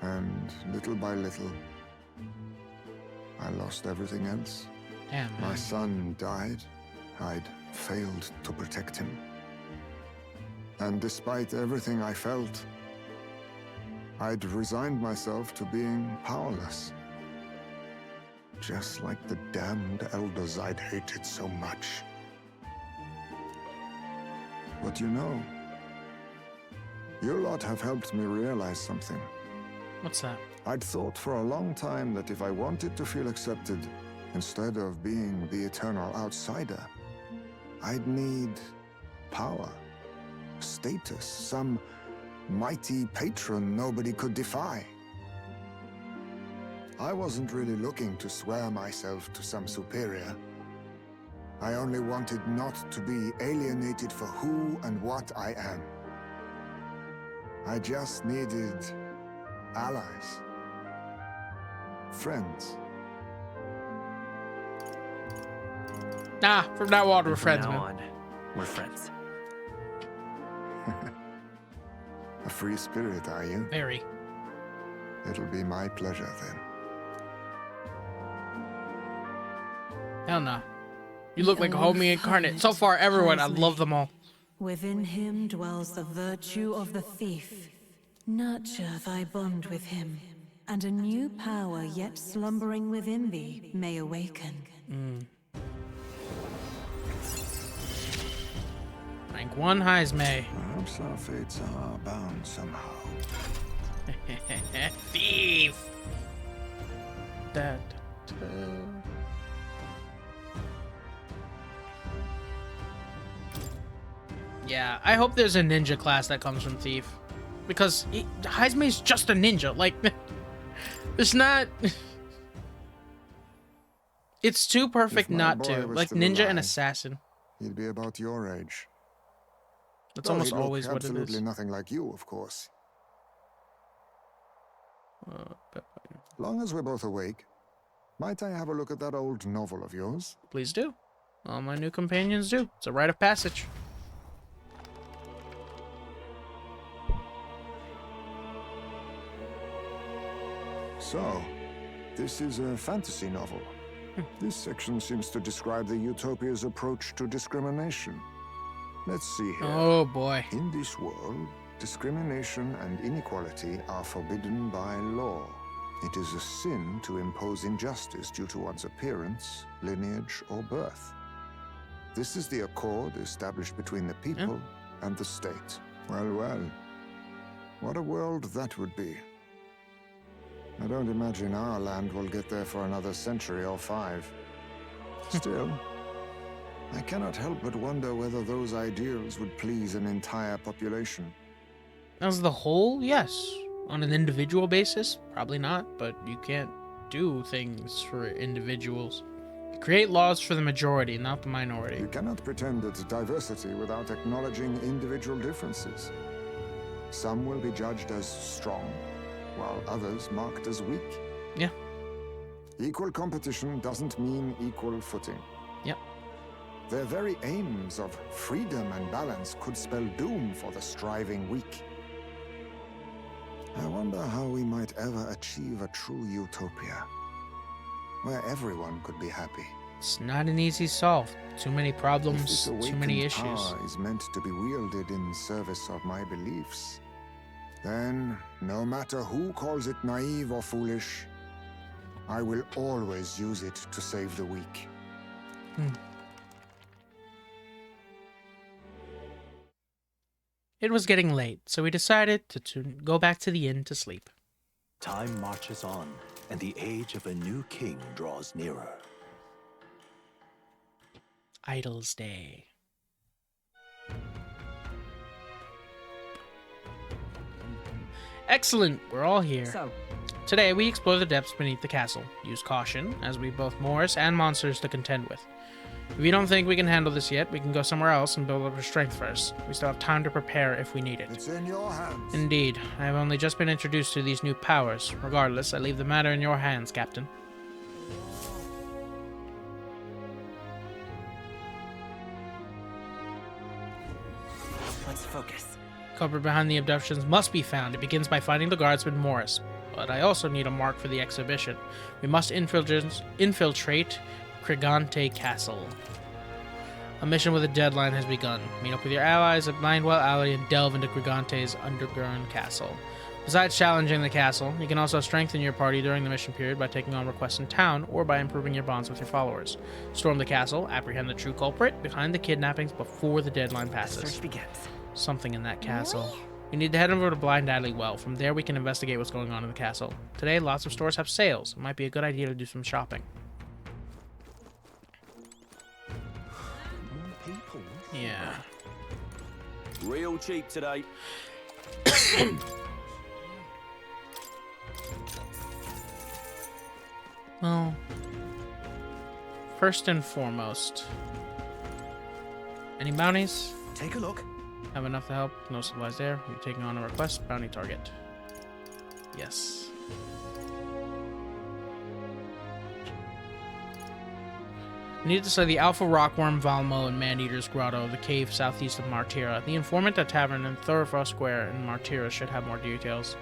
And little by little, I lost everything else. Damn, My man. son died. I'd failed to protect him. And despite everything I felt, I'd resigned myself to being powerless. Just like the damned elders I'd hated so much. But you know, you lot have helped me realize something. What's that? I'd thought for a long time that if I wanted to feel accepted, instead of being the eternal outsider, I'd need power, status, some mighty patron nobody could defy. I wasn't really looking to swear myself to some superior. I only wanted not to be alienated for who and what I am. I just needed allies. Friends. Nah, from now on, we're And friends, from now man. on, we're friends. A free spirit, are you? Very. It'll be my pleasure then. Hell no. You look like a homie incarnate. So far, everyone, I love them all. Within him dwells the virtue of the thief. Nurture thy bond with him, and a new power yet slumbering within thee may awaken. Rank 1 Heisme. Perhaps our fates are bound somehow. Thief! That. Yeah, I hope there's a ninja class that comes from Thief. Because Heisme's just a ninja. Like, there's not... It's too perfect not to. Like, ninja and assassin. He'd be about your age. That's almost always what it is. Absolutely nothing like you, of course. Long as we're both awake, might I have a look at that old novel of yours? Please do. All my new companions do. It's a rite of passage. So, this is a fantasy novel. This section seems to describe the Utopia's approach to discrimination. Let's see here. Oh boy. In this world, discrimination and inequality are forbidden by law. It is a sin to impose injustice due to one's appearance, lineage, or birth. This is the accord established between the people and the state. Well, well. What a world that would be. I don't imagine our land will get there for another century or 5. Still, I cannot help but wonder whether those ideals would please an entire population. As the whole, yes. On an individual basis, probably not, but you can't do things for individuals. You create laws for the majority, not the minority. You cannot pretend at diversity without acknowledging individual differences. Some will be judged as strong, while others marked as weak. Yeah. Equal competition doesn't mean equal footing. Yeah. Their very aims of freedom and balance could spell doom for the striving weak. I wonder how we might ever achieve a true utopia, where everyone could be happy. It's not an easy solve. Too many problems, too many issues. Power is meant to be wielded in service of my beliefs. Then, no matter who calls it naive or foolish, I will always use it to save the weak. It was getting late, so we decided to go back to the inn to sleep. Time marches on, and the age of a new king draws nearer. Idol's Day. Excellent, we're all here. So, today we explore the depths beneath the castle. Use caution, as we both Morris and monsters to contend with. If you don't think we can handle this yet, we can go somewhere else and build up our strength first. We still have time to prepare if we need it. It's in your hands. Indeed. I have only just been introduced to these new powers. Regardless, I leave the matter in your hands, Captain. Let's focus. Culprit behind the abductions must be found. It begins by finding the guardsman Morris. But I also need a mark for the exhibition. We must infiltrate Krigante Castle. A mission with a deadline has begun. Meet up with your allies at Mindwell Alley and delve into Krigante's underground castle. Besides challenging the castle, you can also strengthen your party during the mission period by taking on requests in town or by improving your bonds with your followers. Storm the castle, apprehend the true culprit behind the kidnappings before the deadline passes. The search begins. Something in that castle. We need to head over to Blind Alley Well. From there we can investigate what's going on in the castle. Today, lots of stores have sales. It might be a good idea to do some shopping. Yeah. Real cheap today. Well, first and foremost, any bounties? Take a look. Have enough to help. No supplies there. You're taking on a request. Bounty target. Yes. We need to study the Alpha Rockworm, Valmo, and Man-Eater's Grotto, the cave southeast of Martira. The Informant at Tavern in Thoroughfare Square in Martira should have more details.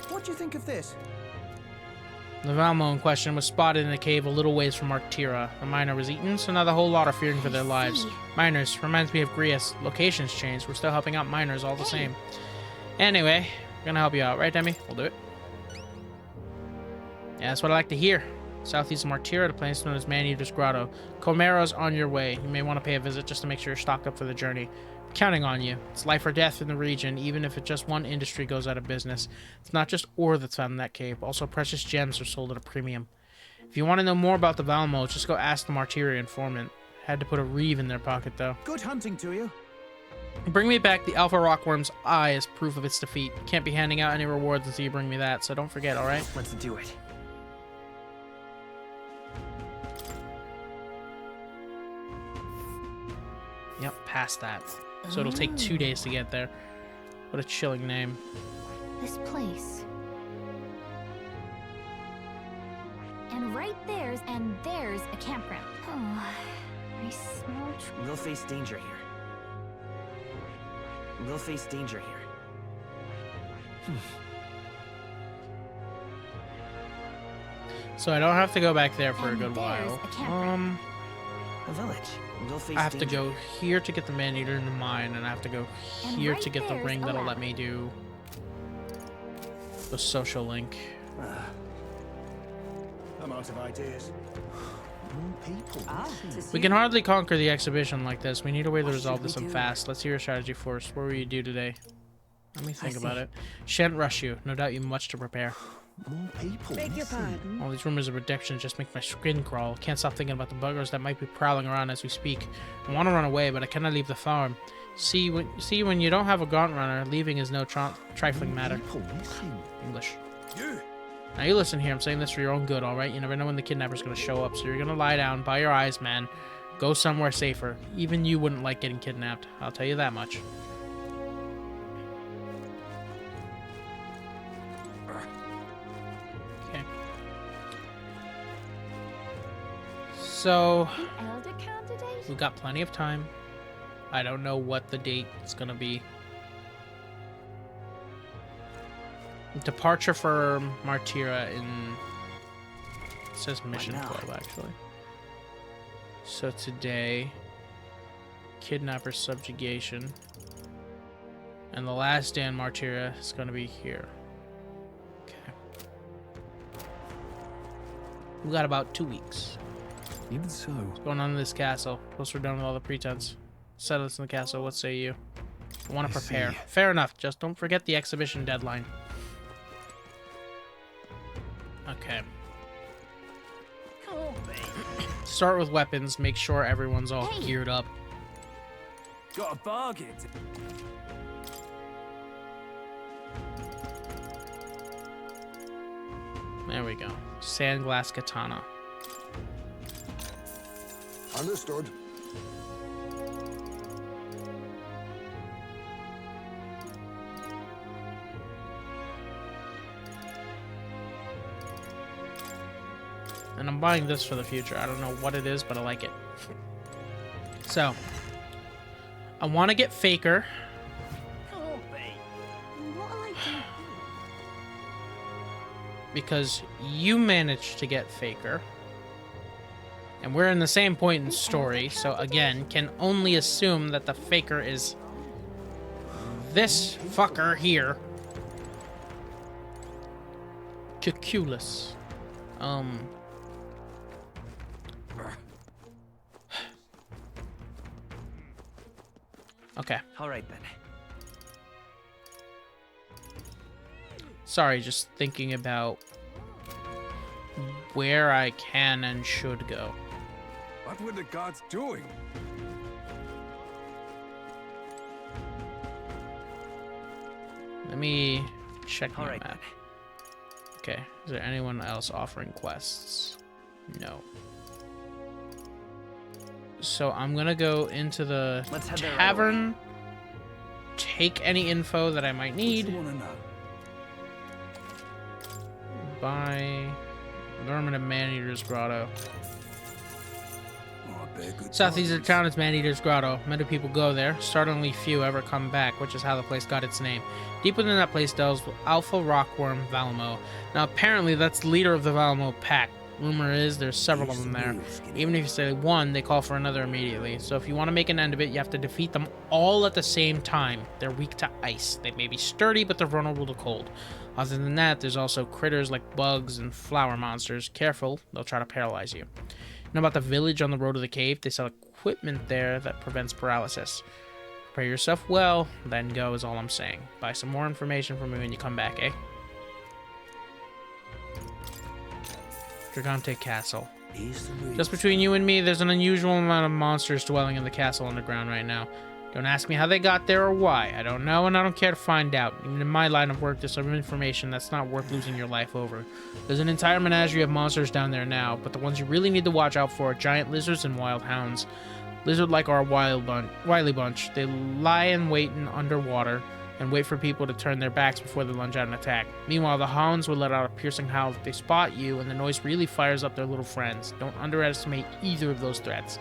What do you think of this? The Valmo in question was spotted in a cave a little ways from Martira. The miner was eaten, so now the whole lot are fearing for their lives. Miners, reminds me of Grias. Locations changed. We're still helping out miners all the same. Anyway, we're gonna help you out, right, Demi? We'll do it. Yeah, that's what I like to hear. Southeast of Martira, the place known as Man-Eater's Grotto. Comero's on your way. You may want to pay a visit just to make sure you're stocked up for the journey. I'm counting on you. It's life or death in the region, even if just one industry goes out of business. It's not just ore that's found in that cave. Also, precious gems are sold at a premium. If you want to know more about the Valmo, just go ask the Martira informant. Had to put a reeve in their pocket, though. Good hunting to you. Bring me back the Alpha Rockworm's eye as proof of its defeat. Can't be handing out any rewards until you bring me that, so don't forget, alright? Let's do it. Yep, past that. So it'll take 2 days to get there. What a chilling name. This place. And right there's a campground. Oh, I smell. We'll face danger here. We'll face danger here. So I don't have to go back there for a good there's while. a campground. A village. We'll face I have to danger. go here to get the Man-Eater in the mine, and I have to go And here right to get the there's ring a that'll ladder. let me do the social link. I'm out of ideas. More people. We can hardly conquer the exhibition like this. We need a way to What resolve should we this and do? fast. Let's hear your strategy first. What will you do today? Let me think I about see. it. Shan't rush you. No doubt you have much to prepare. More people. Beg your pardon. All these rumors of reduction just make my skin crawl. Can't stop thinking about the buggers that might be prowling around as we speak. I want to run away, but I cannot leave the farm. See, when you don't have a gaunt runner, leaving is no trifling matter. English. Now you listen here. I'm saying this for your own good, all right? You never know when the kidnapper's going to show up, so you're going to lie down by your eyes, man. Go somewhere safer. Even you wouldn't like getting kidnapped. I'll tell you that much. Okay. So, Elder candidate? we've got plenty of time. I don't know what the date is going to be. Departure for Martira in... It says mission now? 12, actually. So today... Kidnapper subjugation. And the last day in Martira is going to be here. Okay. We got about 2 weeks. Even so, What's going on in this castle? Plus we're done with all the pretense. Settle us in the castle, what say you? I want to I prepare. see. Fair enough, just don't forget the exhibition deadline. Okay. Start with weapons, make sure everyone's all Hey. geared up. Got a bargain. There we go. Sandglass katana. Understood. And I'm buying this for the future. I don't know what it is, but I like it. So, I want to get Faker. What'll I do? Because you managed to get Faker. And we're in the same point in story, so again, can only assume that the Faker is this fucker here. Cuculus. Okay. All right then. Sorry, just thinking about where I can and should go. What were the gods doing? Let me check my All right map. Okay, is there anyone else offering quests? No. So I'm gonna go into the Let's head there right tavern, take any info that I might need, You wanna know? buy Norman and Man-Eater's Grotto. Oh, Southeast of town is Man-Eater's Grotto. Many people go there. Startlingly few ever come back, which is how the place got its name. Deep within that place dwells Alpha Rockworm Valamo. Now, apparently, that's the leader of the Valamo pack. Rumor is there's several of them there. Even if you say one, they call for another immediately. So if you want to make an end of it, you have to defeat them all at the same time. They're weak to ice. They may be sturdy, but they're vulnerable to cold. Other than that, there's also critters like bugs and flower monsters. Careful, they'll try to paralyze you. You know about the village on the road to the cave? They sell equipment there that prevents paralysis. Prepare yourself well, then go is all I'm saying. Buy some more information from me when you come back, eh? Dragante Castle. Just between you and me, there's an unusual amount of monsters dwelling in the castle underground right now. Don't ask me how they got there or why. I don't know, and I don't care to find out. Even in my line of work, there's some information that's not worth losing your life over. There's an entire menagerie of monsters down there now, but the ones you really need to watch out for are giant lizards and wild hounds. Lizard-like are a wily bunch. They lie in wait underwater and wait for people to turn their backs before they lunge out and attack. Meanwhile, the hounds will let out a piercing howl if they spot you, and the noise really fires up their little friends. Don't underestimate either of those threats.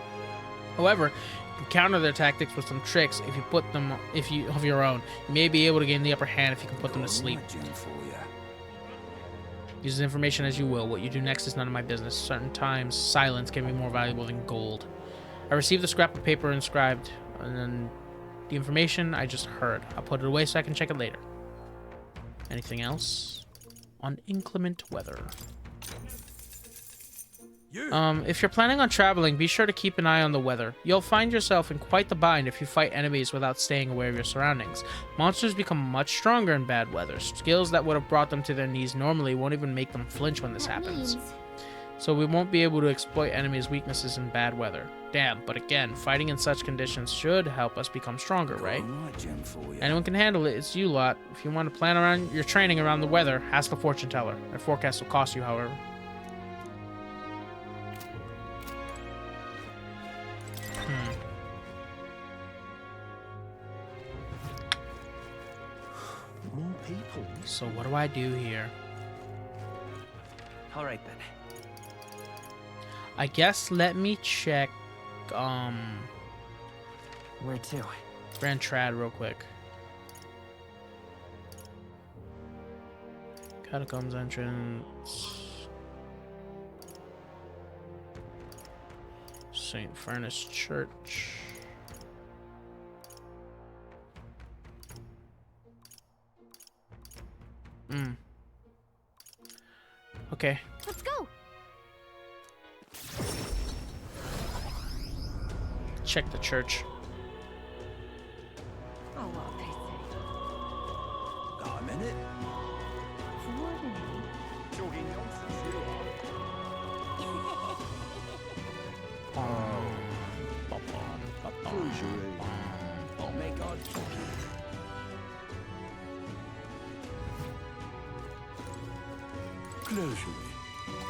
However, you can counter their tactics with some tricks of your own. You may be able to gain the upper hand if you can put them to sleep. Use the information as you will. What you do next is none of my business. Certain times, silence can be more valuable than gold. I received the scrap of paper inscribed, and then the information I just heard. I'll put it away so I can check it later. Anything else? On inclement weather. If you're planning on traveling, be sure to keep an eye on the weather. You'll find yourself in quite the bind if you fight enemies without staying aware of your surroundings. Monsters become much stronger in bad weather. Skills that would have brought them to their knees normally won't even make them flinch when this happens. So we won't be able to exploit enemies' weaknesses in bad weather. Damn, but again, fighting in such conditions should help us become stronger, right? Anyone can handle it, it's you lot. If you want to plan around your training around the weather, ask the fortune teller. Their forecast will cost you, however. More people. So what do I do here? All right then. I guess let me check, Where to? Grand Trad real quick. Catacombs entrance. St. Furnace Church. Okay. Let's go. Check the church. Oh, what they say. Got a minute? Talking nonsense, you are. May God keep you.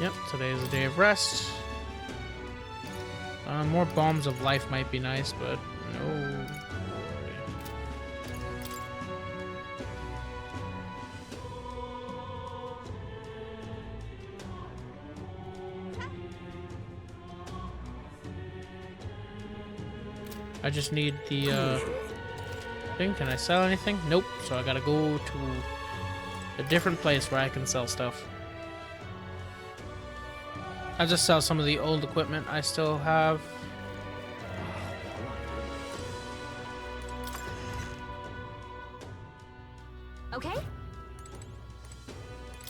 Yep, today is a day of rest. More bombs of life might be nice, but no. I just need the thing. Can I sell anything? Nope. So I gotta go to a different place where I can sell stuff. I'll just sell some of the old equipment I still have. Okay.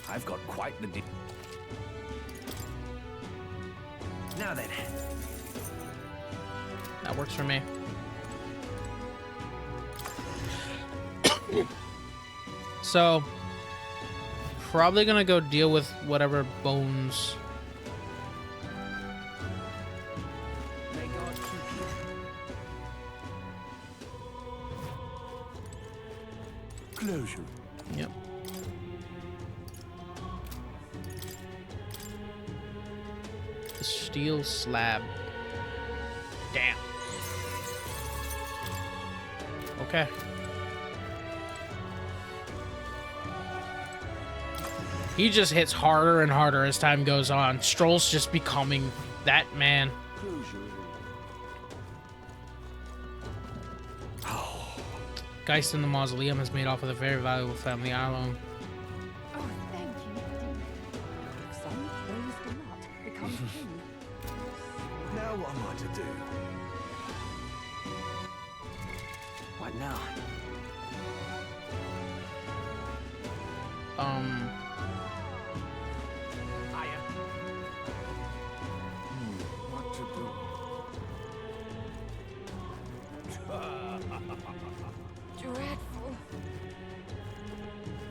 I've got quite the Now then. That works for me. So, probably gonna go deal with whatever bones. Closure. Yep. The steel slab. Damn. Okay. He just hits harder and harder as time goes on. Stroll's just becoming that man. Geist in the mausoleum is made off with a very valuable family heirloom. Oh, thank you. If some praise do not become king. Now what am I to do? What now? What to do? Dreadful.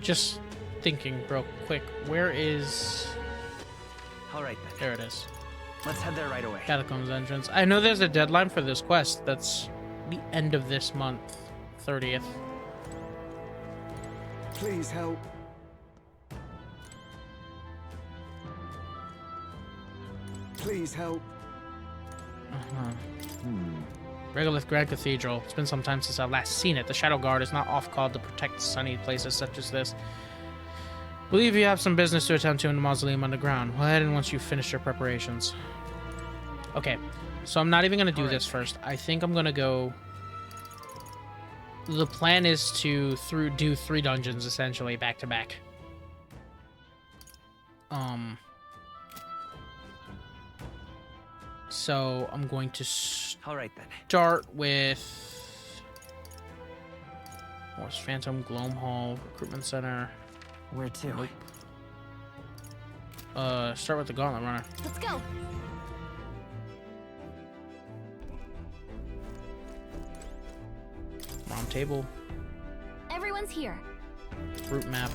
Just thinking real quick, where is... All right then. There it is. Let's head there right away. Catacombs entrance. I know there's a deadline for this quest. That's the end of this month, 30th. Please help. Please help. Regolith Grand Cathedral. It's been some time since I've last seen it. The Shadow Guard is not off call to protect sunny places such as this. Believe you have some business to attend to in the mausoleum underground. Well, head in once you've finished your preparations. Okay, so I'm not even going to do this first. I think I'm going to go... The plan is to do 3 dungeons, essentially, back to back. So I'm going to start with... What's Phantom, Gloam Hall, Recruitment Center. Where to? Nope. Start with the Gauntlet Runner. Let's go. Rom table. Everyone's here. Route map.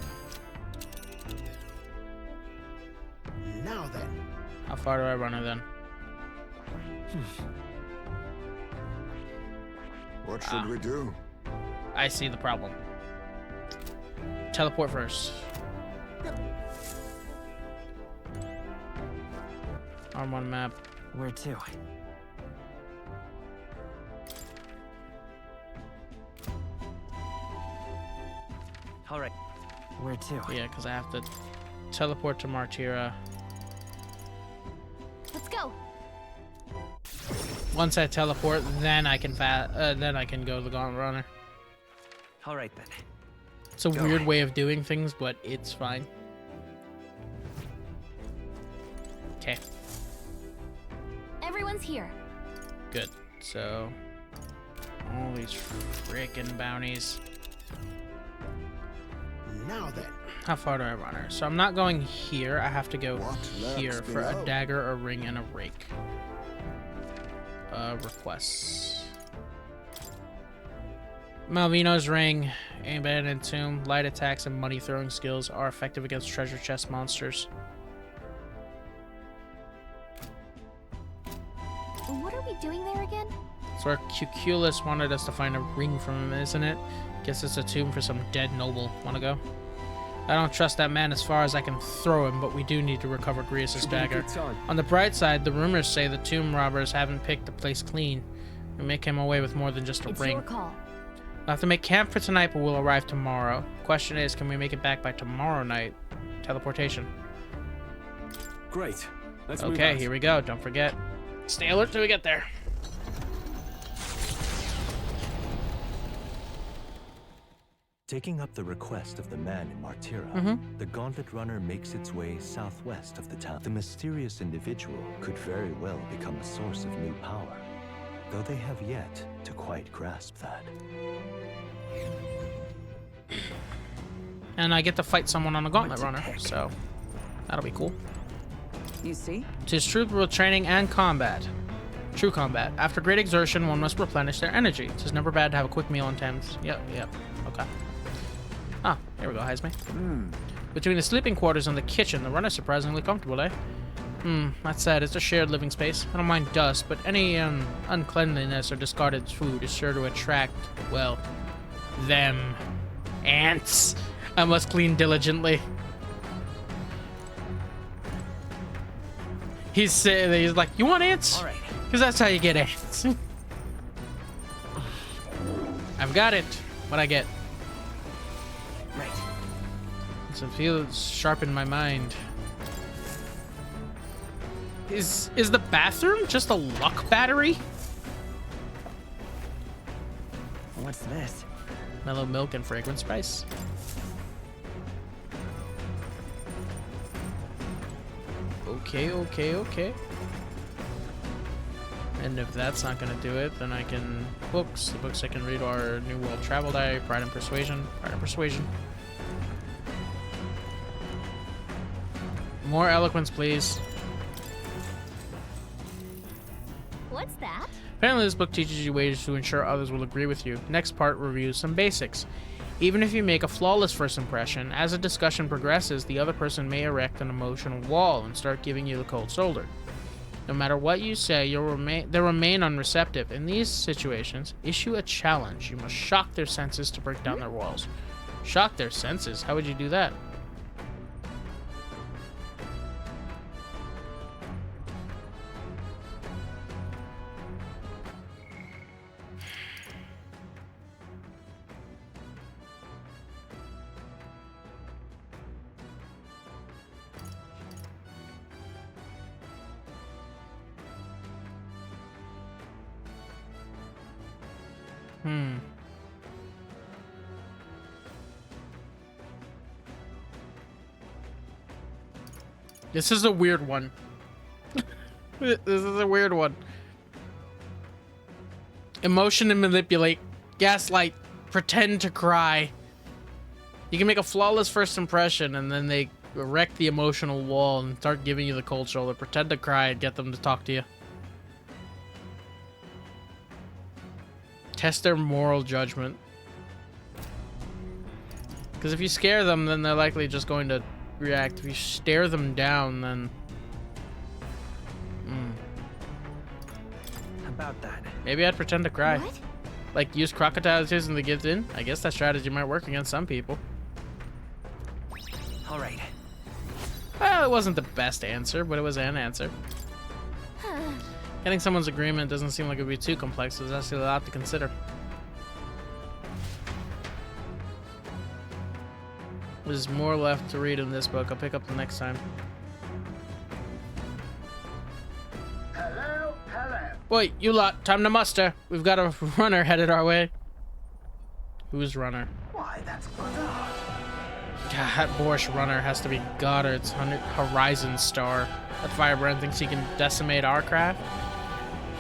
Now then. How far do I run her then? What should we do? I see the problem. Teleport first. On one map. Where to? All right. Where to? Yeah, because I have to teleport to Martira. Let's go. Once I teleport, then I can go to the Gauntlet Runner. All right then. It's a weird way of doing things, but it's fine. Okay. Everyone's here. Good. So, all these frickin' bounties. Now then. How far do I run her? So I'm not going here. I have to go here for a dagger, a ring, and a rake. Requests. Malvino's ring, abandoned tomb, light attacks, and money throwing skills are effective against treasure chest monsters. What are we doing there again? So our Cuculus wanted us to find a ring from him, isn't it? Guess it's a tomb for some dead noble. Wanna go? I don't trust that man as far as I can throw him, but we do need to recover Grius' dagger. On the bright side, the rumors say the tomb robbers haven't picked the place clean. We may come away with more than just a ring. Your call. We'll have to make camp for tonight, but we'll arrive tomorrow. Question is, can we make it back by tomorrow night? Teleportation. Great. Let's move Okay, out. here we go. Don't forget. Stay alert till we get there. Taking up the request of the man in Martira, the Gauntlet Runner makes its way southwest of the town. The mysterious individual could very well become a source of new power, though they have yet to quite grasp that. And I get to fight someone on a Gauntlet Runner, so that'll be cool. You see? 'Tis true training and combat. True combat. After great exertion, one must replenish their energy. 'Tis never bad to have a quick meal in Thames. Yep. Okay. Ah, here we go, Heisme. Between the sleeping quarters and the kitchen, the runner's surprisingly comfortable, eh? That said, it's a shared living space. I don't mind dust, but any uncleanliness or discarded food is sure to attract, well, them. Ants. I must clean diligently. He's like, you want ants? All right. Because that's how you get ants. I've got it. What I get? Right. So feel sharpen my mind. Is the bathroom just a luck battery? What's this? Mellow milk and fragrant spice. Okay, okay, okay. And if that's not gonna do it, then I can... Books. The books I can read are New World Travel Diary, Pride and Persuasion. Pride and Persuasion. More eloquence, please. What's that? Apparently this book teaches you ways to ensure others will agree with you. Next part reviews some basics. Even if you make a flawless first impression, as a discussion progresses, the other person may erect an emotional wall and start giving you the cold shoulder. No matter what you say, they'll remain unreceptive. In these situations, issue a challenge. You must shock their senses to break down their walls. Shock their senses? How would you do that? This is a weird one. This is a weird one. Emotion and manipulate. Gaslight. Pretend to cry. You can make a flawless first impression and then they erect the emotional wall and start giving you the cold shoulder. Pretend to cry and get them to talk to you. Test their moral judgment. Because if you scare them, then they're likely just going to react. If you stare them down, then... About that. Maybe I'd pretend to cry. What? Like, use crocodile tears and the gift in? I guess that strategy might work against some people. Alright. Well, it wasn't the best answer, but it was an answer. Getting someone's agreement doesn't seem like it would be too complex. There's actually a lot to consider. There's more left to read in this book. I'll pick up the next time. Hello, hello. Wait, you lot, time to muster. We've got a runner headed our way. Who's runner? Why, that's Goddard. God, that boorish runner has to be Goddard's Horizon Star. That firebrand thinks he can decimate our craft.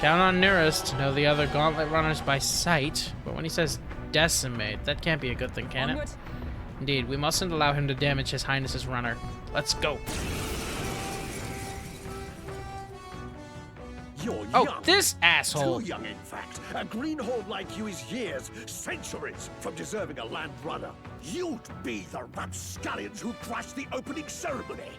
Count on Nearest to know the other gauntlet runners by sight, but when he says decimate, that can't be a good thing, can it? Indeed, we mustn't allow him to damage His Highness's runner. Let's go. You're Oh, young. this asshole. Too young, in fact. A greenhorn like you is years, centuries from deserving a land runner. You'd be the rapscallions who crashed the opening ceremony.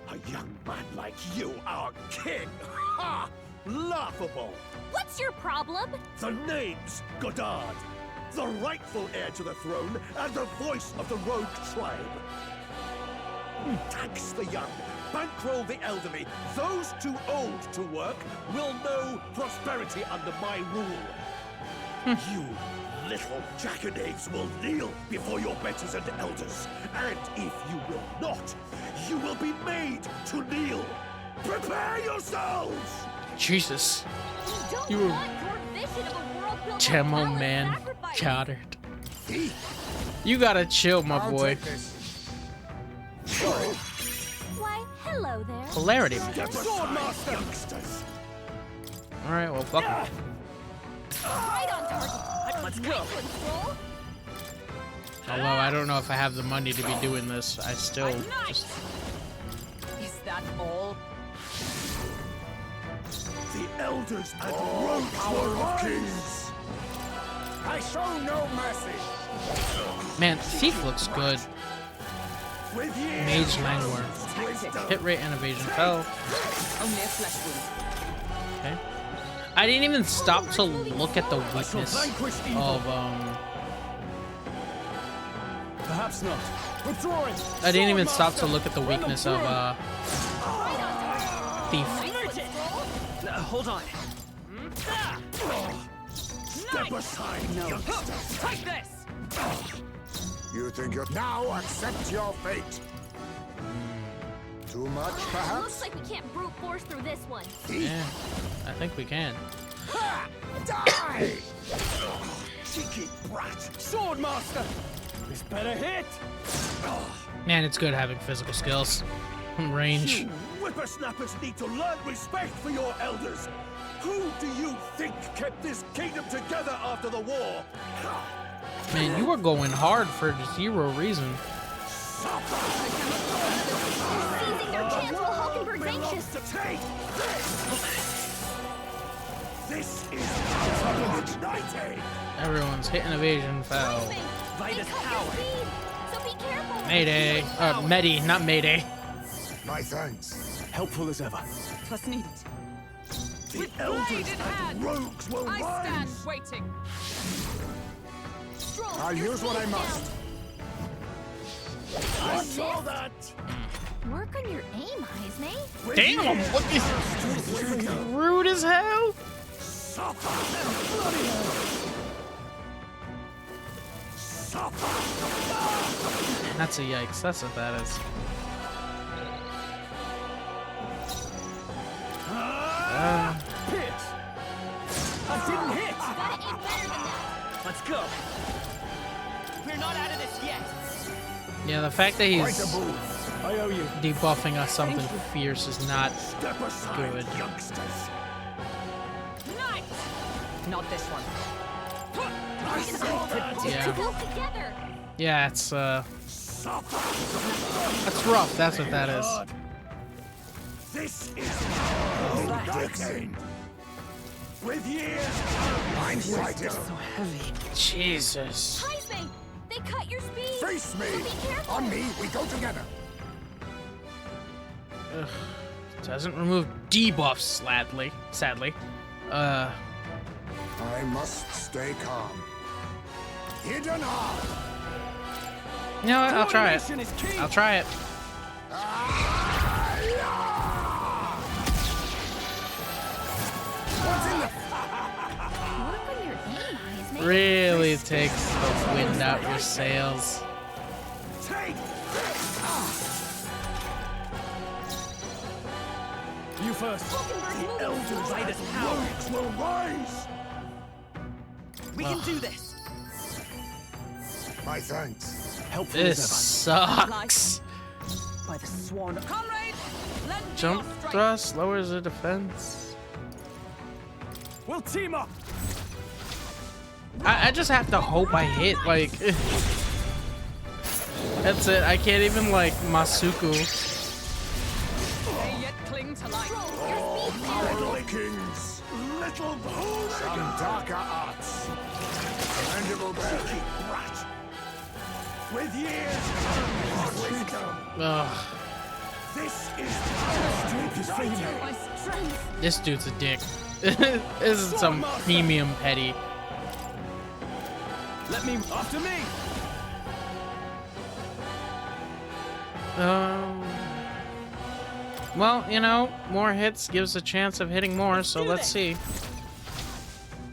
A young man like you, our king. Ha! Laughable. What's your problem? The name's Goddard, the rightful heir to the throne and the voice of the rogue tribe. Tax the young, bankroll the elderly. Those too old to work will know prosperity under my rule. You little jackanapes will kneel before your betters and elders. And if you will not, you will be made to kneel. Prepare yourselves! Jesus. You You want your vision of a world built demo on man sacrifice. Goddard. You gotta chill, my boy. Why, hello there. Polarity. Swordmaster! Youngsters! Alright, well, fuck him. Right on target. Let's go. Although I don't know if I have the money to be doing this. I still just... Is that all? The elders and rogue power of kings! I show no mercy. Man, Thief looks good. With years, Mage Langworm. Hit rate and evasion fell. Only a flesh wound. Okay. I didn't even stop to look at the weakness of, Perhaps not. Withdrawing. I didn't even stop to look at the weakness of, Thief. Hold on. Step aside, youngsters! Take this! You think you're... Now accept your fate. Too much, Looks perhaps? like we can't brute force through this one. Yeah, I think we can. Die! Cheeky brat! Swordmaster! This better hit! Man, it's good having physical skills. Range. You whippersnappers need to learn respect for your elders! Who do you think kept this kingdom together after the war? Man, you were going hard for zero reason. Seizing their chance while Hulkenberg's anxious. To take this is igniting. Everyone's hitting evasion foul. Vitus power. So be careful. Mayday. Medi, not Mayday. My thanks. Helpful as ever. Twas needed. The elders and rogues will rise. waiting. I'll use what I must. I saw that. Work on your aim, Heisme. Damn, what is rude as hell? That's a yikes. That's what that is. Hit! I didn't hit! Gotta aim better than that. Let's go. We're not out of this yet. Yeah, the fact that he's I owe you. debuffing us something fierce is not Step aside, good. youngsters. Nice. Not this one. I saw that. Yeah. Go together. Yeah, it's that's rough. That's what that is. This is igniting. With years, I'm sighted. So heavy. Jesus. Heisme, they cut your speed. Face me. So be careful. On me, we go together. Ugh. Doesn't remove debuffs, sadly. I must stay calm. Hidden arm. You know what? I'll try it. Coordination is key. I'll try it. What's in the... Work on your aim, Heisme. Really takes the wind out your sails. take You first. Hulkenberg's moving elders slower. and rogues will rise. We can do this. My thanks. Helpful This as sucks. By the sworn comrade, lend me Jump your strength. thrust lowers the defense. ever. We'll team up. I just have to hope I hit, like... That's it. I can't even, like, Masuku. They yet cling to life. Lickings, little Some darker arts. Commendable bearing. cheeky brat. With years comes wisdom. Ugh. This is igniting. My strength. This dude's a dick. This is some premium petty. Let me after me. Well, you know, more hits gives a chance of hitting more, so let's see.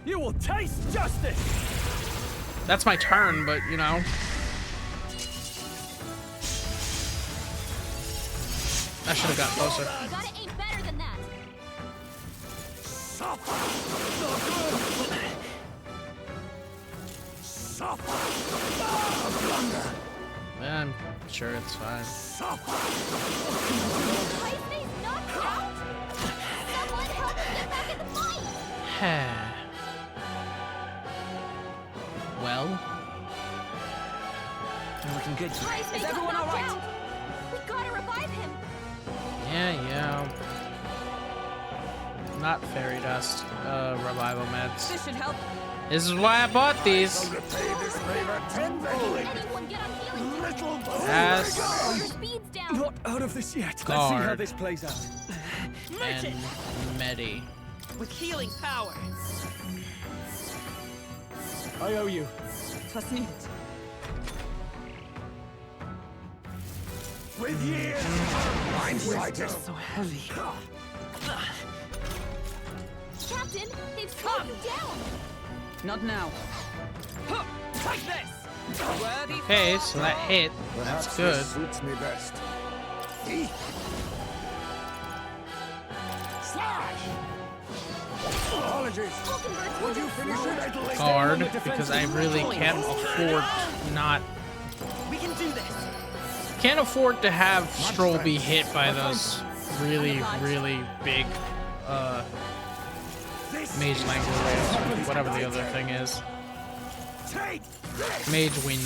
You will taste justice. That's my turn, but, you know. I should have got closer. You gotta aim better than that. Suffer. No good. Suffer. A blunder. Yeah, I'm sure it's fine. Suffer. Heisme's knocked out. Someone help him get back in the fight. Well, You're looking good. Heisme Is got everyone knocked alright? out. We gotta revive him. yeah. Not fairy dust. Revival meds. This should help. This is why I bought these. Repay this favor tenfold. Anyone get on healing. Little Ass Your speed's down. Not out of this yet. Let's see how Guard. this plays out. and Medi. With healing power. I owe you. Twas needed. with years. I'm sighted. So heavy. Captain, they've slowed you down. Not now. Huh, take this. Worthy Okay, so that hit. Perhaps That's good. this suits me best. Slash. Apologies. Would you finish it? Guard, because I really can't afford not. We can do this. Can't afford to have Stroll be hit by those really, really big Mage Language, whatever the other thing is. Mage Wind.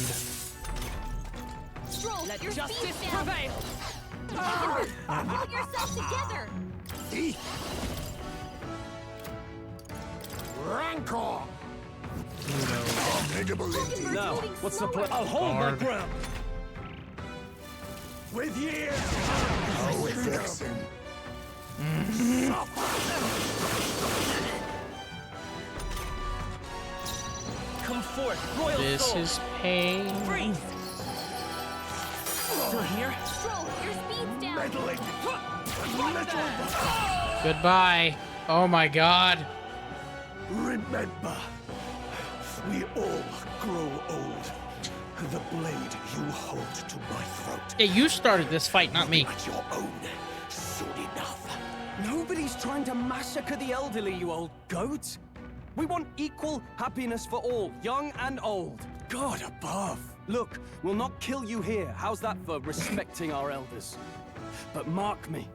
Stroll, Let your justice speed's down. prevail. Put yourself together. Rancor. Now, what's the plan? I'll hold my Guard. ground. With years. Oh, we're fixing. Come forth, royal This soul. is pain. Freeze. Still here? Stroll, your speed's down. Meddling. Goodbye. Oh my god. Remember, we all grow old. The blade you hold to my throat. Yeah, you started this fight, not me. At your own soon enough. Nobody's trying to massacre the elderly, you old goat. We want equal happiness for all, young and old. God above. Look, we'll not kill you here. How's that for respecting our elders? But mark me,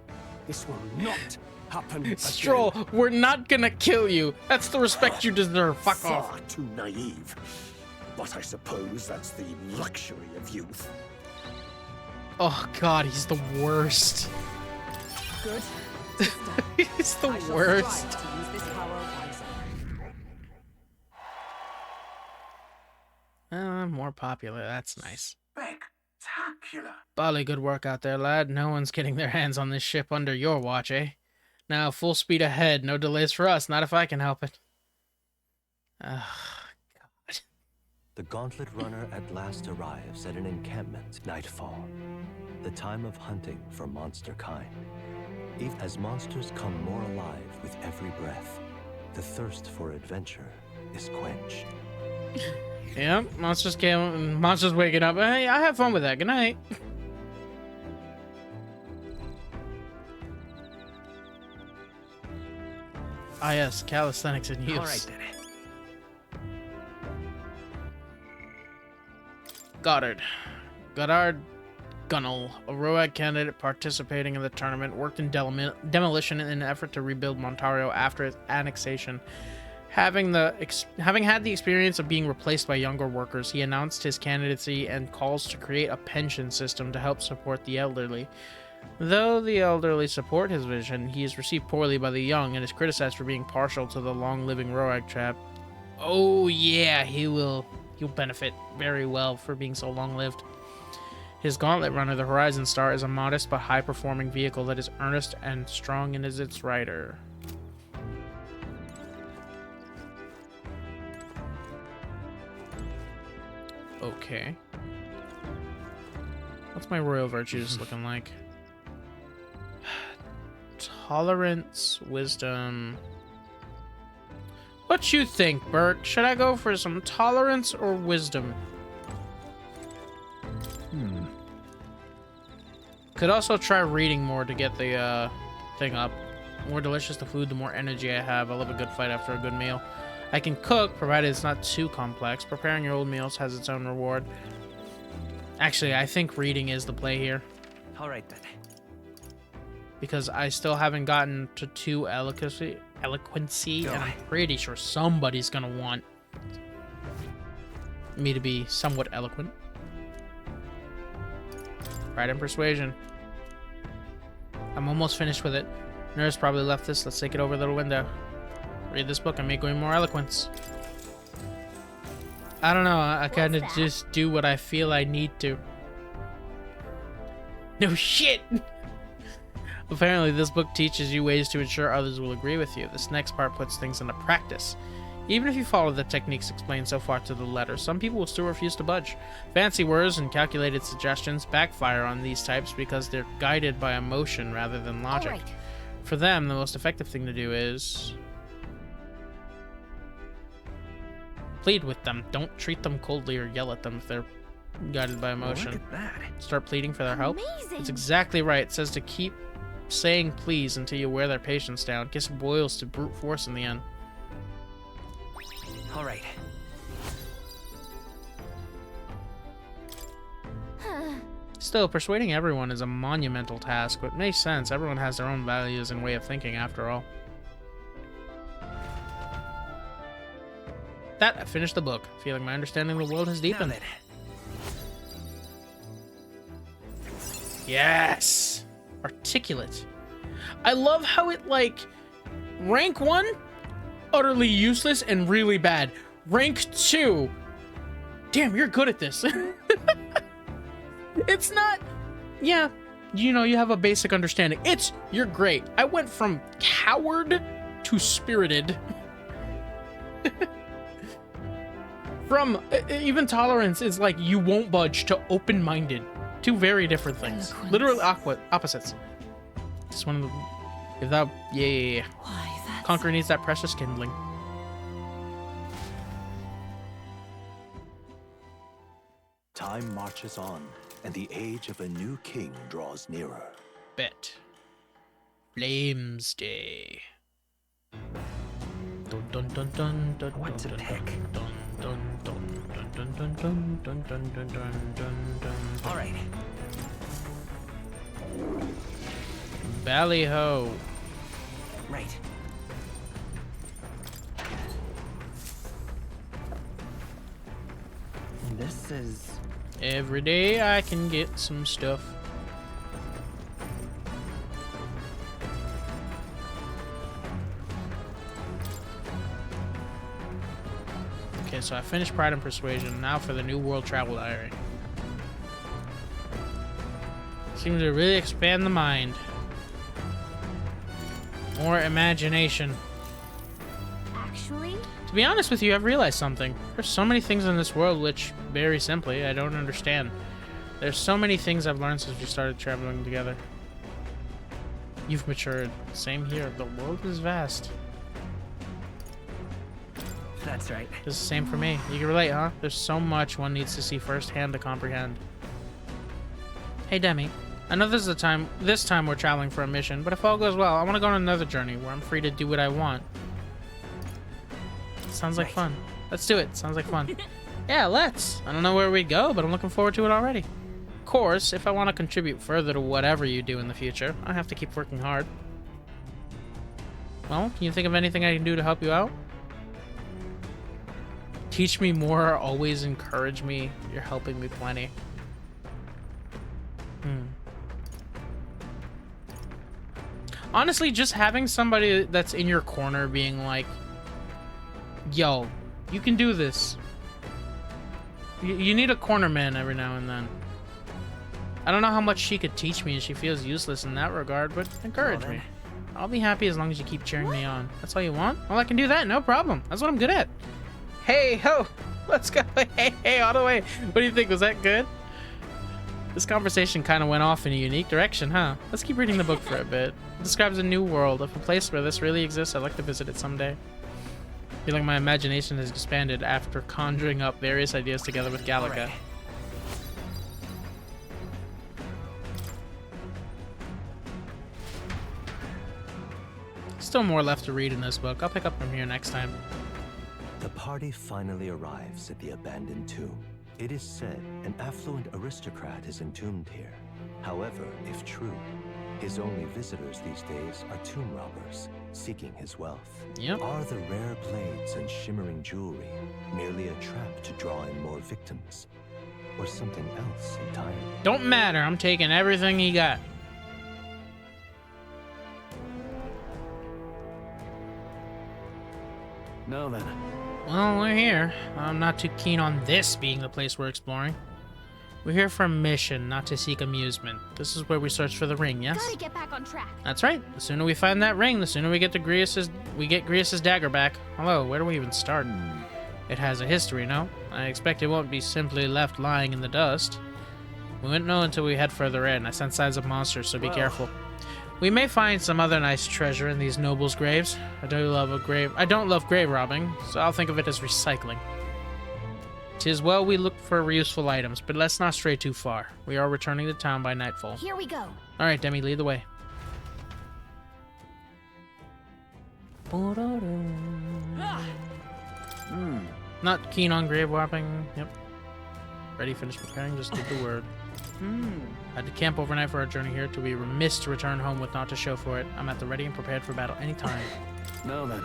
this will not happen again. Stroll, we're not gonna kill you. That's the respect you deserve. Fuck Far off. too naive. But I suppose that's the luxury of youth. Oh god, he's the worst. Good. He's the I shall worst. strive to use this power wisely. More popular. That's nice. Spectacular. Bally good work out there, lad. No one's getting their hands on this ship under your watch, eh? Now, full speed ahead. No delays for us. Not if I can help it. God. The Gauntlet Runner at last arrives at an encampment, nightfall. The time of hunting for monster kind. As monsters come more alive with every breath, the thirst for adventure is quenched. Yep, monsters waking up. Hey, I have fun with that. Good night. Ah yes, calisthenics in use. All right then. Goddard Gunnell, a ROAG candidate participating in the tournament, worked in demolition in an effort to rebuild Montario after its annexation. Having had the experience of being replaced by younger workers, he announced his candidacy and calls to create a pension system to help support the elderly. Though the elderly support his vision, he is received poorly by the young and is criticized for being partial to the long-living ROAG trap. Oh yeah, he'll benefit very well for being so long-lived. His Gauntlet Runner, the Horizon Star, is a modest but high-performing vehicle that is earnest and strong in its rider. Okay. What's my royal virtues looking like? Tolerance, wisdom. What you think, Bert? Should I go for some tolerance or wisdom? Could also try reading more to get the thing up. More delicious the food, the more energy I have. I love a good fight after a good meal. I can cook, provided it's not too complex. Preparing your old meals has its own reward. Actually, I think reading is the play here. All right then. Because I still haven't gotten to 2 eloquency, and I'm pretty sure somebody's gonna want me to be somewhat eloquent. Pride and persuasion. I'm almost finished with it. Nurse probably left this. Let's take it over the little window. Read this book and make way more eloquence. I don't know. I kind of just do what I feel I need to. No shit! Apparently, this book teaches you ways to ensure others will agree with you. This next part puts things into practice. Even if you follow the techniques explained so far to the letter, some people will still refuse to budge. Fancy words and calculated suggestions backfire on these types because they're guided by emotion rather than logic. Right. For them, the most effective thing to do is plead with them. Don't treat them coldly or yell at them if they're guided by emotion. Look at that. Start pleading for their help. Amazing. It's exactly right. It says to keep saying please until you wear their patience down. It just boils to brute force in the end. All right. Still, persuading everyone is a monumental task, but it makes sense. Everyone has their own values and way of thinking, after all. That, I finished the book, feeling my understanding of the world has deepened. Yes! Articulate. I love how it, like, rank 1, utterly useless and really bad. Rank 2, damn, you're good at this. It's not, yeah, you know, you have a basic understanding. It's, you're great. I went from coward to spirited. From, even tolerance is like, you won't budge, to open-minded. Two very different things. Literally opposites. Just one of the, without, yeah. Conquer needs that precious kindling. Time marches on, and the age of a new king draws nearer. Bet. Flames Day. Dun dun dun dun dun. What to pick? Dun dun dun dun dun dun dun dun dun dun dun. All right. Ballyho. Right. This is... Every day I can get some stuff. Okay, so I finished Pride and Persuasion. Now for the New World Travel Diary. Seems to really expand the mind. More imagination. Actually? To be honest with you, I've realized something. There's so many things in this world which, very simply, I don't understand. There's so many things I've learned since we started traveling together. You've matured. Same here. The world is vast. That's right. It's the same for me. You can relate, huh? There's so much one needs to see firsthand to comprehend. Hey, Demi. I know this time we're traveling for a mission, but if all goes well, I want to go on another journey where I'm free to do what I want. Sounds like fun. Let's do it. Sounds like fun. Yeah, let's. I don't know where we'd go, but I'm looking forward to it already. Of course, if I want to contribute further to whatever you do in the future, I have to keep working hard. Well, can you think of anything I can do to help you out? Teach me more, always encourage me. You're helping me plenty. Honestly, just having somebody that's in your corner being like, yo, you can do this. You need a corner man every now and then. I don't know how much she could teach me and she feels useless in that regard, but encourage me. I'll be happy as long as you keep cheering me on. That's all you want? Well, I can do that, no problem. That's what I'm good at. Hey, ho, let's go. Hey, all the way. What do you think? Was that good? This conversation kind of went off in a unique direction, huh? Let's keep reading the book for a bit. It describes a new world, of a place where this really exists. I'd like to visit it someday. I feel like my imagination has expanded after conjuring up various ideas together with Gallica. Right. Still more left to read in this book. I'll pick up from here next time. The party finally arrives at the abandoned tomb. It is said an affluent aristocrat is entombed here. However, if true, his only visitors these days are tomb robbers, seeking his wealth. Yep. Are the rare blades and shimmering jewelry merely a trap to draw in more victims? Or something else entirely? Don't matter, I'm taking everything he got. Now then. Well, we're here. I'm not too keen on this being the place we're exploring. We're here for a mission, not to seek amusement. This is where we search for the ring, yes? Gotta get back on track. That's right. The sooner we find that ring, the sooner we get Grius's dagger back. Hello, where do we even start? It has a history, no? I expect it won't be simply left lying in the dust. We won't know until we head further in. I sense signs of monsters, so be careful. We may find some other nice treasure in these nobles' graves. I don't love grave robbing, so I'll think of it as recycling. 'Tis well we look for useful items, but let's not stray too far. We are returning to town by nightfall. Here we go. Alright, Demi, lead the way. Not keen on grave warping. Yep. Ready, finished preparing, just did the word. Had to camp overnight for our journey here. To be remiss to return home with not to show for it. I'm at the ready and prepared for battle anytime. Now then.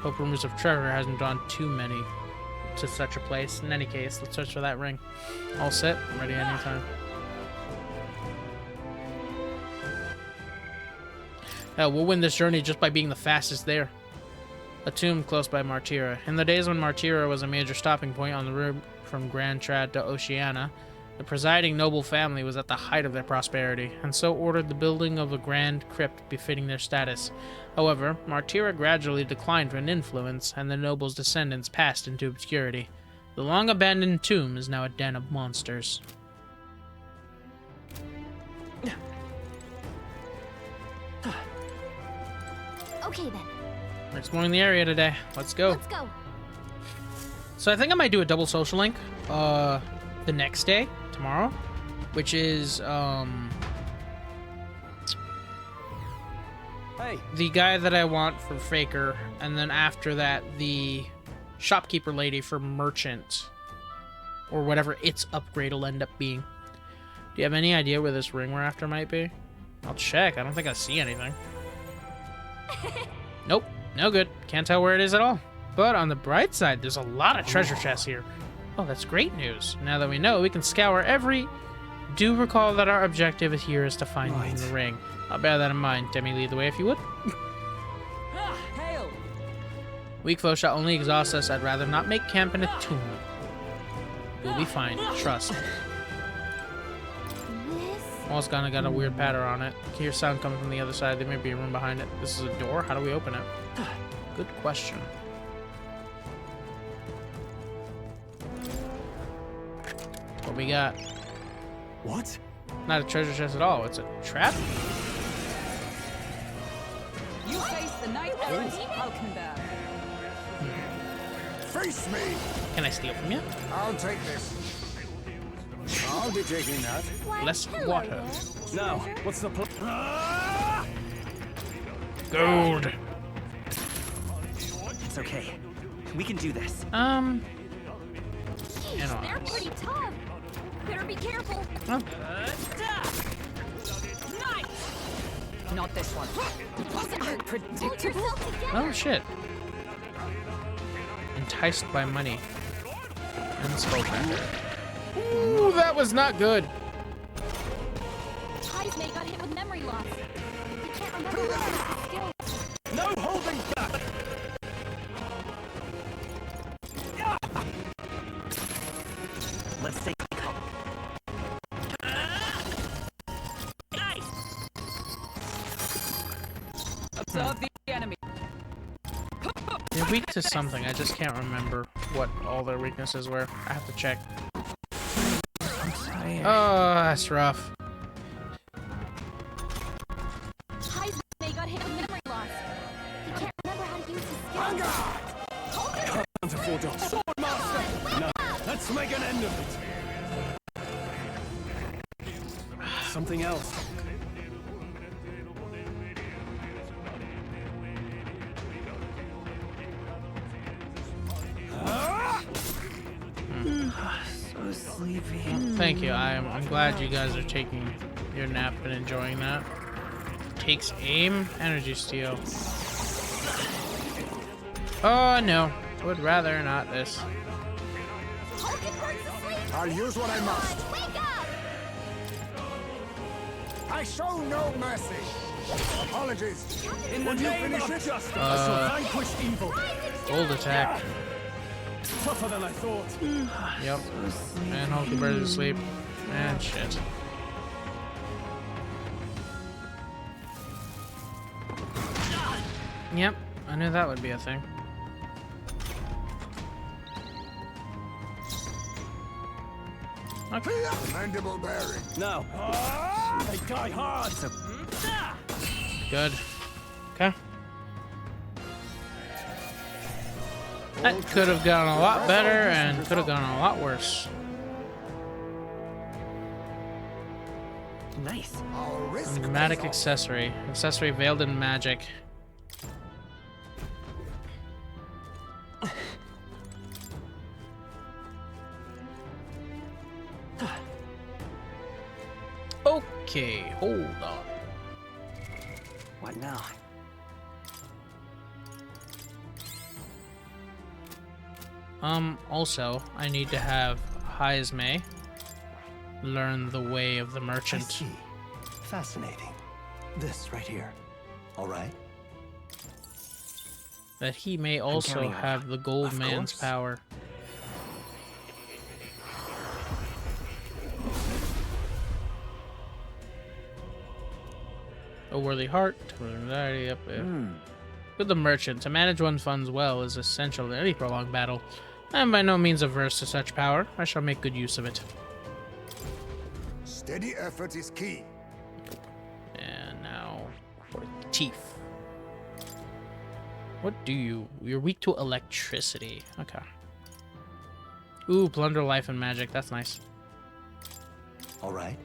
Hope rumors of treasure hasn't drawn too many to such a place. In any case, let's search for that ring. All set, ready anytime. Hell, we'll win this journey just by being the fastest there. A tomb close by Martira. In the days when Martira was a major stopping point on the route from Grand Trad to Oceania, the presiding noble family was at the height of their prosperity, and so ordered the building of a grand crypt befitting their status. However, Martira gradually declined in influence, and the noble's descendants passed into obscurity. The long-abandoned tomb is now a den of monsters. Okay then. We're exploring the area today. Let's go. Let's go. So I think I might do a double social link the next day, tomorrow, which is the guy that I want for Faker, and then after that the shopkeeper lady for merchant, or whatever its upgrade will end up being. Do you have any idea where this ring we're after might be? I'll check. I don't think I see anything. Nope, no good. Can't tell where it is at all. But on the bright side, there's a lot of treasure chests here. Oh, that's great news. Now that we know, we can scour every... Do recall that our objective here is to find the ring. I'll bear that in mind. Demi, lead the way if you would. Hail! Weak foe shall only exhaust us. I'd rather not make camp in a tomb. You'll be fine. Trust. Wall's kinda got a weird pattern on it. I hear sound coming from the other side. There may be a room behind it. This is a door? How do we open it? Good question. What we got? What? Not a treasure chest at all. It's a trap? You face the Night Lord Falkenberg. Face me! Can I steal from you? I'll take this. I'll be taking that. Less water. Now, what's the plan? Gold. It's okay. We can do this. Jeez, they're pretty tough. Better be careful. Oh. Not this one. Was it predictable? Oh shit. Enticed by money. Unspoken. Ooh, that was not good. Heismay got hit with memory loss. He can't remember his skills. No holding back! Let's take a couple. Observe the enemy. They're weak to something. I just can't remember what all their weaknesses were. I have to check. Oh, that's rough. Heismay got hit with memory loss. He can't remember how to use his skills. Down to 4 dots. Swordmaster! No, let's make an end of it. Something else. So sleepy. Thank you. I'm glad you guys are taking your nap and enjoying that. Takes aim, energy steal. Oh no, would rather not this. I'll use what I must. I show no mercy. Apologies. In the name of justice, I shall vanquish evil. Gold attack. Tougher than I thought. Yep. And hope the birds asleep. And shit. Yep, I knew that would be a thing. Okay. Commendable bearing. Now, they die hard. Good. Okay. That could have gone a lot better and could have gone a lot worse. Nice. Dramatic accessory. Accessory veiled in magic. Okay, hold on. What now? Also, I need to have Haizme learn the way of the I merchant. see. Fascinating. This right here. All right. That he may also counting on have the gold Of man's course. power. A worthy heart, anxiety up there. With the merchant, to manage one's funds well is essential in any prolonged battle. I am by no means averse to such power. I shall make good use of it. Steady effort is key. And now for teeth. What do you? You're weak to electricity. Okay. Ooh, plunder life and magic. That's nice. All right.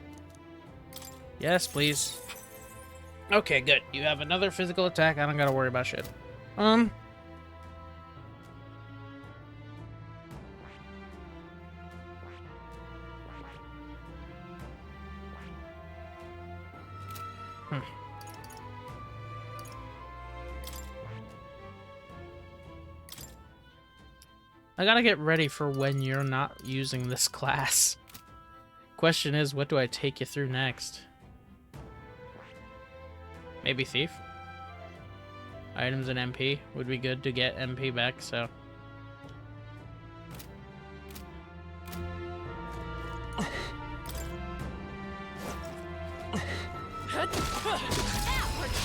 Yes, please. Okay, good. You have another physical attack. I don't gotta worry about shit. I gotta get ready for when you're not using this class. Question is, what do I take you through next? Maybe Thief? Items and MP would be good to get MP back, so...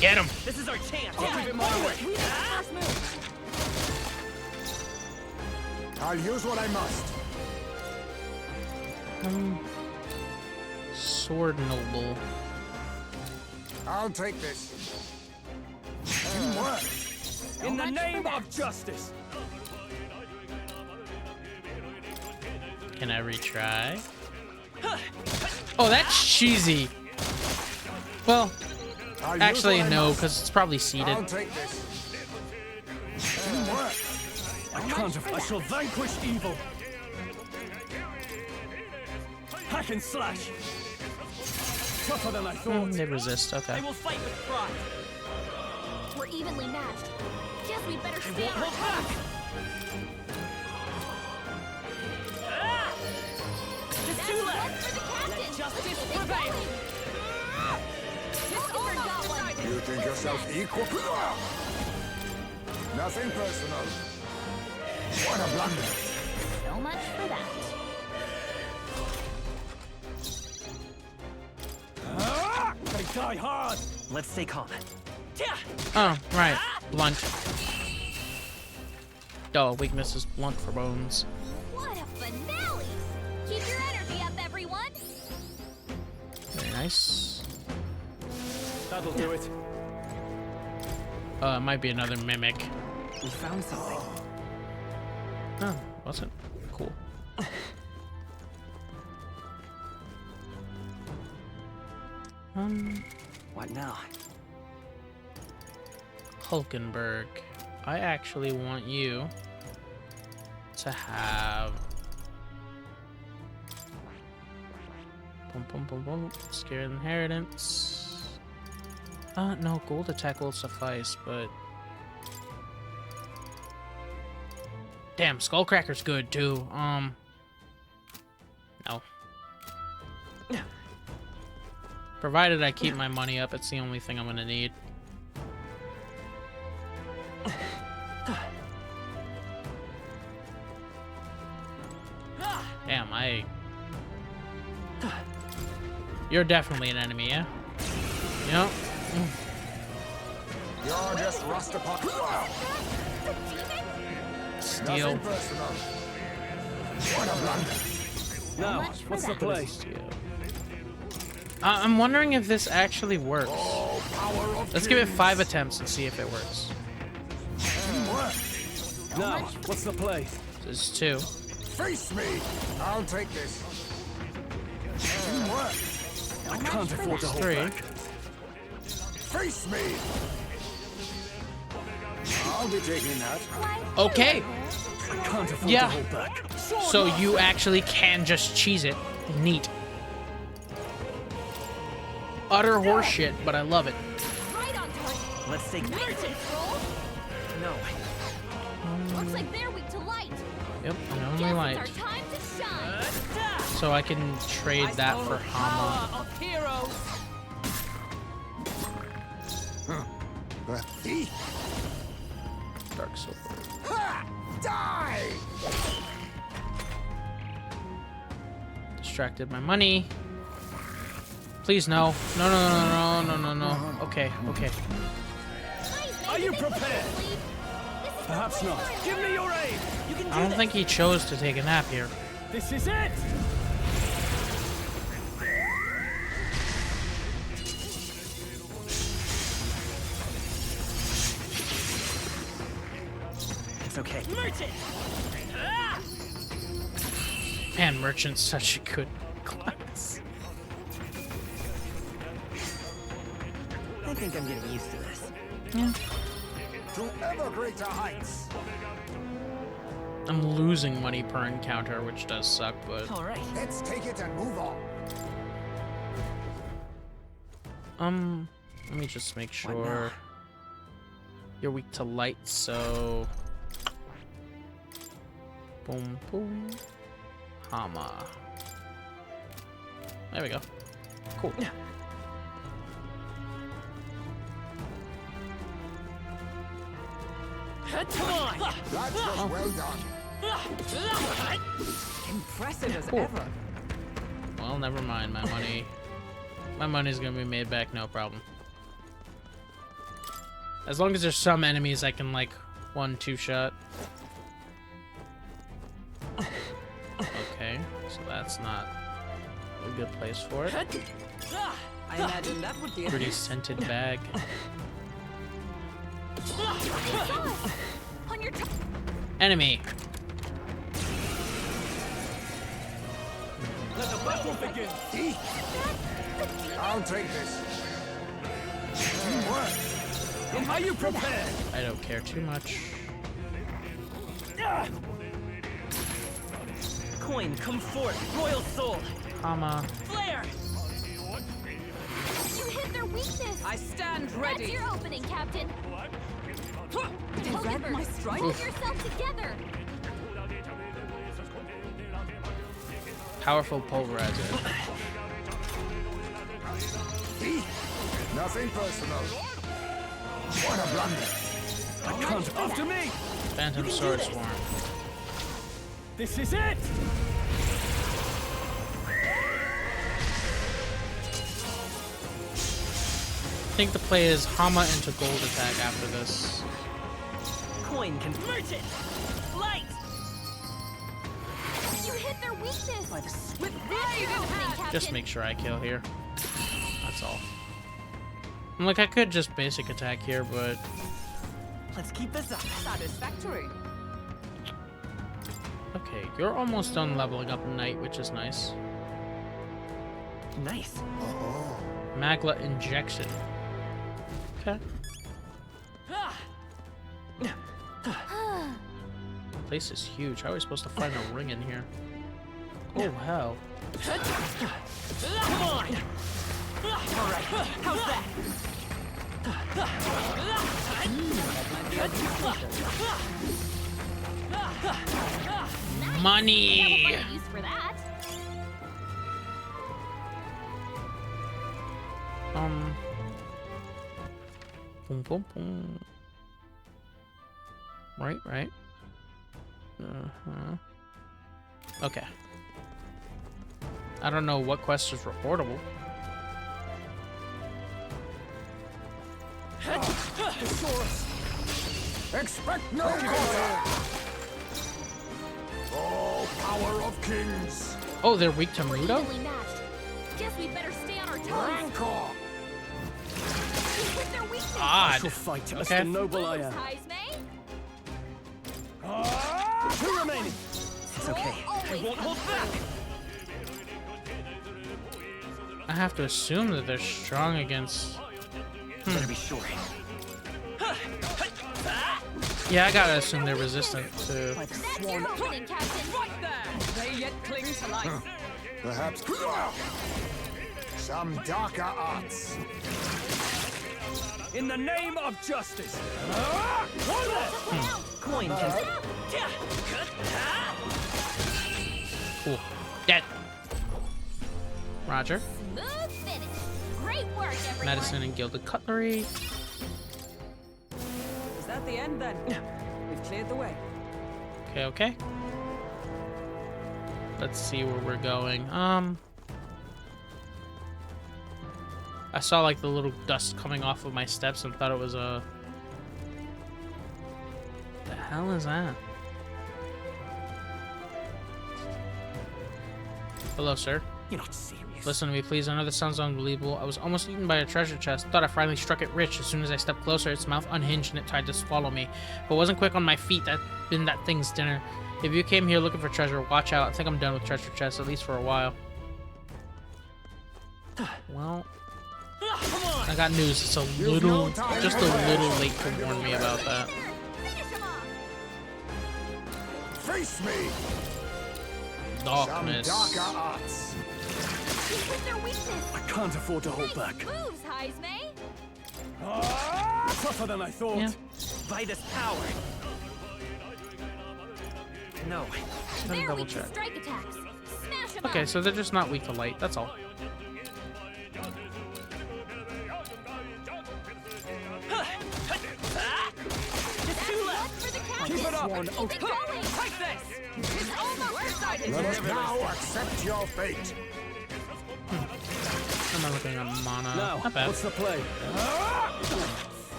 Get him! This is our chance. I'll Keep it my way. I'll use what I must. Sword Noble. I'll take this. In the name of justice. Can I retry? Oh, that's cheesy. Well, actually, no, because it's probably seeded. I'll take this. I shall vanquish evil. Hack and slash. Tougher than I thought. They resist, okay. I will fight with pride. We're evenly matched. Guess we better I stay won't on hold top. back. Ah! Just two left. Let justice prevail. You think yourself equal? Nothing personal. What a blunder. So much for that. They die hard. Let's stay calm. Oh, right. Blunt. Oh, weakness is blunt for bones. What a finale! Keep your energy up, everyone! Very nice. That'll do it. It might be another mimic. We found something. Oh, wasn't. Cool. What now? Hulkenberg. I actually want you to have... Boom, boom, boom, boom. Scare inheritance. No, gold attack will suffice, but... Damn, Skullcracker's good, too. No. Provided I keep my money up, it's the only thing I'm gonna need. Damn, You're definitely an enemy, yeah? Yep. You're just rust upon. Steal. Nothing personal. What a blunder. Now, what's the play? I'm wondering if this actually works. Oh, power of Let's give it kings. 5 attempts and see if it works. Now, what's the play? This is 2. Face me. I'll take this. I can't afford to hold 3. back. Face me. I'll be taking that. Okay. I can't afford Yeah. to hold back. So you actually can just cheese it. Neat. utter horseshit, but I love it. Right on target. Let's take Nice control. No. Looks like they're weak to light. Yep, and only Guess light. it's our time to shine. So I can trade that for Hama. Of heroes. The thief! Dark Sword. Ha! Die! Distracted my money. Please no. No, no, no, no, no, no, no. Okay, okay. Are you prepared? Perhaps not. Give me your aid. You can do I don't this. think he chose to take a nap here. This is it. It's okay. Merchant. Man, Merchant's such a good class. I think I'm getting used to this. Yeah. To ever greater heights! I'm losing money per encounter, which does suck, but... All right. Let's take it and move on. Let me just make sure. You're weak to light, so... Boom, boom. Hama. There we go. Cool. Come on. That was well done. Impressive as Cool. ever. Well, never mind. My money... My money's gonna be made back, no problem. As long as there's some enemies I can, like, 1-2 shot. Okay, so that's not a good place for it. I imagine that would be a Pretty scented bag. On your Enemy. Let the battle begin. I'll take this. Teamwork. Are you prepared? I don't care too much. Coin, come forth. Royal soul. Hama. Flare. You hit their weakness. I stand ready. That's your opening, Captain. Direct my strike. Hold yourself together. Powerful pulverizer. Nothing personal. What a blunder. I can't. After me. Phantom Sword Swarm. This is it. I think the play is Hama into gold attack after this. Coin can merchant. Light. You hit their weakness. By the swift That's your opening, Captain. Just make sure I kill here. That's all. I'm like, I could just basic attack here, but... Let's keep this up. Satisfactory. Okay, you're almost done leveling up Knight, which is nice. Nice. Magla Injection. Okay. Place is huge. How are we supposed to find a ring in here? Oh, hell. Come on. All right. How's that? Money! Never find use for that. Boom, boom, boom. Right. Okay. I don't know what quest is reportable. Expect no quarter. Oh, power of kings. Oh, they're weak to We're Mudo? evenly matched. Guess we better stay on our toes. Rancor. You hit their weakness. Odd. She'll fight us, Okay. the noble I am. Heismay. Two remaining. It's okay. I won't hold back. I have to assume that they're strong against... Better be sure. Yeah, I gotta assume they're resistant to... By the That's sworn your opening, Captain. right there. They yet cling to life. Perhaps. Some darker arts. In the name of justice. Coin Cool. Dead. Roger. Smooth finish. Great work, everyone. Medicine and gilded cutlery. Is that the end then? We've cleared the way. Okay, okay. Let's see where we're going. I saw like the little dust coming off of my steps and thought it was a... The hell is that? Hello, sir. You're not serious. Listen to me, please. I know this sounds unbelievable. I was almost eaten by a treasure chest. Thought I finally struck it rich. As soon as I stepped closer, its mouth unhinged and it tried to swallow me. But wasn't quick on my feet. That's been that thing's dinner. If you came here looking for treasure, watch out. I think I'm done with treasure chests, at least for a while. Well, I got news. It's a little, just a little late to warn me about that. Face me. Darkness. Some darker arts. I can't afford to hold back. Moves, Heisme. Tougher than I thought. Yeah. By this power. No. Let me double check. Strike attacks. Smash 'em Okay, up. so they're just not weak to light. That's all. Keep it up. Keep it going. Take this. It's almost decided. Let us now accept your fate. I'm not looking at mana. Now, Not bad. what's the play?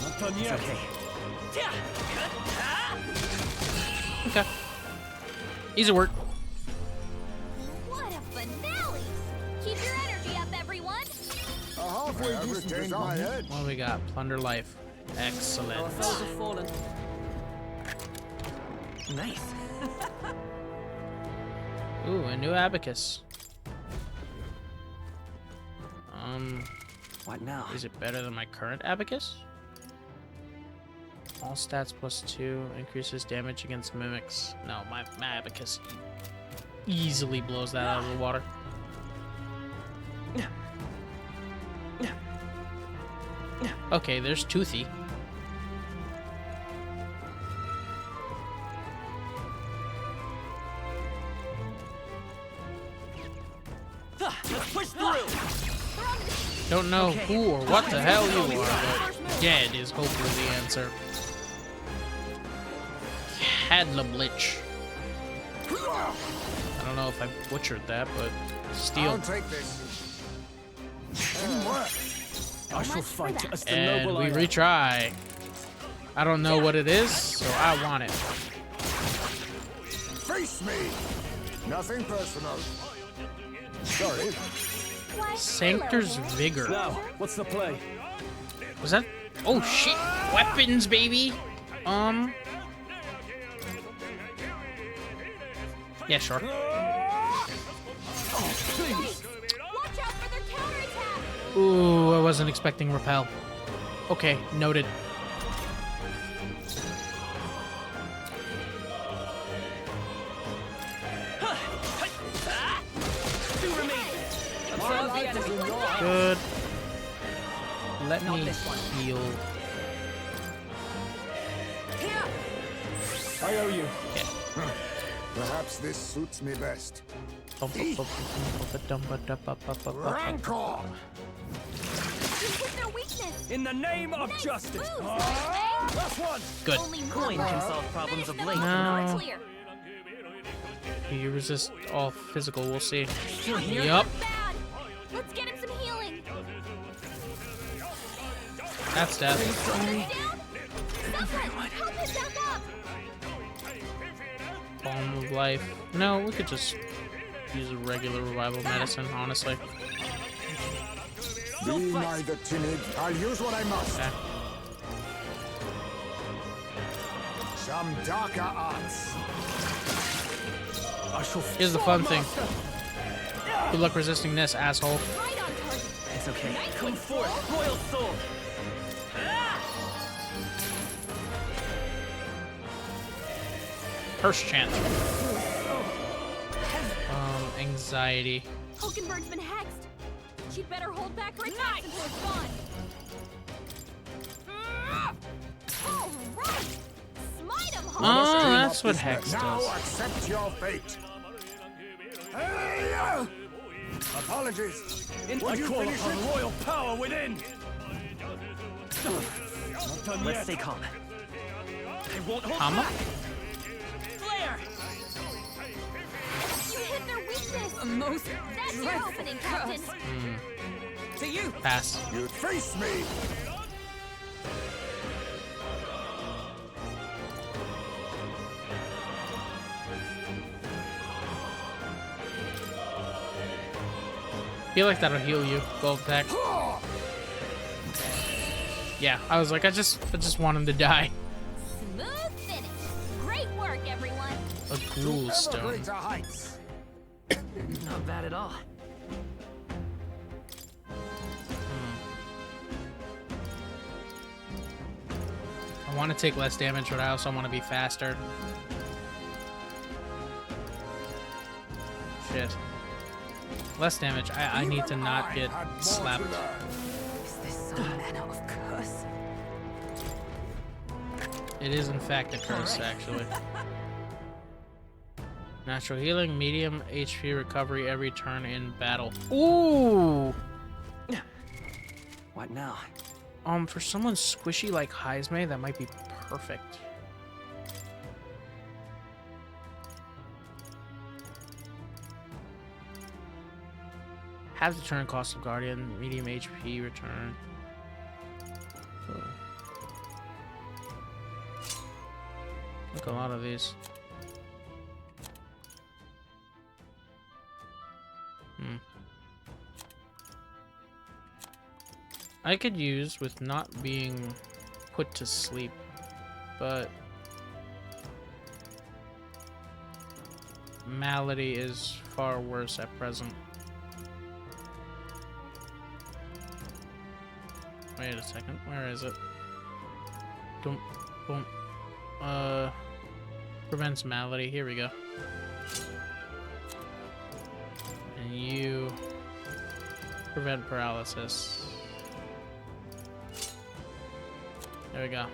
Not done yet. Okay. Easy work. What a finale! Keep your energy up, everyone. Halfway decent desire. What do we got? Plunder life. Excellent. Our foes have fallen. Nice. Ooh, a new abacus. What now? Is it better than my current abacus? All stats +2 increases damage against mimics. No, my abacus easily blows that out of the water. Okay, there's Toothy. Let's push through. Don't know who or what the hell you are, but dead is hopefully the answer. Hadlablich. I don't know if I butchered that, but steel. I'll take this. I shall fight as the And noble we I am. retry. I don't know what it is, so I want it. Face me. Nothing personal. Sorry. Sanctor's Vigor. Now, what's the play? Was that? Oh shit! Weapons, baby. Yeah, sure. Oh, please. Watch out for their counterattack. Ooh, I wasn't expecting repel. Okay, noted. Good. Let me heal. I owe you. Okay. Perhaps this suits me best. Rancor. Their weakness. In the name of justice. Last one. Good. Only Coin one can left. solve problems of Finish late. them No. all. Clear. You resist all physical. We'll see. here? Yup. Bad. Let's get him some healing. That's death. Someone help him back up. Balm of life. No, we could just use a regular revival medicine, honestly. Be neither timid. I'll use what I must. Okay. Some darker arts. Here's the fun thing. Good luck resisting this, asshole. Right on target. It's okay. Come forth, Royal Soul. Curse chant. Anxiety. Hulkenberg's been hexed. She'd better hold back her attacks until it's gone. All right. Smite him, Oh, that's what Hex Now does. accept your fate. Hey, apologies. I call upon royal power within. Not done Let's stay calm. I won't hold Mama? back. Flare. You hit their weakness. A most That's your opening, Captain. to you. Pass. You face me. Feel like that'll heal you. Gold attack. Yeah, I was like, I just want him to die. Smooth finish. Great work, everyone. A ghoul stone. Greater heights. Not bad at all. I want to take less damage, but I also want to be faster. Shit. Less damage. I need to not get slapped. Is this some manner of curse? It is in fact a curse, actually. Natural healing, medium HP recovery every turn in battle. Ooh! What now? For someone squishy like Heismay, that might be perfect. Half the turn cost of Guardian, medium HP return. Look, a lot of these. I could use with not being put to sleep, but Malady is far worse at present. Wait a second, where is it? Boom, boom. Prevents malady. Here we go. And you prevent paralysis. There we go.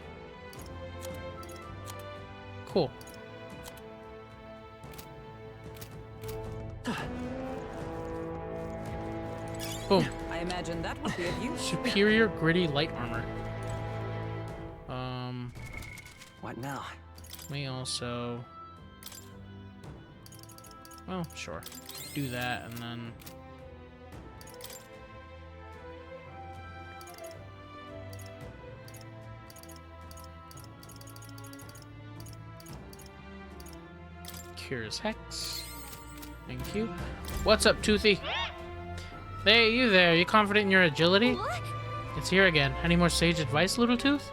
Cool. Boom. I imagine that would be of use. Superior gritty light armor. What now? We also... Well, sure. Do that and then... Cures Hex. Thank you. What's up, Toothy? Hey, you there. You confident in your agility? It's here again. Any more sage advice, Little Tooth?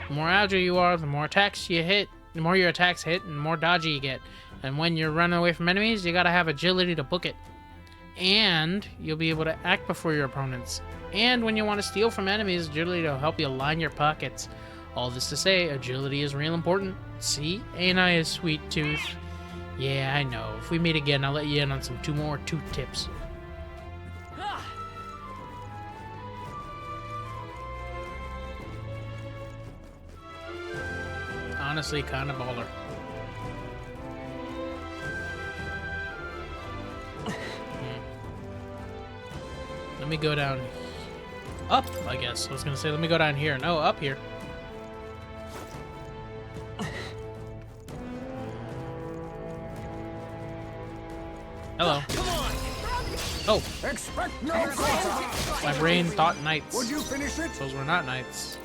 The more agile you are, the more attacks you hit, the more your attacks hit, and the more dodgy you get. And when you're running away from enemies, you gotta have agility to book it. And you'll be able to act before your opponents. And when you want to steal from enemies, agility will help you line your pockets. All this to say, agility is real important. See? Ain't I a sweet tooth? Yeah, I know. If we meet again, I'll let you in on some 2 more tooth tips. Honestly, kind of baller. Let me go down up, I guess. I was gonna say, let me go down here. No, up here. Hello. Oh. Expect no quarter. My brain thought knights. Would you finish it? Those were not knights.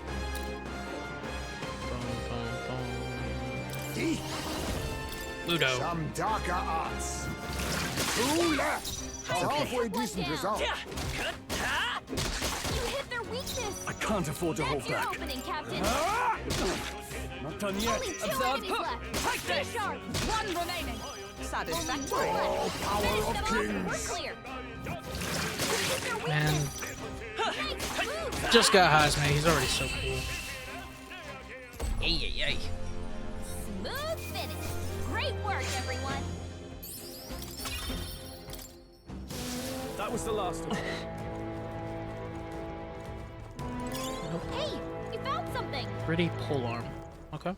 Ludo. Some darker arts. 2 left. A halfway decent result. You hit their weakness. I can't afford to hold That's your back. opening, Captain. Not done yet. Only 2 enemies left. Stay sharp. 1 remaining. Satisfactory. Oh, power Finish of them off. We're kings. clear. You hit their weakness. Man, Nice move. just got Hazme. He's already so cool. Ay. Smooth finish. Great work, everyone. That was the last of it. Hey, you found something. Pretty polearm. Okay.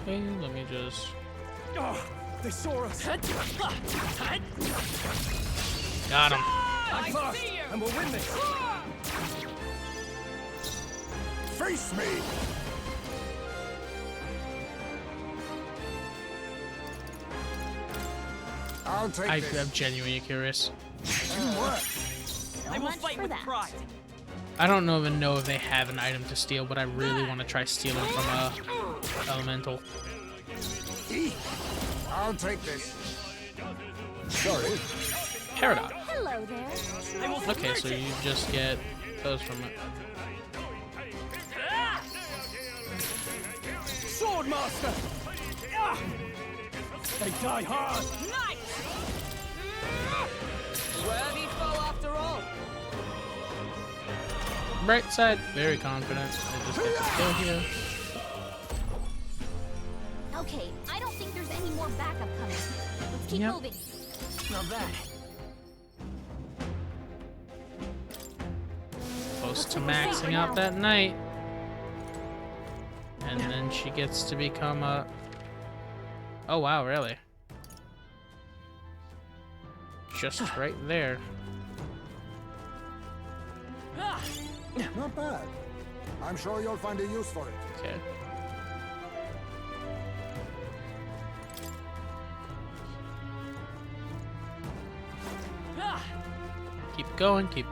Okay, let me just. Oh, they saw us. Got him. I'm fast, and we'll win this. Face me! I'll take this. I'm genuinely curious. I will fight with pride. I don't even know if they have an item to steal, but I really want to try stealing from a elemental. I'll take this. Sorry. Paradox. Hello there. Okay, so you just get those from it. Sword Master! Ah! They die hard! Nice! Worthy foe after all. Right side, very confident. I just get to kill here. Okay, I don't think there's any more backup coming. Let's keep moving. Not bad. Close to maxing out that knight. And then she gets to become a... Oh wow, really? Just right there. Not bad. I'm sure you'll find a use for it. Okay. Keep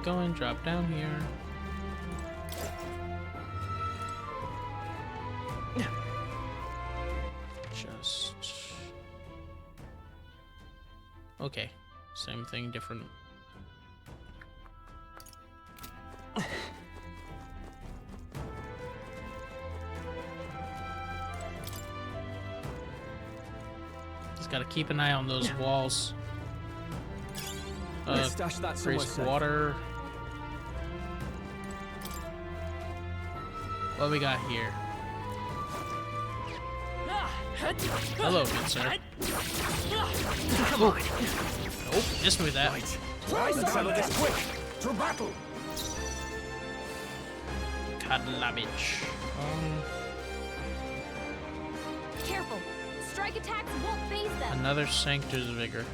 going, drop down here. Just... Okay, same thing, different. Just gotta keep an eye on those walls. Stash that somewhere Grease safe. water. What we got here? Hello, good sir. Come on. Nope, just move that. Let's settle this quick. To battle. Kadlavich. Careful. Strike attacks won't phase them. Another Sanctor's Vigor.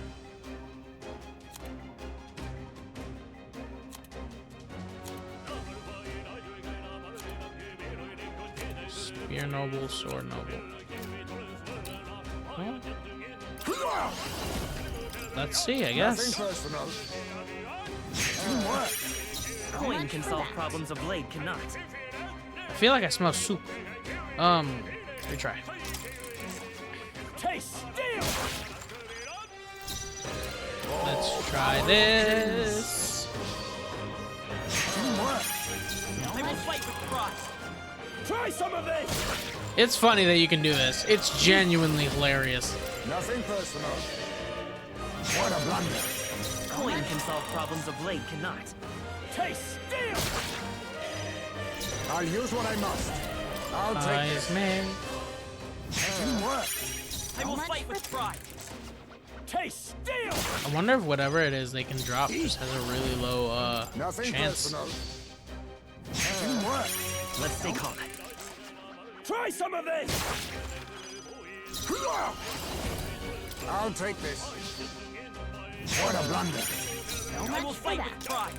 Spear Noble, Sword Noble. Well, let's see, I guess. Coin can solve problems a blade cannot. I feel like I smell soup. Retry. Taste steel. Let's try this. I will fight with pride. Try some of this. It's funny that you can do this. It's genuinely hilarious. Nothing personal. What a blunder. Coin can solve problems a blade cannot. Taste steel. I'll use what I must. I'll take this. Man. I will fight with pride. Taste steel. I wonder if whatever it is they can drop just has a really low Nothing chance. personal. Let's stay calm. Try some of this. I'll take this. What a blunder. I will fight with pride.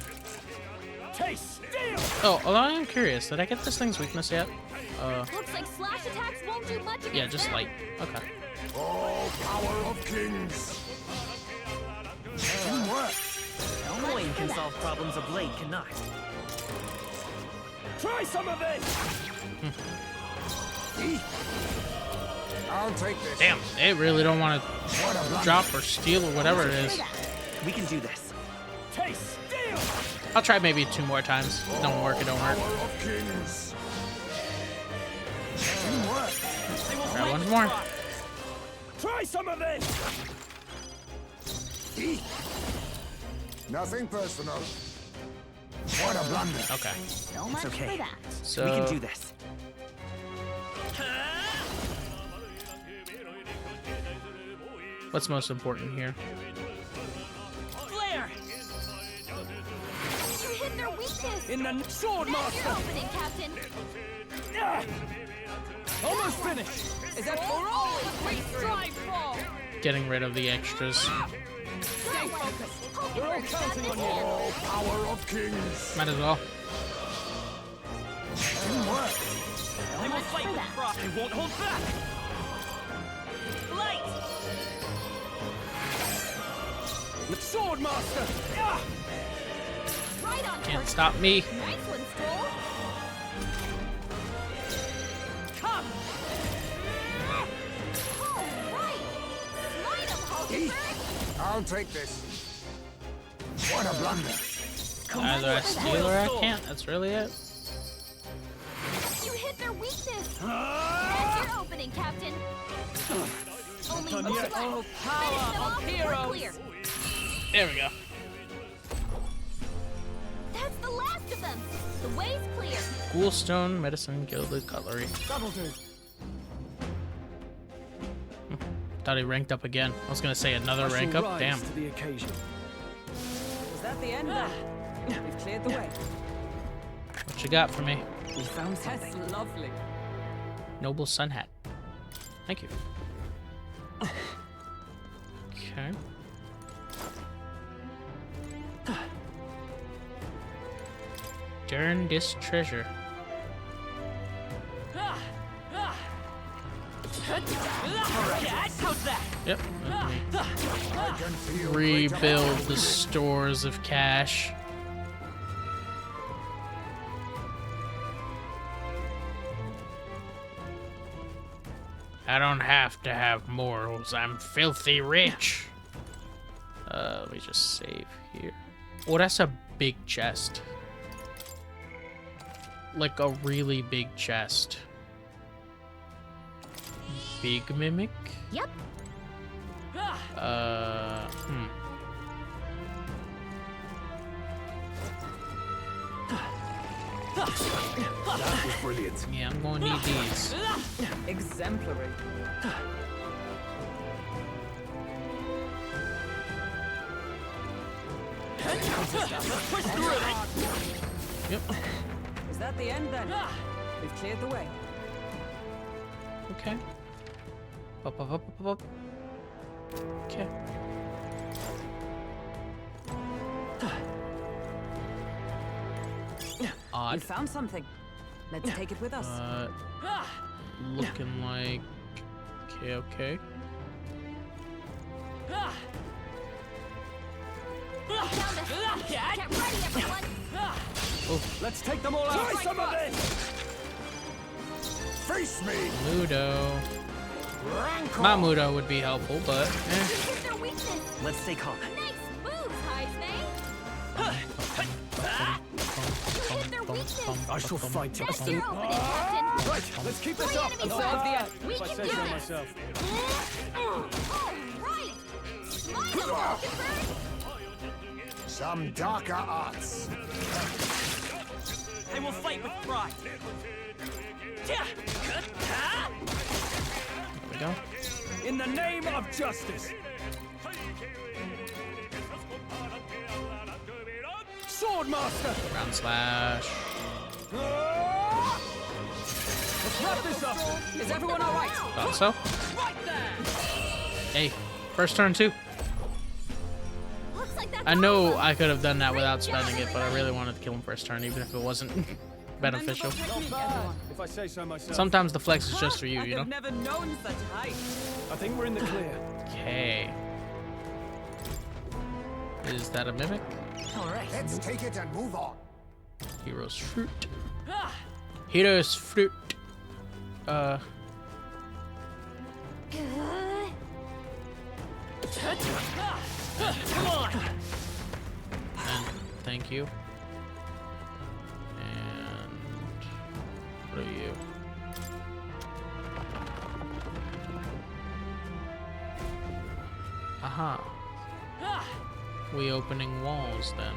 Taste steel. Oh, although I am curious, did I get this thing's weakness yet? Looks like slash attacks won't do much against Yeah, just them. light. Okay. Oh, power of kings. Coin can solve problems a blade cannot. Try some of this. I'll take this. Damn, they really don't want to drop or steal or whatever it is. We can do this. Taste steel. I'll try maybe 2 more times. If it don't work, it don't work. Power of kings. Try one more. Try some of this. Nothing personal. What a blunder. Okay. So much okay. for that. So We can do this. What's most important here? Flare! You hit their weakness! In the sword That's your master! opening, Captain! Almost finished! Is that for all we strive for? Getting rid of the extras. Stay focused! We're all counting on you! All power of kings! Might as well. Teamwork! They will fight with pride. They won't hold back. Light! The sword master! Right on Can't target. stop me. Nice one, Stroll! Come! All right! Smite him, Hulkenberg! I'll take this. What a blunder. Either I steal or I can't. That's really it. You hit their weakness! That's your opening, Captain! Only one left! Oh, Finish power them of off, we're heroes! clear! There we go. That's the last of them! The way's clear! Ghoulstone, medicine, gilded cutlery. That'll do. Thought he ranked up again. I was gonna say another rank up. Damn. To the occasion. Was that the end then? We've cleared the way. What you got for me? We found something. That's lovely. Noble sun hat. Thank you. Okay. Turn this treasure. How's that? Yep. Rebuild the stores of cash. I don't have to have morals. I'm filthy rich. Let me just save here. Oh, that's a big chest. Like a really big chest. Big mimic? Yep. That was brilliant. Yeah, I'm gonna need these. Exemplary. Push through! Yep. Is that the end then? We've cleared the way. Okay. Up, up, up, up, up. Okay. Odd. We found something. Let's take it with us. Looking like... Okay, okay. Get ready, everyone! Oh, Let's take them all out! Try some of this! Face me! Mudo. Rancor! My Mudo would be helpful, but... You hit their weakness! Let's stay calm. Nice moves, Heismay! You hit their weakness! I shall fight to That's the... your opening, Captain! Right, let's keep this Three up! enemies Not left. bad, We if I can say do so this. myself. All right! Smite him, Hulkenberg! Some darker arts. I will fight with pride. There we go. In the name of justice! Sword master! Round slash. Let's wrap this up! Is everyone all right? Thought so. Right there! Hey, first turn too. Looks like that's I all know of them. I could have done that without Great job, spending it, but I everyone. really wanted to kill him first turn, even if it wasn't beneficial. Not bad, if I say so myself. Sometimes the flex is just for you, I you know? have never known such height. I think we're in the clear. Okay. Is that a mimic? All right. Let's take it and move on. Hero's fruit. Hero's fruit. Good. Come on! And thank you. And what are you? Aha. We opening walls then.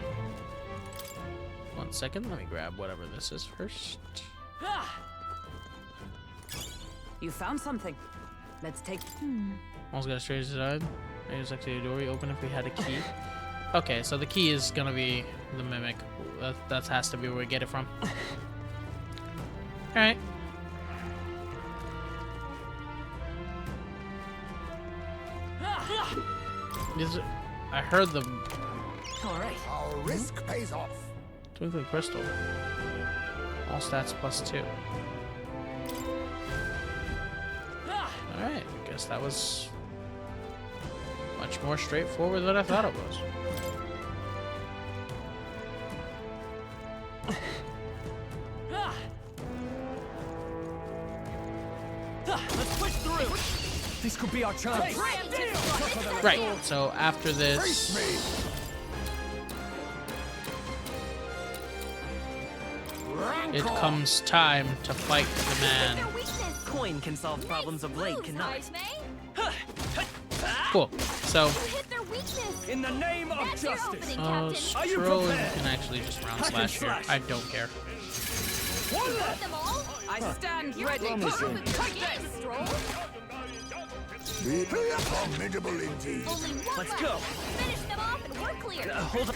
1 second, let me grab whatever this is first. You found something. Let's take... Almost got a straight side. Maybe it's actually a door we open if we had a key. Okay, so the key is gonna be the mimic. That has to be where we get it from. Alright. I heard them. Alright. Our risk pays off. Twinkling crystal. All stats +2. Alright, guess that was much more straightforward than I thought it was. Let's push through. This could be our chance. Right, so after this... It comes time to fight the man. Coin can solve problems of late, cannot. Cool. So, in the name of justice, Stroll can actually just round slash here. I don't care. I stand ready. Formidable indeed. Let's go. Finish them off and we're clear. Hold on.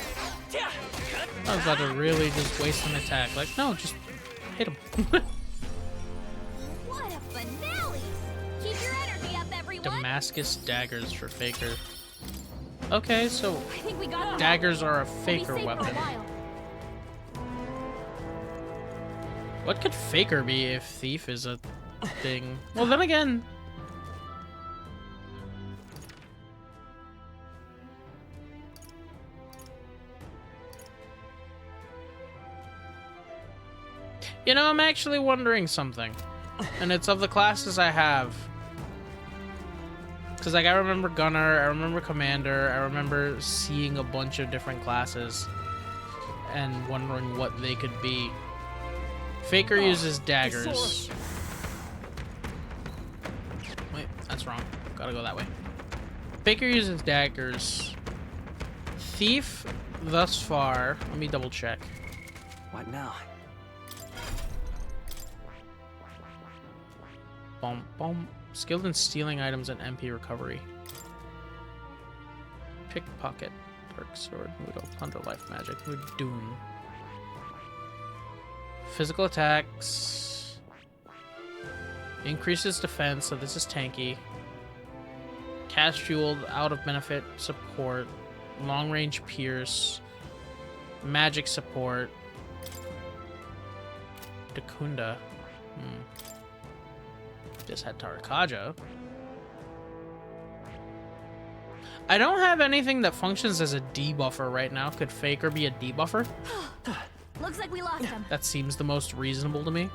I was about to really just waste an attack. Like, no, just hit him. What a finale! Keep your energy up, everyone. Damascus daggers for Faker. Okay, so I think we got daggers are a Faker weapon. What could Faker be if Thief is a thing? Well, then again... You know, I'm actually wondering something. And it's of the classes I have. Because, like, I remember Gunner, I remember Commander, I remember seeing a bunch of different classes and wondering what they could be. Faker uses daggers. Wait, that's wrong. Gotta go that way. Faker uses daggers. Thief, thus far, let me double check. What now? Bum, bum. Skilled in stealing items and MP recovery. Pickpocket. Dark sword. Moodle. Plunder life magic. Mooddoon. Physical attacks. Increases defense, so this is tanky. Cast fueled, out of benefit support. Long range pierce. Magic support. Dakunda. Just had Tarakaja. I don't have anything that functions as a debuffer right now. Could Faker be a debuffer? Looks like we lost him. That seems the most reasonable to me.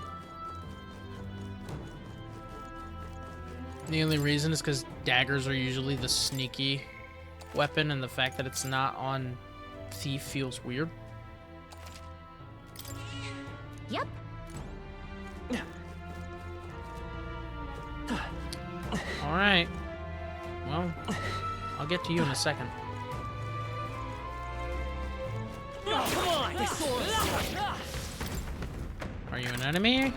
The only reason is because daggers are usually the sneaky weapon, and the fact that it's not on Thief feels weird. Yep. Alright. Well, I'll get to you in a second. Are you an enemy?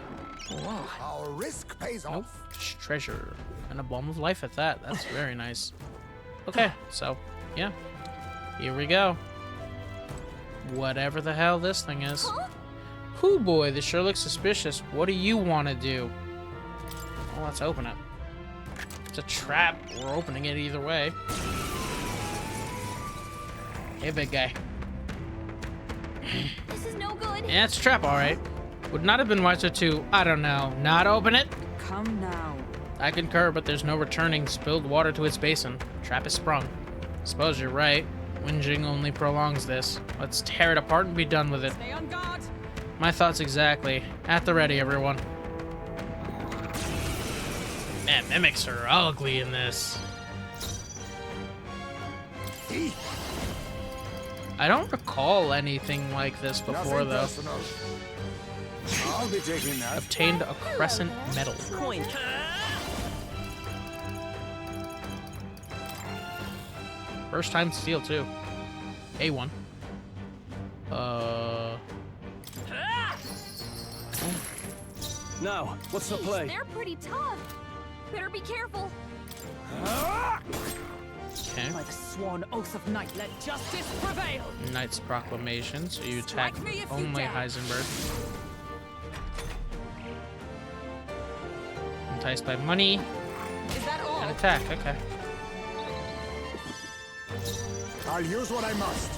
Our risk pays Nope. off. Just treasure. And a bomb of life at that. That's very nice. Okay, so, yeah. Here we go. Whatever the hell this thing is. Hoo boy, this sure looks suspicious. What do you want to do? Well, let's open it. It's a trap. We're opening it either way. Hey, big guy. This is no good. Yeah, it's a trap, alright. Would not have been wiser to, I don't know, not open it? Come now. I concur, but there's no returning spilled water to its basin. Trap is sprung. Suppose you're right. Whinging only prolongs this. Let's tear it apart and be done with it. Stay on guard. My thoughts exactly. At the ready, everyone. Man, mimics are ugly in this. I don't recall anything like this before, though. I'll be taking that. Obtained a crescent medal. Coin. First time steal, too. A1. Now, what's the play? They're pretty tough. Better be careful. Okay. By the sworn oath of night, let justice prevail. Knight's Proclamation, so you attack only Heisenberg. Enticed by money. Is that all? And attack, okay. I'll use what I must.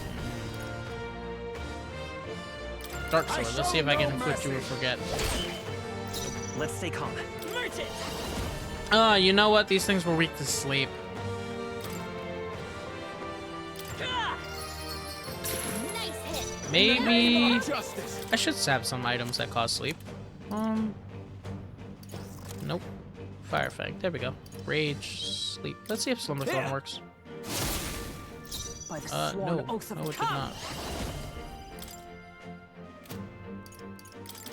Dark Sword, let's see if I can inflict you or forget. Let's stay calm. You know what? These things were weak to sleep. Nice hit. Maybe I should have some items that cause sleep. Nope. Fire Fang. There we go. Rage, sleep. Let's see if Slumber Thorn works. By the No, no, it did not.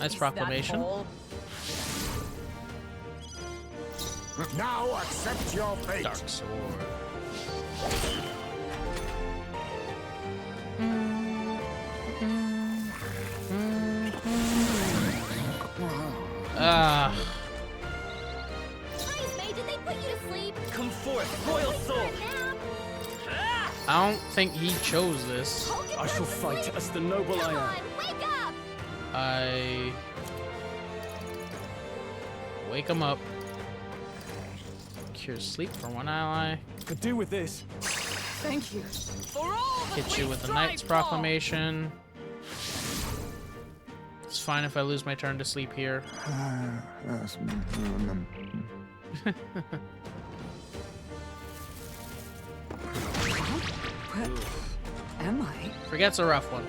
Nice Proclamation. Now accept your fate. Dark Sword. Heismay, did they put you to sleep? Come forth, Royal Soul! I don't think he chose this. I shall fight as the noble I am. Wake up! I wake him up. Cure sleep for one ally. Could do with this. Thank you. For all that Hit you we with a strive Knight's for. Proclamation. It's fine if I lose my turn to sleep here. Where am I? Forget's a rough one.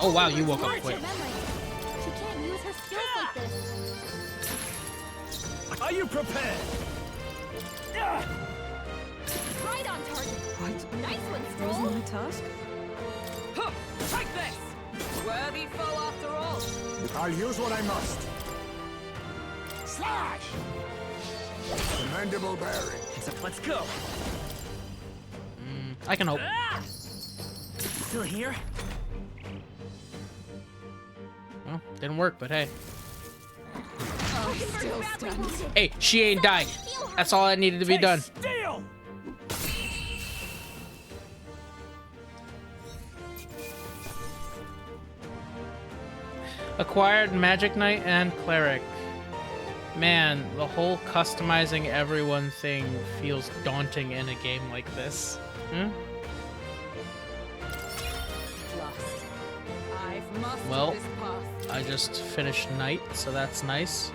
Oh wow, you woke up quick. She can't use her skills like this. Are you prepared? Right on target. What? Nice one, Wasn't Stroll. my task? Huh, take this! Worthy foe after all. I'll use what I must. Slash! Commendable bearing. Let's go. I can hope. Still here? Well, didn't work, but hey. Oh, still stands. Hey, she ain't died. That's all that needed to be done. Steel! Acquired Magic Knight and Cleric. Man, the whole customizing everyone thing feels daunting in a game like this. Lost. I've mastered Well, this path. I just finished Knight, so that's nice.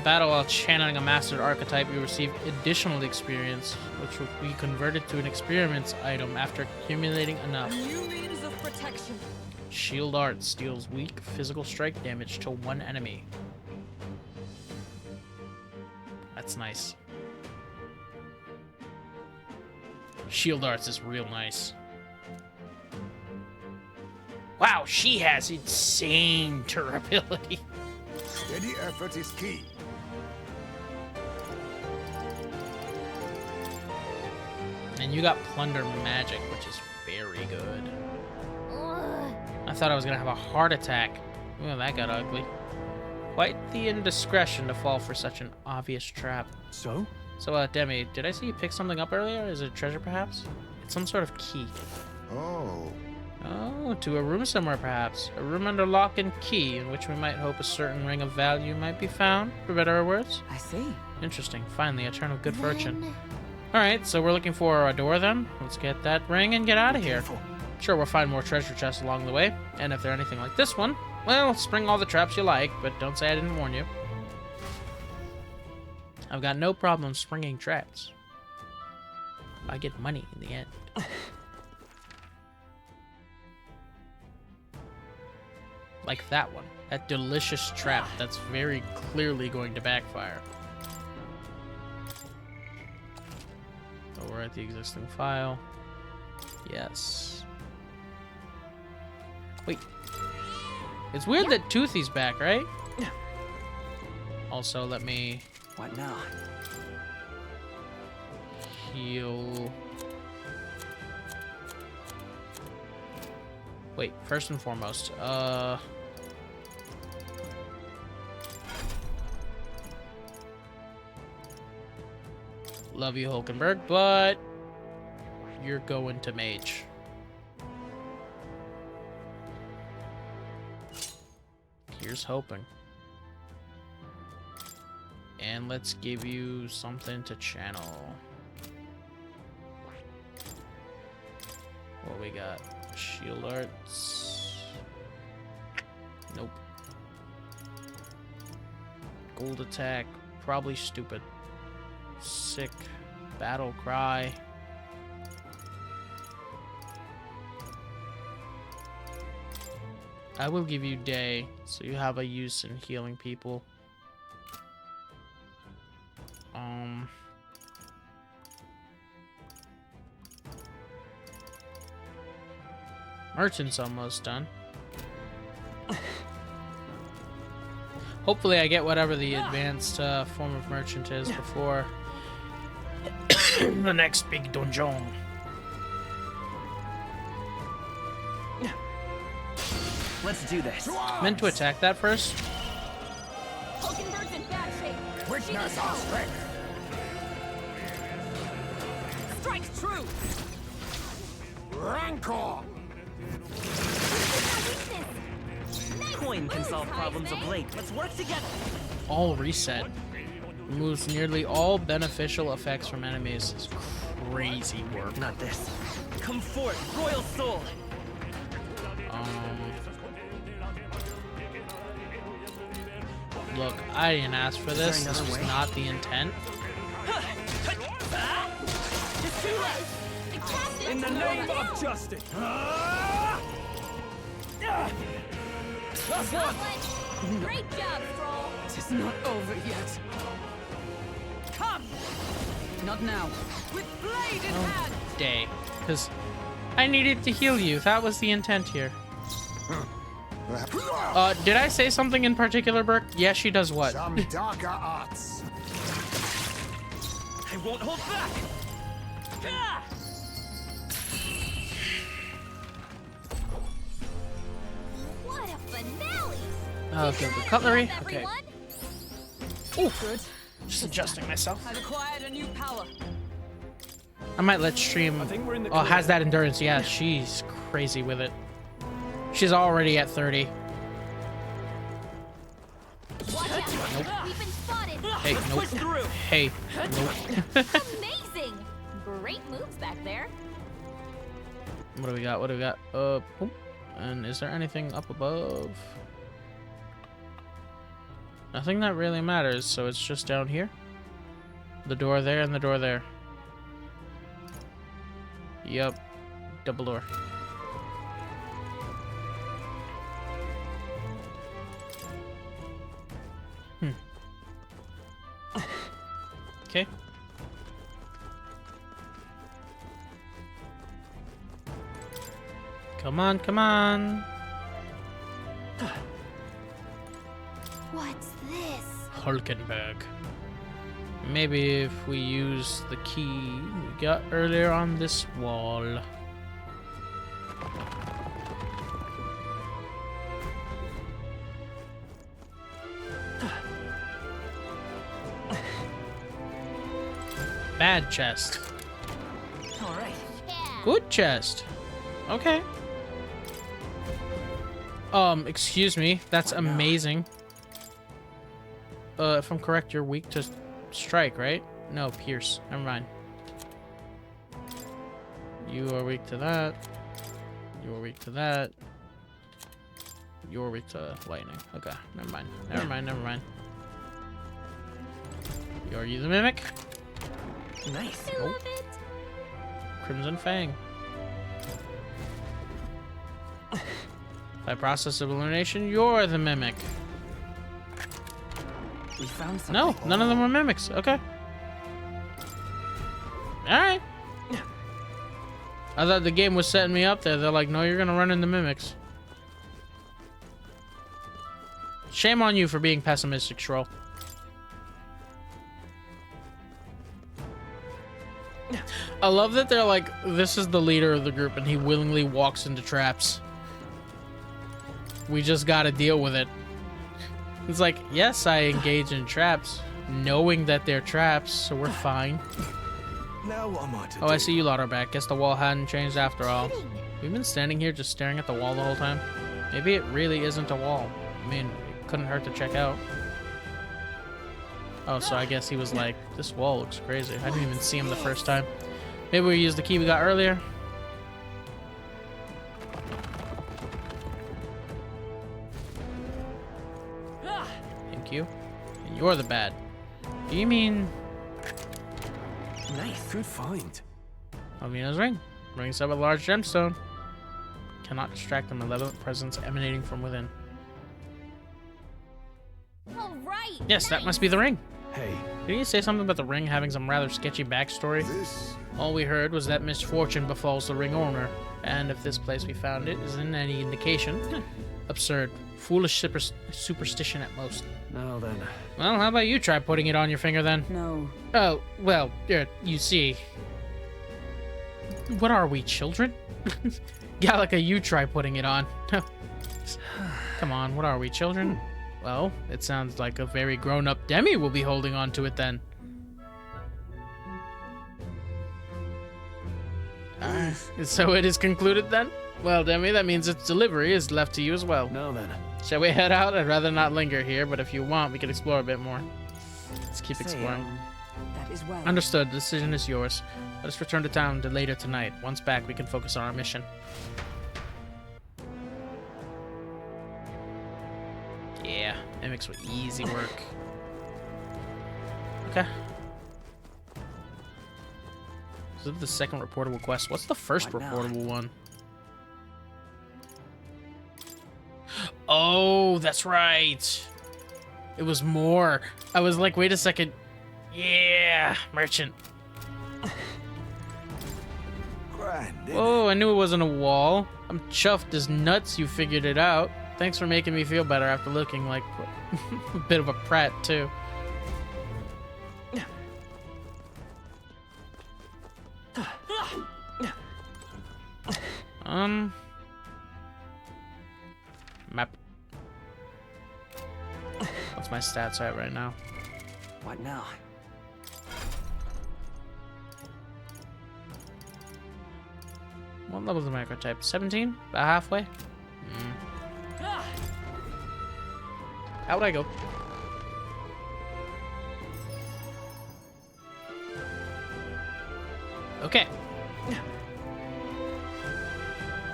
Battle while channeling a mastered archetype, you receive additional experience, which will be converted to an experiments item after accumulating enough. New means of protection. Shield Arts deals weak physical strike damage to one enemy. That's nice. Shield Arts is real nice. Wow, she has insane durability. Steady effort is key. And you got Plunder Magic, which is very good. Ugh. I thought I was gonna have a heart attack. Well, that got ugly. Quite the indiscretion to fall for such an obvious trap. So? So, Demi, did I see you pick something up earlier? Is it a treasure, perhaps? It's some sort of key. Oh. Oh, to a room somewhere, perhaps. A room under lock and key, in which we might hope a certain ring of value might be found, for better or worse. I see. Interesting. Finally, a turn of good fortune. Alright, so we're looking for a door then. Let's get that ring and get out of here. Sure, we'll find more treasure chests along the way, and if they're anything like this one, well, spring all the traps you like, but don't say I didn't warn you. I've got no problem springing traps. I get money in the end. Like that one. That delicious trap that's very clearly going to backfire. So we're at the existing file. Yes. Wait. It's weird that Toothy's back, right? Also, let me... What now? Heal... Wait, first and foremost, Love you, Hulkenberg, but you're going to mage. Here's hoping. And let's give you something to channel. What we got? Shield arts. Nope. Gold attack. Probably stupid. Sick. Battle cry. I will give you day, so you have a use in healing people. Merchant's almost done. Hopefully I get whatever the advanced form of merchant is before the next big dungeon. Let's do this. Meant to attack that first. Hulkenberg's in bad shape. Witness our strength. Strike's true. Rancor. Coin can solve problems of late. Let's work together. All reset. Removes nearly all beneficial effects from enemies. It's crazy work. Not this. Come forth, Royal Soul. Look, I didn't ask for this. This was not the intent. In the name of justice. Last one. Great job, Stroll. It is not over yet. Come. Not now. With blade in Oh, hand. day. Because I needed to heal you. That was the intent here. Did I say something in particular, Burke? Yeah, she does what? Some darker arts. I won't hold back. What a finale. Okay, the cutlery. Okay. Everyone? Good. Just adjusting myself. I've acquired a new power. I might let stream. Oh, has that endurance? Yeah, she's crazy with it. She's already at 30. Watch out. We've been spotted. Hey, nope. Hey, nope. Amazing. Great moves back there. What do we got? What do we got? Boom. And is there anything up above? Nothing that really matters, so it's just down here. The door there and the door there. Yup. Double door. Okay. Come on, come on. What's this? Hulkenberg. Maybe if we use the key we got earlier on this wall. Bad chest. All right. Good chest. Okay. Excuse me. That's amazing. If I'm correct, you're weak to strike, right? No, pierce. Never mind. You are weak to that. You are weak to that. You're weak to lightning. Okay, never mind. Never mind, never mind. Are you the mimic? Nice. Nope. Crimson Fang. By process of elimination, you're the mimic. We found something. No, none of them were mimics. Okay. Alright. I thought the game was setting me up there. They're like, no, you're gonna run into mimics. Shame on you for being pessimistic, Troll. I love that they're like, this is the leader of the group and he willingly walks into traps. We just gotta deal with it. It's like, yes, I engage in traps, knowing that they're traps, so we're fine. Now what am I to do? Oh, I see you lot are back. Guess the wall hadn't changed after all. We've been standing here just staring at the wall the whole time. Maybe it really isn't a wall. I mean, it couldn't hurt to check out. Oh, so I guess he was like, this wall looks crazy. I didn't even see him the first time. Maybe we used the key we got earlier. Thank you. And you're the bad. Do you mean... Nice. Good find. Alvina's ring. Ring set with a large gemstone. Cannot distract the malevolent presence emanating from within. All right. Yes, that must be the ring. Hey. Didn't you say something about the ring having some rather sketchy backstory? All we heard was that misfortune befalls the ring owner, and if this place we found it isn't any indication, absurd, foolish superstition at most. Now then. Well, how about you try putting it on your finger then? No. Oh, well, you see. What are we, children? Gallica, you try putting it on. Come on, what are we, children? Well, it sounds like a very grown-up Demi will be holding on to it then. So it is concluded then? Well, Demi, that means its delivery is left to you as well. Now then. Shall we head out? I'd rather not linger here, but if you want, we can explore a bit more. Let's keep exploring. That is well. Understood. The decision is yours. Let us return to town later tonight. Once back, we can focus on our mission. Yeah, mimics were easy work. Okay. So this is the second reportable quest. What's the first reportable one? Oh, that's right. It was more. I was like, wait a second. Yeah, merchant. Oh, I knew it wasn't a wall. I'm chuffed as nuts you figured it out. Thanks for making me feel better after looking like a bit of a prat, too. Map. What's my stats at right now? What now? What level is the microtype? 17? About halfway? How would I go? Okay.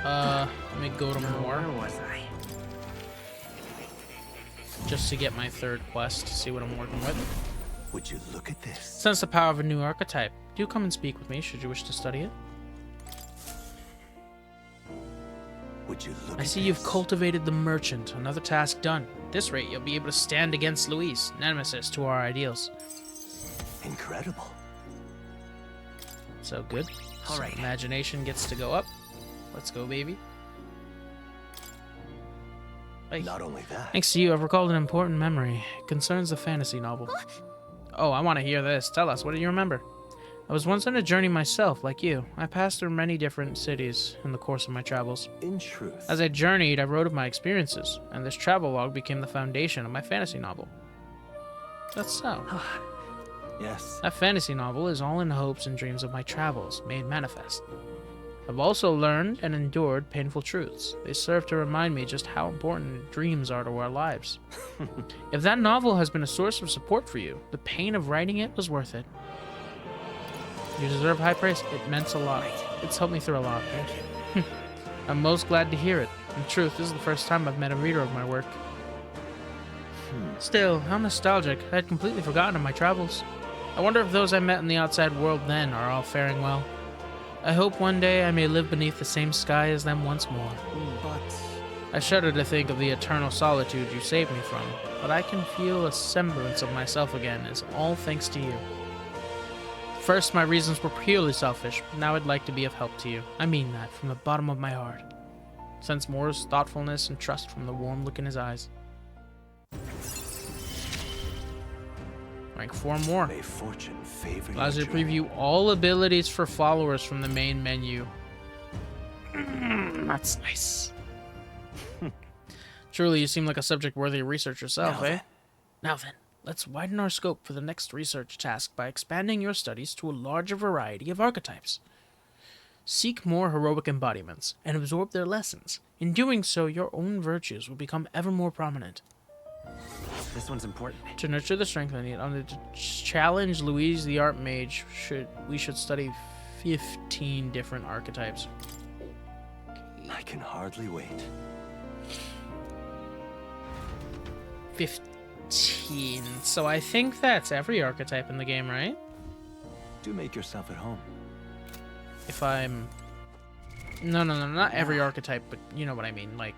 Let me go to more. Where was I? Just to get my third quest to see what I'm working with. Would you look at this? Sense the power of a new archetype. Do come and speak with me should you wish to study it. Would you look I see you've cultivated the merchant. Another task done. At this rate, you'll be able to stand against Luis, nemesis to our ideals. Incredible. So good. All right. Imagination gets to go up. Let's go, baby. Hey. Not only that. Thanks to you, I've recalled an important memory. It concerns a fantasy novel. Oh, I want to hear this. Tell us, what do you remember? I was once on a journey myself, like you. I passed through many different cities in the course of my travels. In truth. As I journeyed, I wrote of my experiences, and this travel log became the foundation of my fantasy novel. That's so. Yes. That fantasy novel is all in the hopes and dreams of my travels, made manifest. I've also learned and endured painful truths. They serve to remind me just how important dreams are to our lives. If that novel has been a source of support for you, the pain of writing it was worth it. You deserve high praise. It meant a lot. It's helped me through a lot. Thank you. I'm most glad to hear it. In truth, this is the first time I've met a reader of my work. Still, how nostalgic. I had completely forgotten of my travels. I wonder if those I met in the outside world then are all faring well. I hope one day I may live beneath the same sky as them once more. But I shudder to think of the eternal solitude you saved me from, but I can feel a semblance of myself again, as all thanks to you. First, my reasons were purely selfish, but now I'd like to be of help to you. I mean that, from the bottom of my heart. Sense Moore's thoughtfulness and trust from the warm look in his eyes. Rank 4 more. May fortune favor Allows you to journey. preview all abilities for followers from the main menu. That's nice. Truly, you seem like a subject worthy of research yourself, Now eh? then. Now then. Let's widen our scope for the next research task by expanding your studies to a larger variety of archetypes. Seek more heroic embodiments and absorb their lessons. In doing so, your own virtues will become ever more prominent. This one's important. To nurture the strength I need, on to challenge Louise the Art Mage, we should study 15 different archetypes. I can hardly wait. 15. So I think that's every archetype in the game, right? Do make yourself at home. If I'm... No, not every archetype, but you know what I mean. Like,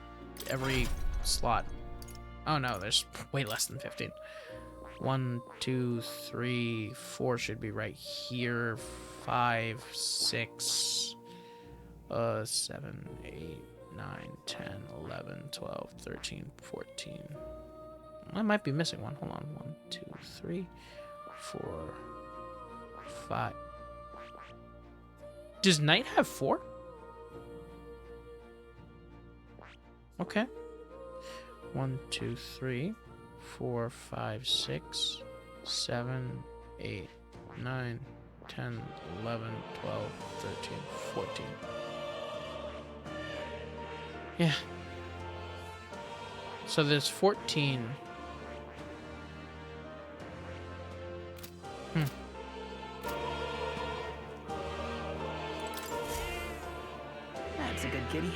every slot. Oh no, there's way less than 15. 1, 2, 3, 4 should be right here. 5, 6, 7, 8, 9, 10, 11, 12, 13, 14. I might be missing one. Hold on. 1, 2, 3, 4, 5. Does Knight have 4? Okay. 1, 2, 3, 4, 5, 6, 7, 8, 9, 10, 11, 12, 13, 14. Yeah. So there's 14. That's a good kitty.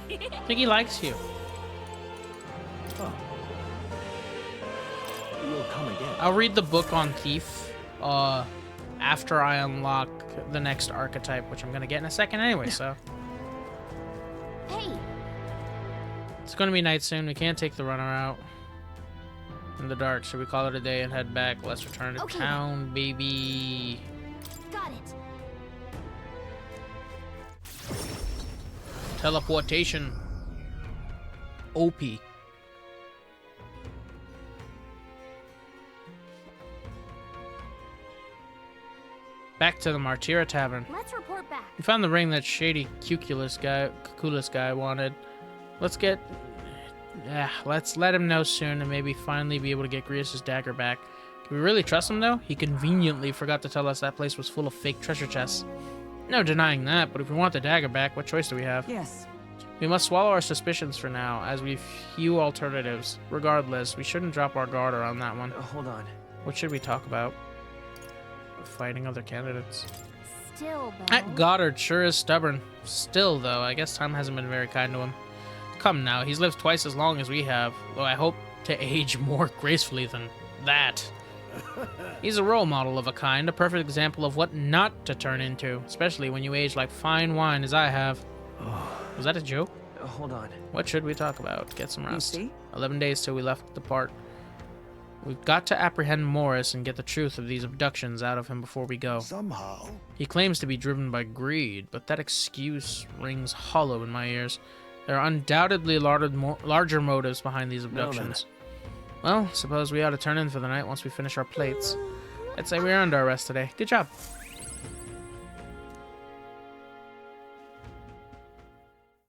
I think he likes you. Oh. You'll come again. I'll read the book on Thief after I unlock the next archetype, which I'm gonna get in a second anyway, so. Hey. It's gonna be night soon. We can't take the runner out in the dark. Should we call it a day and head back? Let's return to town, baby. Got it. Teleportation. OP. Back to the Martyra Tavern. Let's report back. We found the ring that shady Cuculus guy wanted. Let's let him know soon and maybe finally be able to get Grius' dagger back. Can we really trust him though? He conveniently forgot to tell us that place was full of fake treasure chests. No denying that, but if we want the dagger back, what choice do we have? Yes. We must swallow our suspicions for now, as we've few alternatives. Regardless, we shouldn't drop our guard around that one. Hold on. What should we talk about? Fighting other candidates. Still, though. That Goddard sure is stubborn. Still, though, I guess time hasn't been very kind to him. Come now, he's lived twice as long as we have, though I hope to age more gracefully than that. He's a role model of a kind, a perfect example of what not to turn into, especially when you age like fine wine as I have. Was that a joke? Hold on. What should we talk about? Get some rest. You see? 11 days till we left the part. We've got to apprehend Morris and get the truth of these abductions out of him before we go. Somehow. He claims to be driven by greed, but that excuse rings hollow in my ears. There are undoubtedly larger motives behind these abductions. Well, suppose we ought to turn in for the night once we finish our plates. I'd say we earned our rest today. Good job.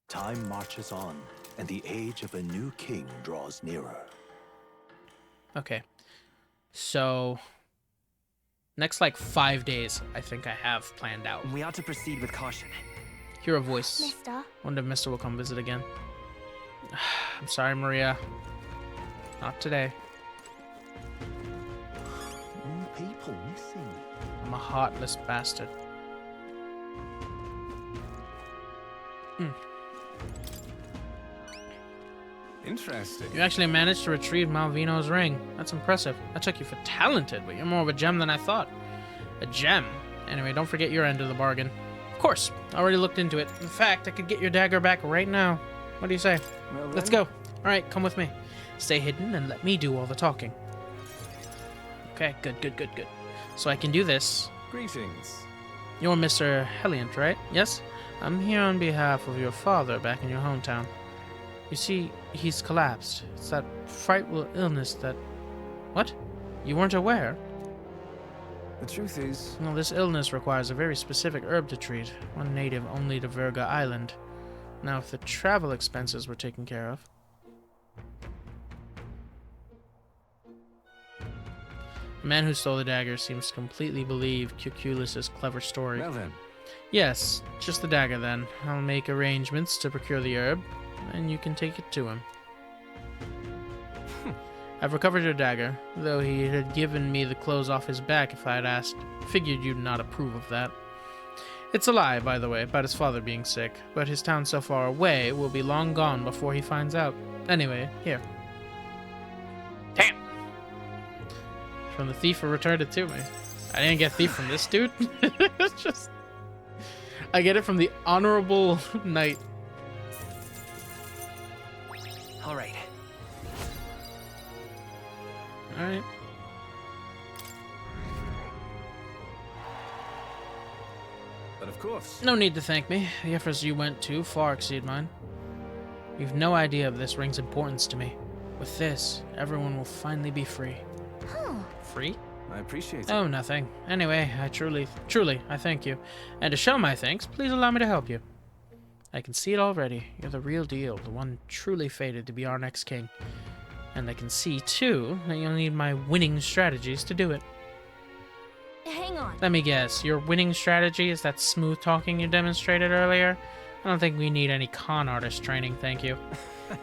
Time marches on, and the age of a new king draws nearer. Okay. So, next like 5 days, I think I have planned out. We ought to proceed with caution. Hear a voice. Mister. Wonder if Mister will come visit again. I'm sorry, Maria. Not today. More people missing. I'm a heartless bastard. Interesting. You actually managed to retrieve Malvino's ring. That's impressive. I took you for talented, but you're more of a gem than I thought. A gem? Anyway, don't forget your end of the bargain. Of course, I already looked into it. In fact, I could get your dagger back right now. What do you say? Well, Let's go. Alright, come with me. Stay hidden and let me do all the talking. Okay, good. So I can do this. Greetings. You're Mr. Helliant, right? Yes? I'm here on behalf of your father back in your hometown. You see, he's collapsed. It's that frightful illness that... What? You weren't aware? The truth is... No, this illness requires a very specific herb to treat, one native only to Virga Island. Now, if the travel expenses were taken care of... man who stole the dagger seems to completely believe Cuculus's clever story. Well then. Yes, just the dagger then. I'll make arrangements to procure the herb, and you can take it to him. I've recovered your dagger, though he had given me the clothes off his back if I had asked. Figured you'd not approve of that. It's a lie, by the way, about his father being sick, but his town so far away will be long gone before he finds out. Anyway, here. Damn! From the thief who returned it to me. I didn't get thief from this dude. It's just... I get it from the honorable knight. Alright. Alright. But of course. No need to thank me. The efforts you went to far exceed mine. You've no idea of this ring's importance to me. With this, everyone will finally be free. Free? I appreciate it. Oh, nothing. Anyway, I truly, I thank you. And to show my thanks, please allow me to help you. I can see it already. You're the real deal, the one truly fated to be our next king. And I can see, too, that you'll need my winning strategies to do it. Hang on. Let me guess, your winning strategy is that smooth talking you demonstrated earlier? I don't think we need any con artist training, thank you.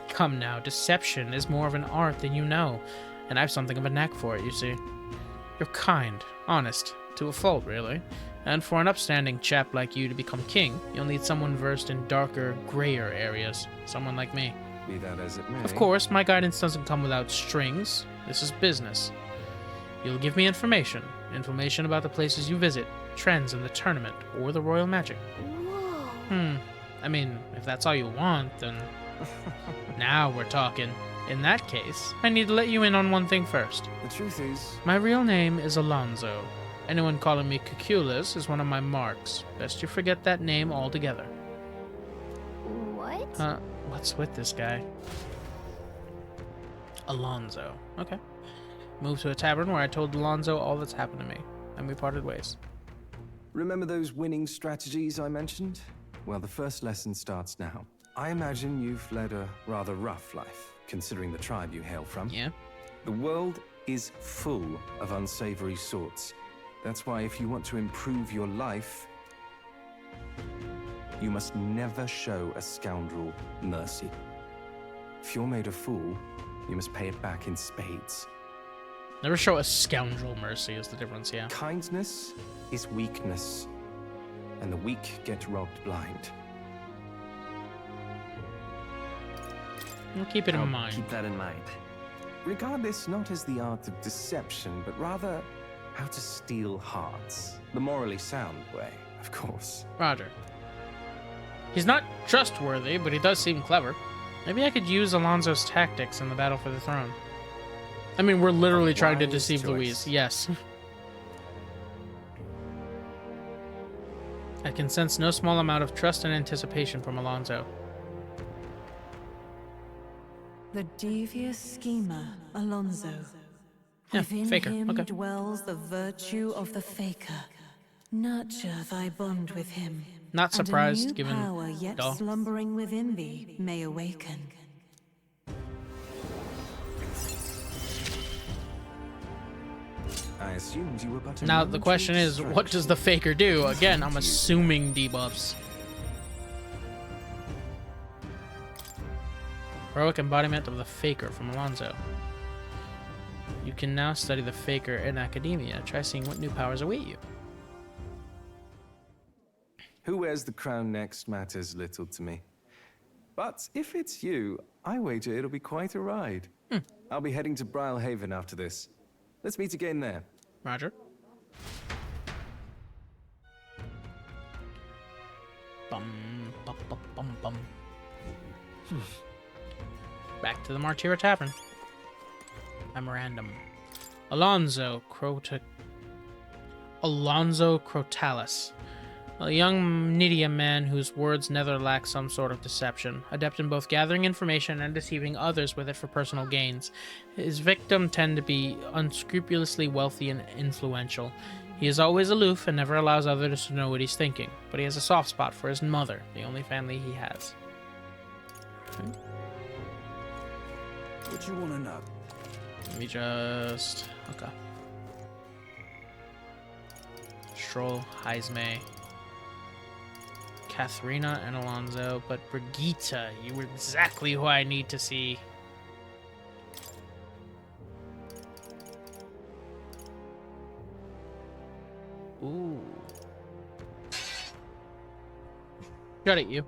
Come now, deception is more of an art than you know, and I've something of a knack for it, you see. You're kind, honest, to a fault, really. And for an upstanding chap like you to become king, you'll need someone versed in darker, grayer areas. Someone like me. Be that as it may. Of course, my guidance doesn't come without strings. This is business. You'll give me information about the places you visit, trends in the tournament, or the royal magic. Whoa. I mean, if that's all you want, then... Now we're talking. In that case, I need to let you in on one thing first. The truth is... My real name is Alonzo. Anyone calling me Cuculus is one of my marks. Best you forget that name altogether. What? What's with this guy? Alonzo. Okay. Moved to a tavern where I told Alonzo all that's happened to me, and we parted ways. Remember those winning strategies I mentioned? Well, the first lesson starts now. I imagine you've led a rather rough life, considering the tribe you hail from. Yeah. The world is full of unsavory sorts. That's why if you want to improve your life, you must never show a scoundrel mercy. If you're made a fool, you must pay it back in spades. Never show a scoundrel mercy is the difference, yeah. Kindness is weakness, and the weak get robbed blind. We'll keep it in mind. Keep that in mind. Regard this not as the art of deception, but rather how to steal hearts. The morally sound way, of course. Roger. He's not trustworthy, but he does seem clever. Maybe I could use Alonzo's tactics in the battle for the throne. I mean, we're literally trying to deceive Louise. Yes. I can sense no small amount of trust and anticipation from Alonzo. The devious schemer, Alonzo. Yeah, Within faker. him Okay. dwells the virtue of the faker. Nurture thy bond with him. Not surprised, and a new given power yet Doll. slumbering within thee may awaken. I assumed you were but a Now the question is, what does the faker do? Again, I'm assuming debuffs. Heroic embodiment of the faker from Alonzo. You can now study the faker in academia. Try seeing what new powers await you. Who wears the crown next matters little to me. But if it's you, I wager it'll be quite a ride. I'll be heading to Brylehaven after this. Let's meet again there. Roger. Bum, bum, bum, bum, bum. Back to the Martyra Tavern. Memorandum. Alonzo Crotalis. A young Nydia man whose words never lack some sort of deception, adept in both gathering information and deceiving others with it for personal gains. His victims tend to be unscrupulously wealthy and influential. He is always aloof and never allows others to know what he's thinking, but he has a soft spot for his mother, the only family he has. Okay. What do you want to know? Let me just... Okay. control Heisme, Katharina, and Alonso, but Brigitte, you were exactly who I need to see. Ooh. Got it, you.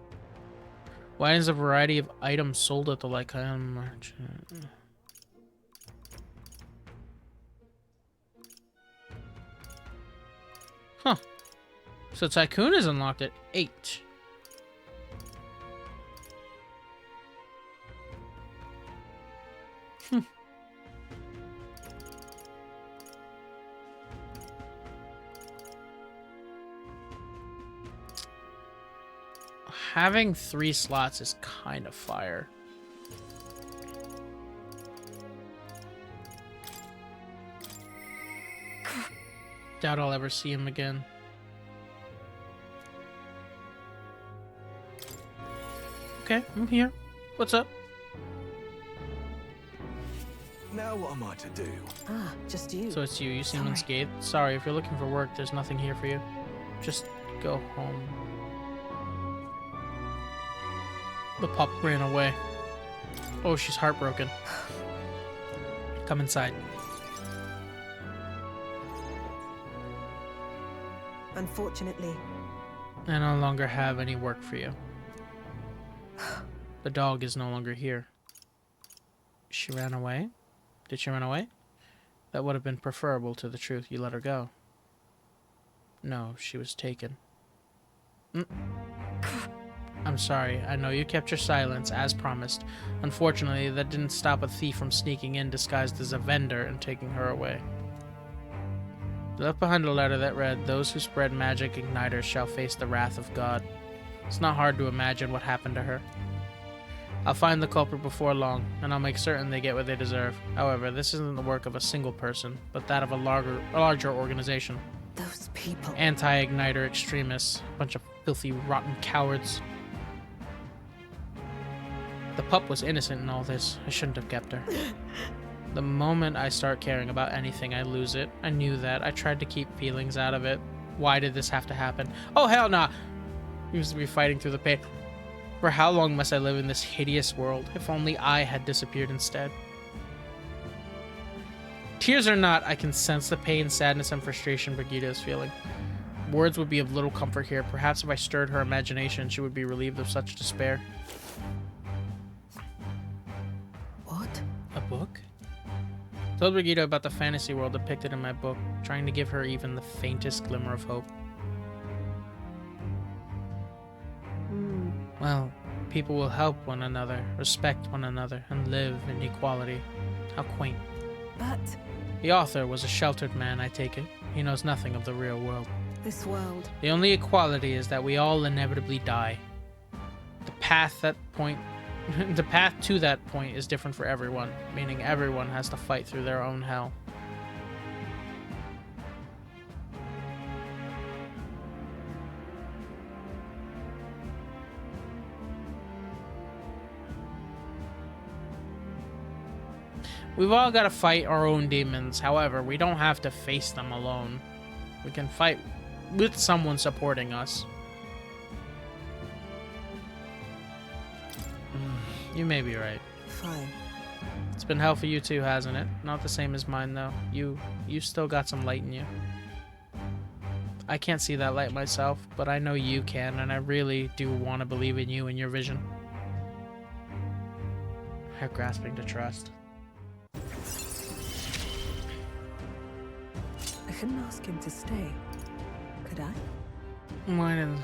Why is a variety of items sold at the Lycaon merchant? Huh. So Tycoon is unlocked at 8. Having 3 slots is kind of fire. Doubt I'll ever see him again. Okay, I'm here. What's up? Now what am I to do? Ah, just you. So it's you. You seem Sorry. unscathed. Sorry, if you're looking for work, there's nothing here for you. Just go home. The pup ran away. Oh, she's heartbroken. Come inside. Unfortunately, I no longer have any work for you. The dog is no longer here. She ran away? Did she run away? That would have been preferable to the truth. You let her go. No, she was taken. I'm sorry. I know you kept your silence, as promised. Unfortunately, that didn't stop a thief from sneaking in disguised as a vendor and taking her away. They left behind a letter that read, "Those who spread magic igniters shall face the wrath of God." It's not hard to imagine what happened to her. I'll find the culprit before long, and I'll make certain they get what they deserve. However, this isn't the work of a single person, but that of a larger organization. those people. Anti-igniter extremists. Bunch of filthy, rotten cowards. The pup was innocent in all this. I shouldn't have kept her. The moment I start caring about anything, I lose it. I knew that. I tried to keep feelings out of it. Why did this have to happen? Oh, hell nah! Used to be fighting through the pain. For how long must I live in this hideous world? If only I had disappeared instead. Tears or not, I can sense the pain, sadness, and frustration Brigitte is feeling. Words would be of little comfort here. Perhaps if I stirred her imagination, she would be relieved of such despair. What? A book? Told Brigitte about the fantasy world depicted in my book, trying to give her even the faintest glimmer of hope. Well, people will help one another, respect one another, and live in equality. How quaint. But The author was a sheltered man, I take it. He knows nothing of the real world. this world. The only equality is that we all inevitably die. The path to that point is different for everyone, meaning everyone has to fight through their own hell. We've all got to fight our own demons. However, we don't have to face them alone. We can fight with someone supporting us. You may be right. Fine. It's been hell for you too, hasn't it? Not the same as mine, though. You still got some light in you. I can't see that light myself, but I know you can, and I really do want to believe in you and your vision. How grasping to trust. I couldn't ask him to stay. Could I? Why didn't...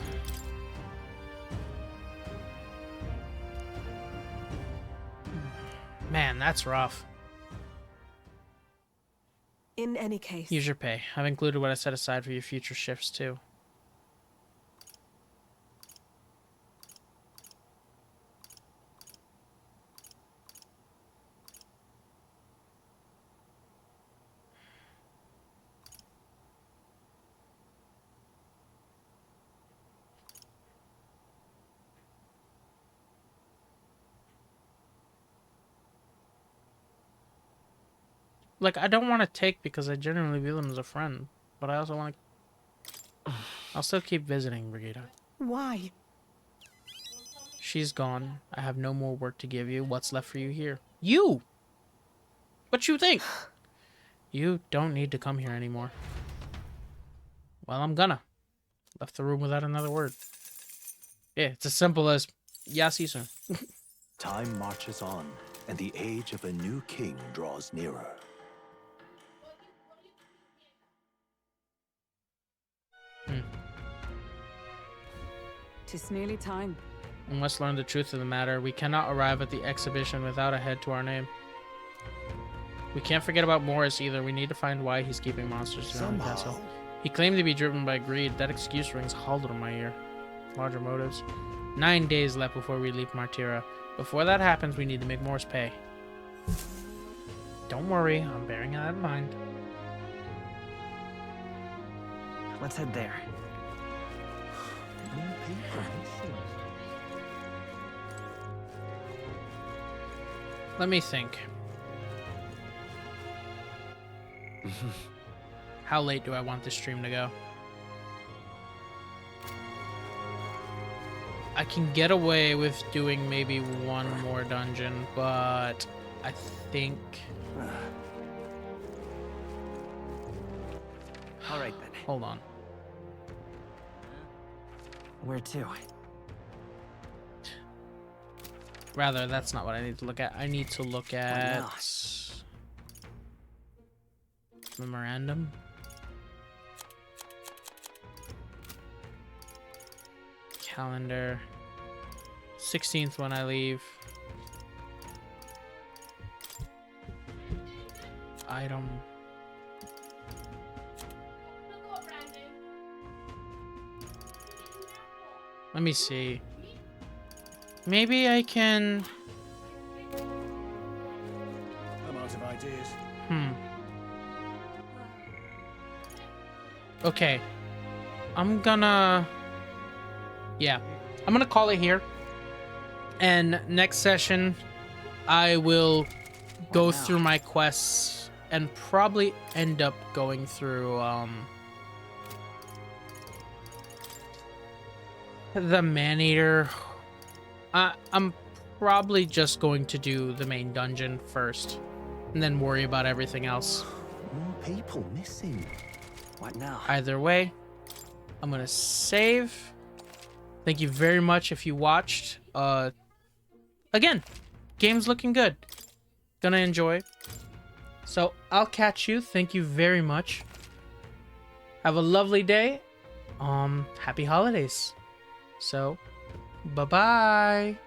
Man, that's rough. In any case. Use your pay. I've included what I set aside for your future shifts, too. Like, I don't want to take because I genuinely view them as a friend, but I also want to I'll still keep visiting, Brigitte. Why? She's gone. I have no more work to give you. What's left for you here? You! What you think? You don't need to come here anymore. Well, I'm gonna. Left the room without another word. Yeah, it's as simple as, yeah, see you soon. Time marches on, and the age of a new king draws nearer. Tis nearly time. We must learn the truth of the matter. We cannot arrive at the exhibition without a head to our name. We can't forget about Morris either. We need to find why he's keeping monsters around the castle. He claimed to be driven by greed. That excuse rings hollow to my ear. Larger motives. 9 days left before we leave Martira. Before that happens, we need to make Morris pay. Don't worry, I'm bearing that in mind. Let's head there. Let me think. How late do I want this stream to go? I can get away with doing maybe one more dungeon, but I think... All right, then. Hold on. Where to? Rather, that's not what I need to look at. I need to look at... Memorandum. Calendar. 16th when I leave. Item. Let me see. Maybe I can... I'm out of ideas. Okay. I'm gonna call it here. And next session, I will go through my quests and probably end up going through, the Maneater. I'm probably just going to do the main dungeon first, and then worry about everything else. More people missing. What now? Either way, I'm gonna save. Thank you very much if you watched. Again, game's looking good. Gonna enjoy. So I'll catch you. Thank you very much. Have a lovely day. Happy holidays. So, bye-bye.